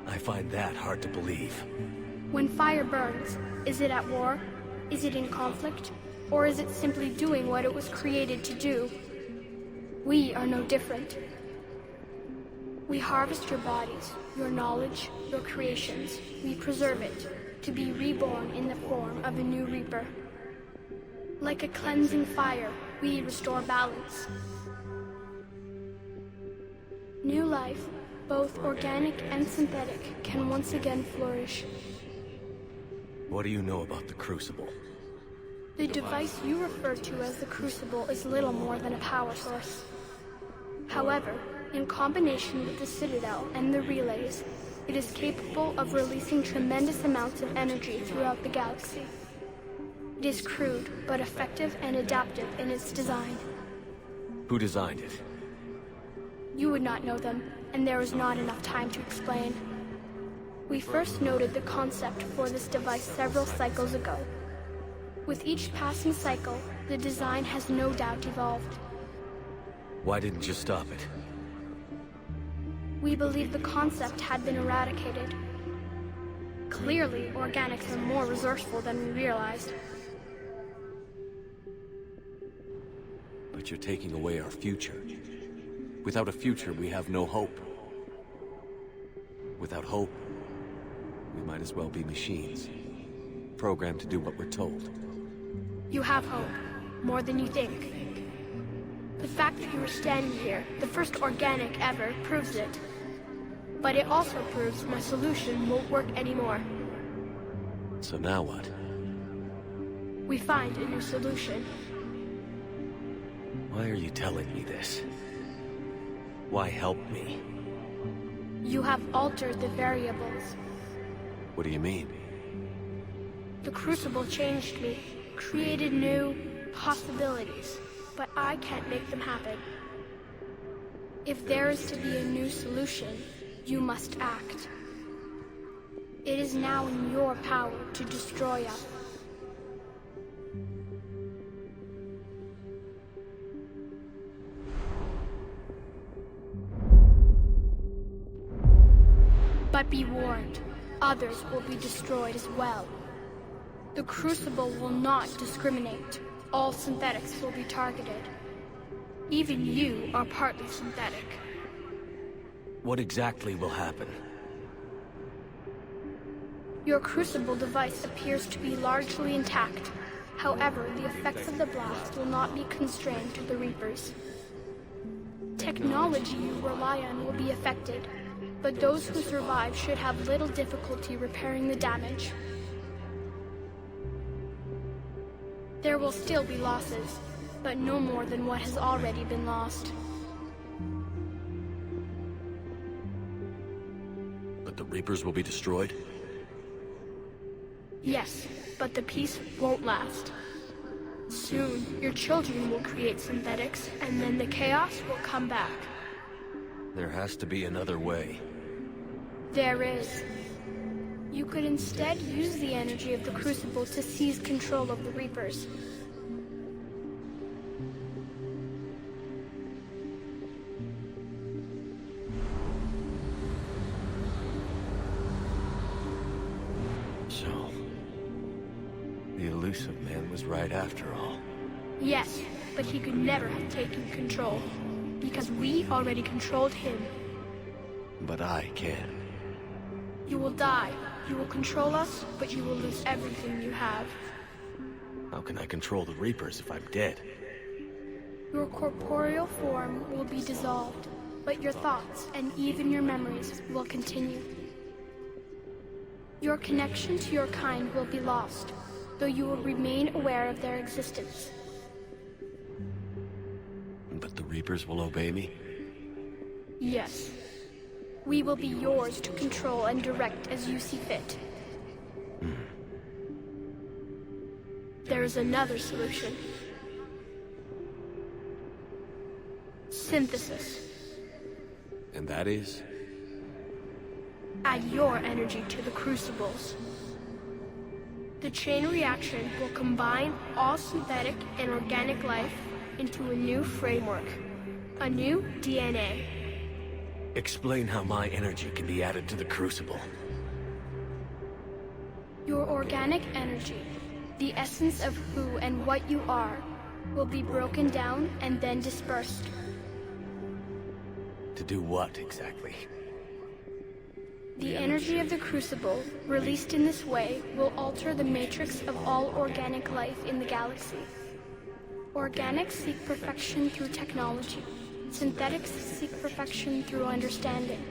Speaker 6: I find that hard to believe.
Speaker 19: When fire burns, is it at war? Is it in conflict? Or is it simply doing what it was created to do? We are no different. We harvest your bodies, your knowledge, your creations. We preserve it, to be reborn in the form of a new Reaper. Like a cleansing fire, we restore balance. New life, both organic and synthetic, can once again flourish.
Speaker 6: What do you know about the Crucible?
Speaker 19: The device you refer to as the Crucible is little more than a power source. However, in combination with the Citadel and the relays, it is capable of releasing tremendous amounts of energy throughout the galaxy. It is crude, but effective and adaptive in its design.
Speaker 6: Who designed it?
Speaker 19: You would not know them, and there is not enough time to explain. We first noted the concept for this device several cycles ago. With each passing cycle, the design has no doubt evolved.
Speaker 6: Why didn't you stop it?
Speaker 19: We believed the concept had been eradicated. Clearly, organics are more resourceful than we realized.
Speaker 6: But you're taking away our future. Without a future, we have no hope. Without hope, we might as well be machines, programmed to do what we're told.
Speaker 19: You have hope, more than you think. The fact that you are standing here, the first organic ever, proves it. But it also proves my solution won't work anymore.
Speaker 6: So now what?
Speaker 19: We find a new solution.
Speaker 1: Why are you telling me this? Why help me?
Speaker 19: You have altered the variables.
Speaker 1: What do you mean?
Speaker 19: The Crucible changed me, created new possibilities, but I can't make them happen. If there is to be a new solution, you must act. It is now in your power to destroy us. But be warned, others will be destroyed as well. The Crucible will not discriminate. All synthetics will be targeted. Even you are partly synthetic.
Speaker 1: What exactly will happen?
Speaker 19: Your Crucible device appears to be largely intact. However, the effects of the blast will not be constrained to the Reapers. Technology you rely on will be affected, but those who survive should have little difficulty repairing the damage. There will still be losses, but no more than what has already been lost.
Speaker 1: But the Reapers will be destroyed?
Speaker 19: Yes, but the peace won't last. Soon, your children will create synthetics, and then the chaos will come back.
Speaker 1: There has to be another way.
Speaker 19: There is. You could instead use the energy of the Crucible to seize control of the Reapers.
Speaker 1: So, the elusive man was right after all.
Speaker 19: Yes, but he could never have taken control, because we already controlled him.
Speaker 1: But I can.
Speaker 19: You will die. You will control us, but you will lose everything you have.
Speaker 1: How can I control the Reapers if I'm dead?
Speaker 19: Your corporeal form will be dissolved, but your thoughts and even your memories will continue. Your connection to your kind will be lost, though you will remain aware of their existence.
Speaker 1: But the Reapers will obey me?
Speaker 19: Yes. We will be yours to control and direct as you see fit. There is another solution. Synthesis.
Speaker 1: And that is?
Speaker 19: Add your energy to the Crucibles. The chain reaction will combine all synthetic and organic life into a new framework. A new DNA.
Speaker 1: Explain how my energy can be added to the Crucible.
Speaker 19: Your organic energy, the essence of who and what you are, will be broken down and then dispersed.
Speaker 1: To do what, exactly?
Speaker 19: The energy of the Crucible, released in this way, will alter the matrix of all organic life in the galaxy. Organics seek perfection through technology. Synthetics seek perfection through understanding.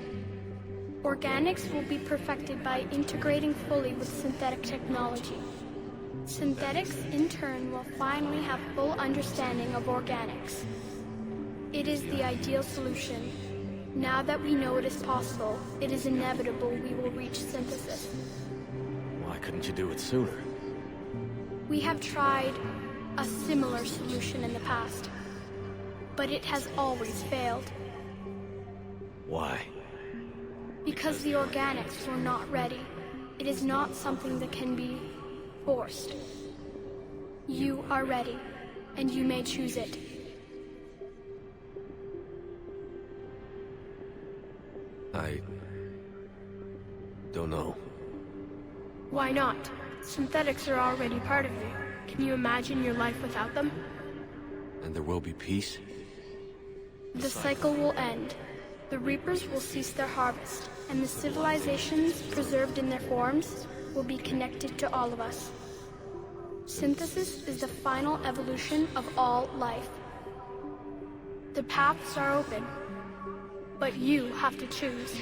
Speaker 19: Organics will be perfected by integrating fully with synthetic technology. Synthetics, in turn, will finally have full understanding of organics. It is the ideal solution. Now that we know it is possible, it is inevitable we will reach synthesis.
Speaker 1: Why couldn't you do it sooner?
Speaker 19: We have tried a similar solution in the past, but it has always failed.
Speaker 1: Why?
Speaker 19: Because the organics were not ready. It is not something that can be forced. You are ready, and you may choose it.
Speaker 1: I don't know.
Speaker 19: Why not? Synthetics are already part of you. Can you imagine your life without them?
Speaker 1: And there will be peace?
Speaker 19: The cycle will end. The Reapers will cease their harvest, and the civilizations preserved in their forms will be connected to all of us. Synthesis is the final evolution of all life. The paths are open, but you have to choose.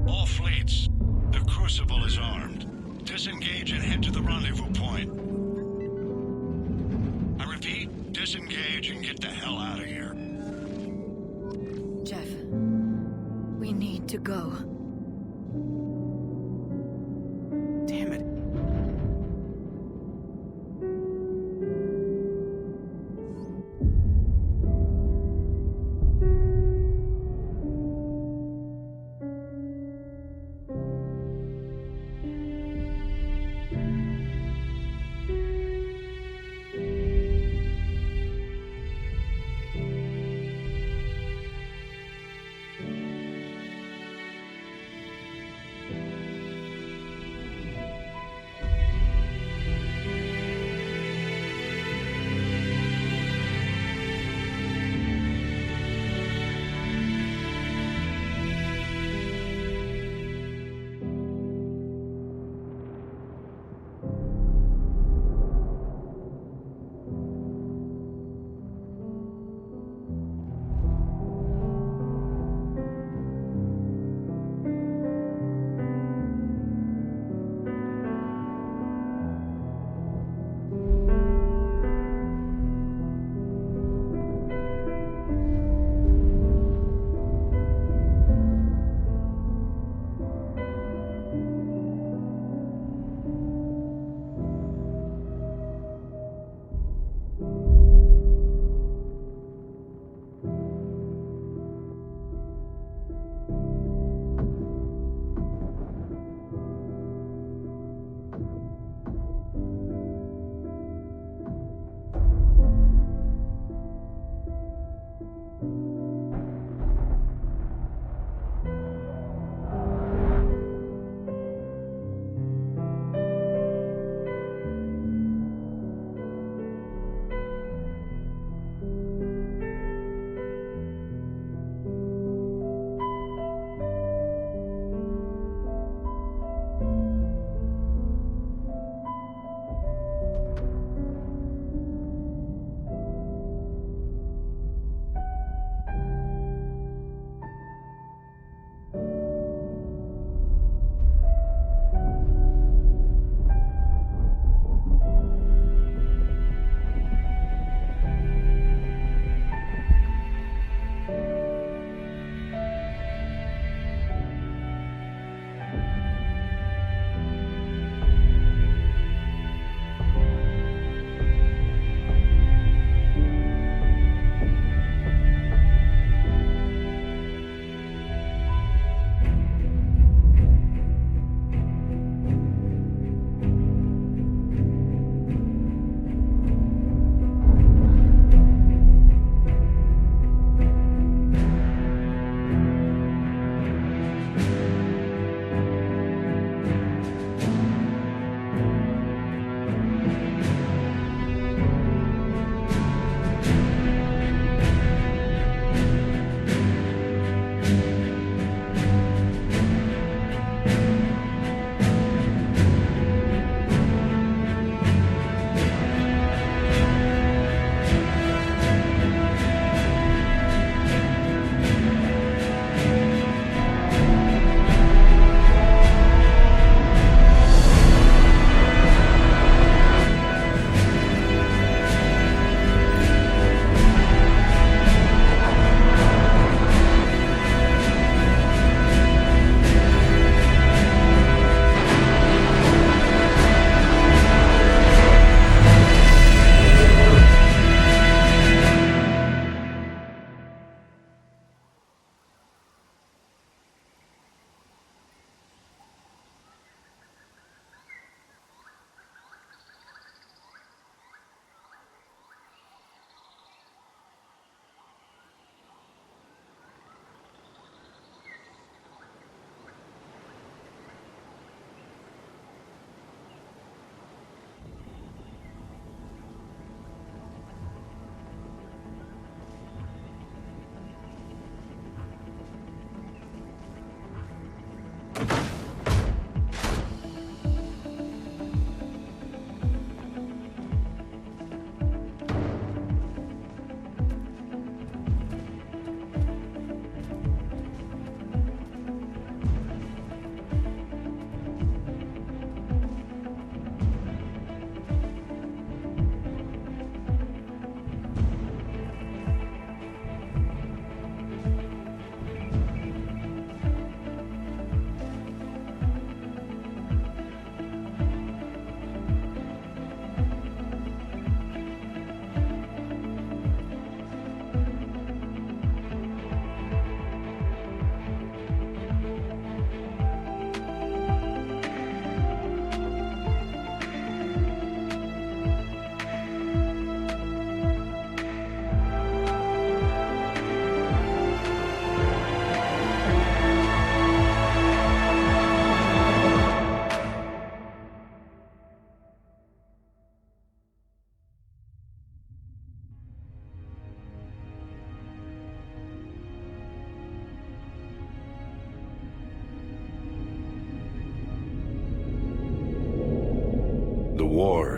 Speaker 3: All fleets, the Crucible is armed. Disengage and head to the rendezvous point. I repeat, disengage and get the hell out of here.
Speaker 20: Jeff, we need to go.
Speaker 1: Damn it.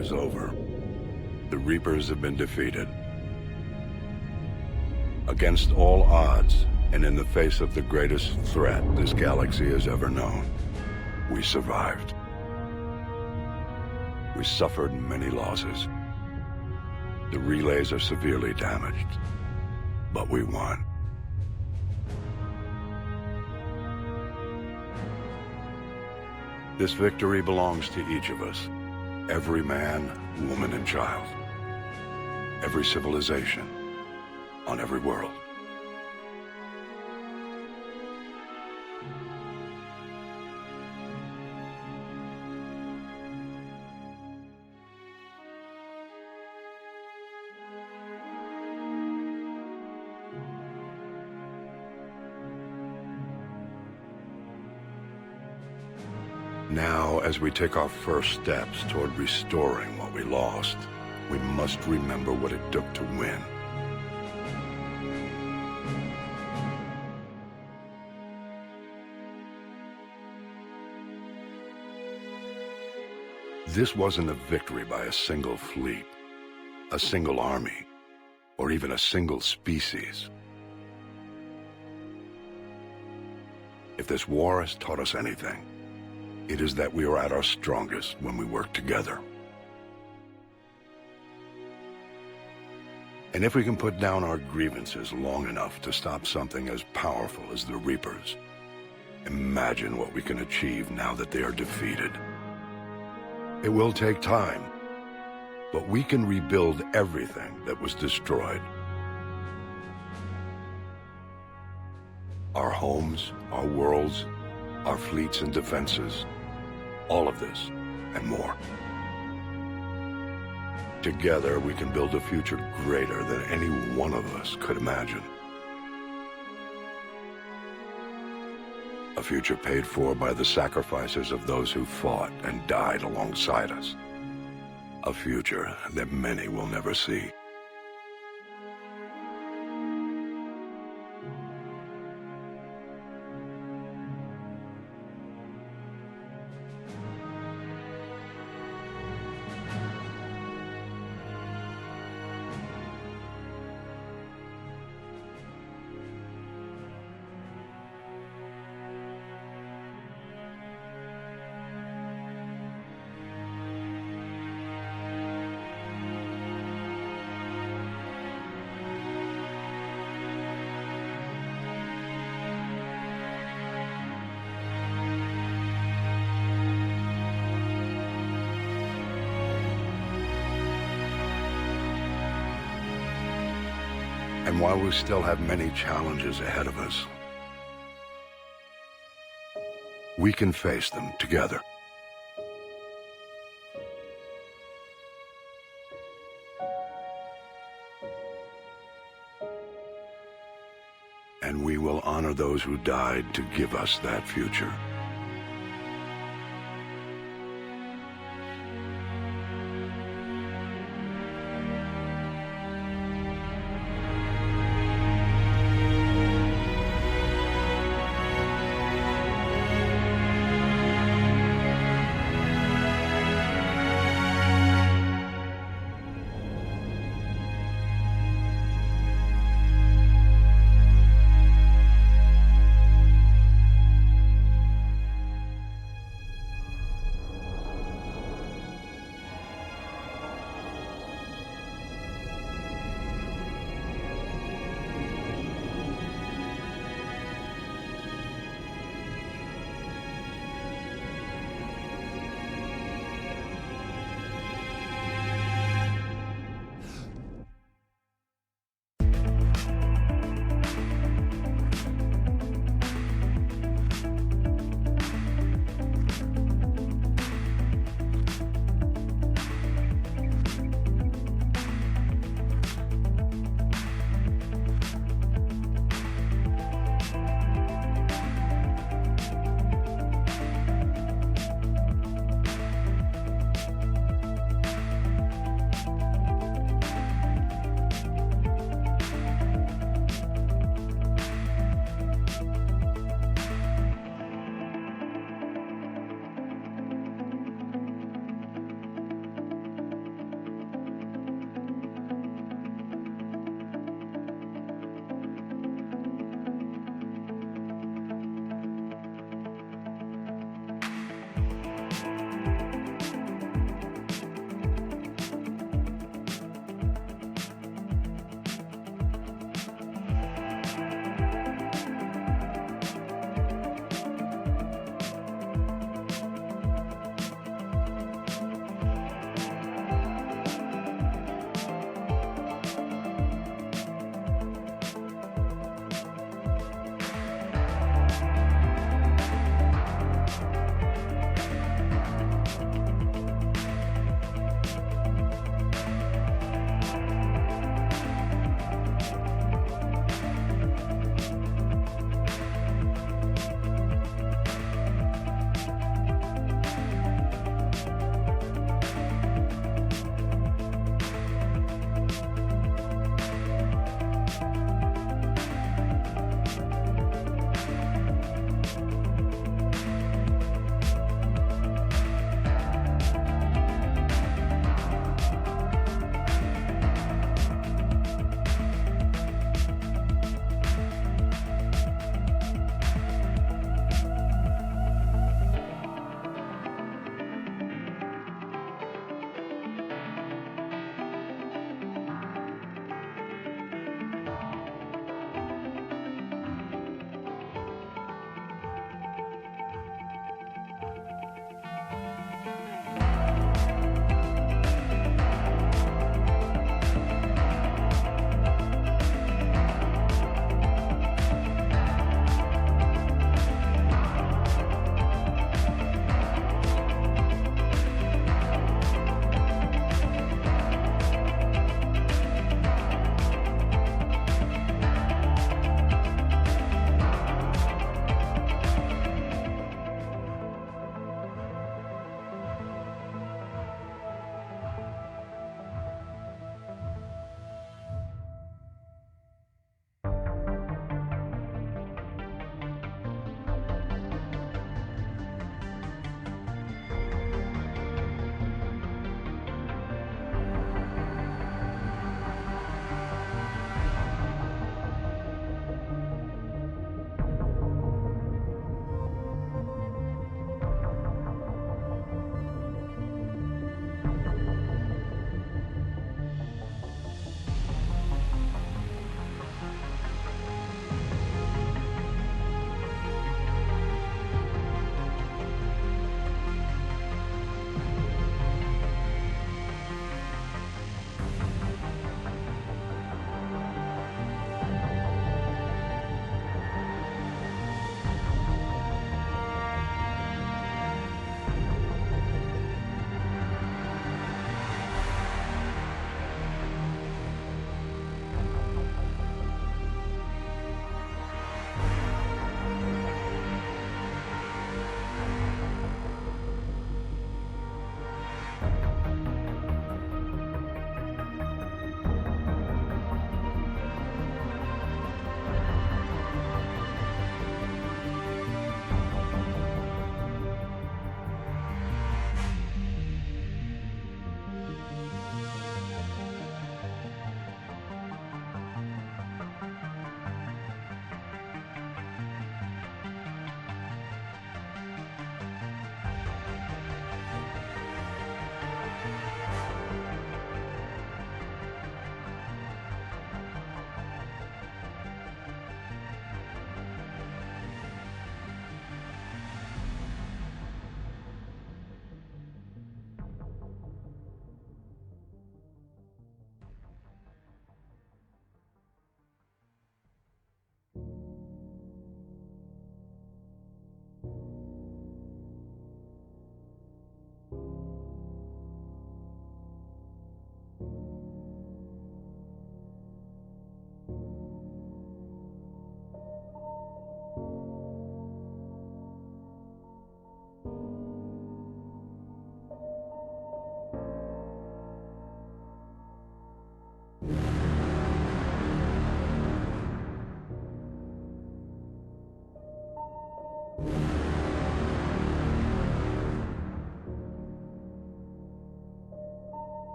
Speaker 12: is over. The Reapers have been defeated. Against all odds, and in the face of the greatest threat this galaxy has ever known, we survived. We suffered many losses. The relays are severely damaged, but we won. This victory belongs to each of us. Every man, woman, and child. Every civilization. On every world. Now, as we take our first steps toward restoring what we lost, we must remember what it took to win. This wasn't a victory by a single fleet, a single army, or even a single species. If this war has taught us anything, it is that we are at our strongest when we work together. And if we can put down our grievances long enough to stop something as powerful as the Reapers, imagine what we can achieve now that they are defeated. It will take time, but we can rebuild everything that was destroyed. Our homes, our worlds, our fleets and defenses, all of this and more. Together, we can build a future greater than any one of us could imagine. A future paid for by the sacrifices of those who fought and died alongside us. A future that many will never see. And while we still have many challenges ahead of us, we can face them together. And we will honor those who died to give us that future.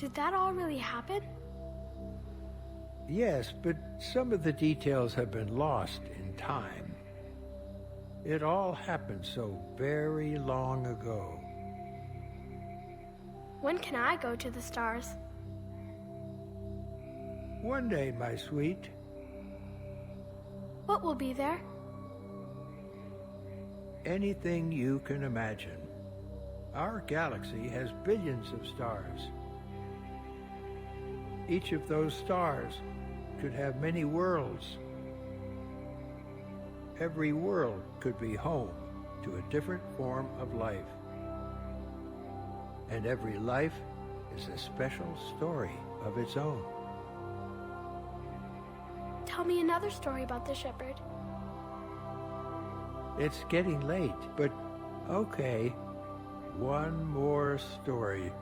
Speaker 19: Did that all really happen?
Speaker 17: Yes, but some of the details have been lost in time. It all happened so very long ago.
Speaker 19: When can I go to the stars?
Speaker 17: One day, my sweet.
Speaker 19: What will be there?
Speaker 17: Anything you can imagine. Our galaxy has billions of stars. Each of those stars could have many worlds. Every world could be home to a different form of life. And every life is a special story of its own.
Speaker 19: Tell me another story about the shepherd.
Speaker 17: It's getting late, but okay. One more story.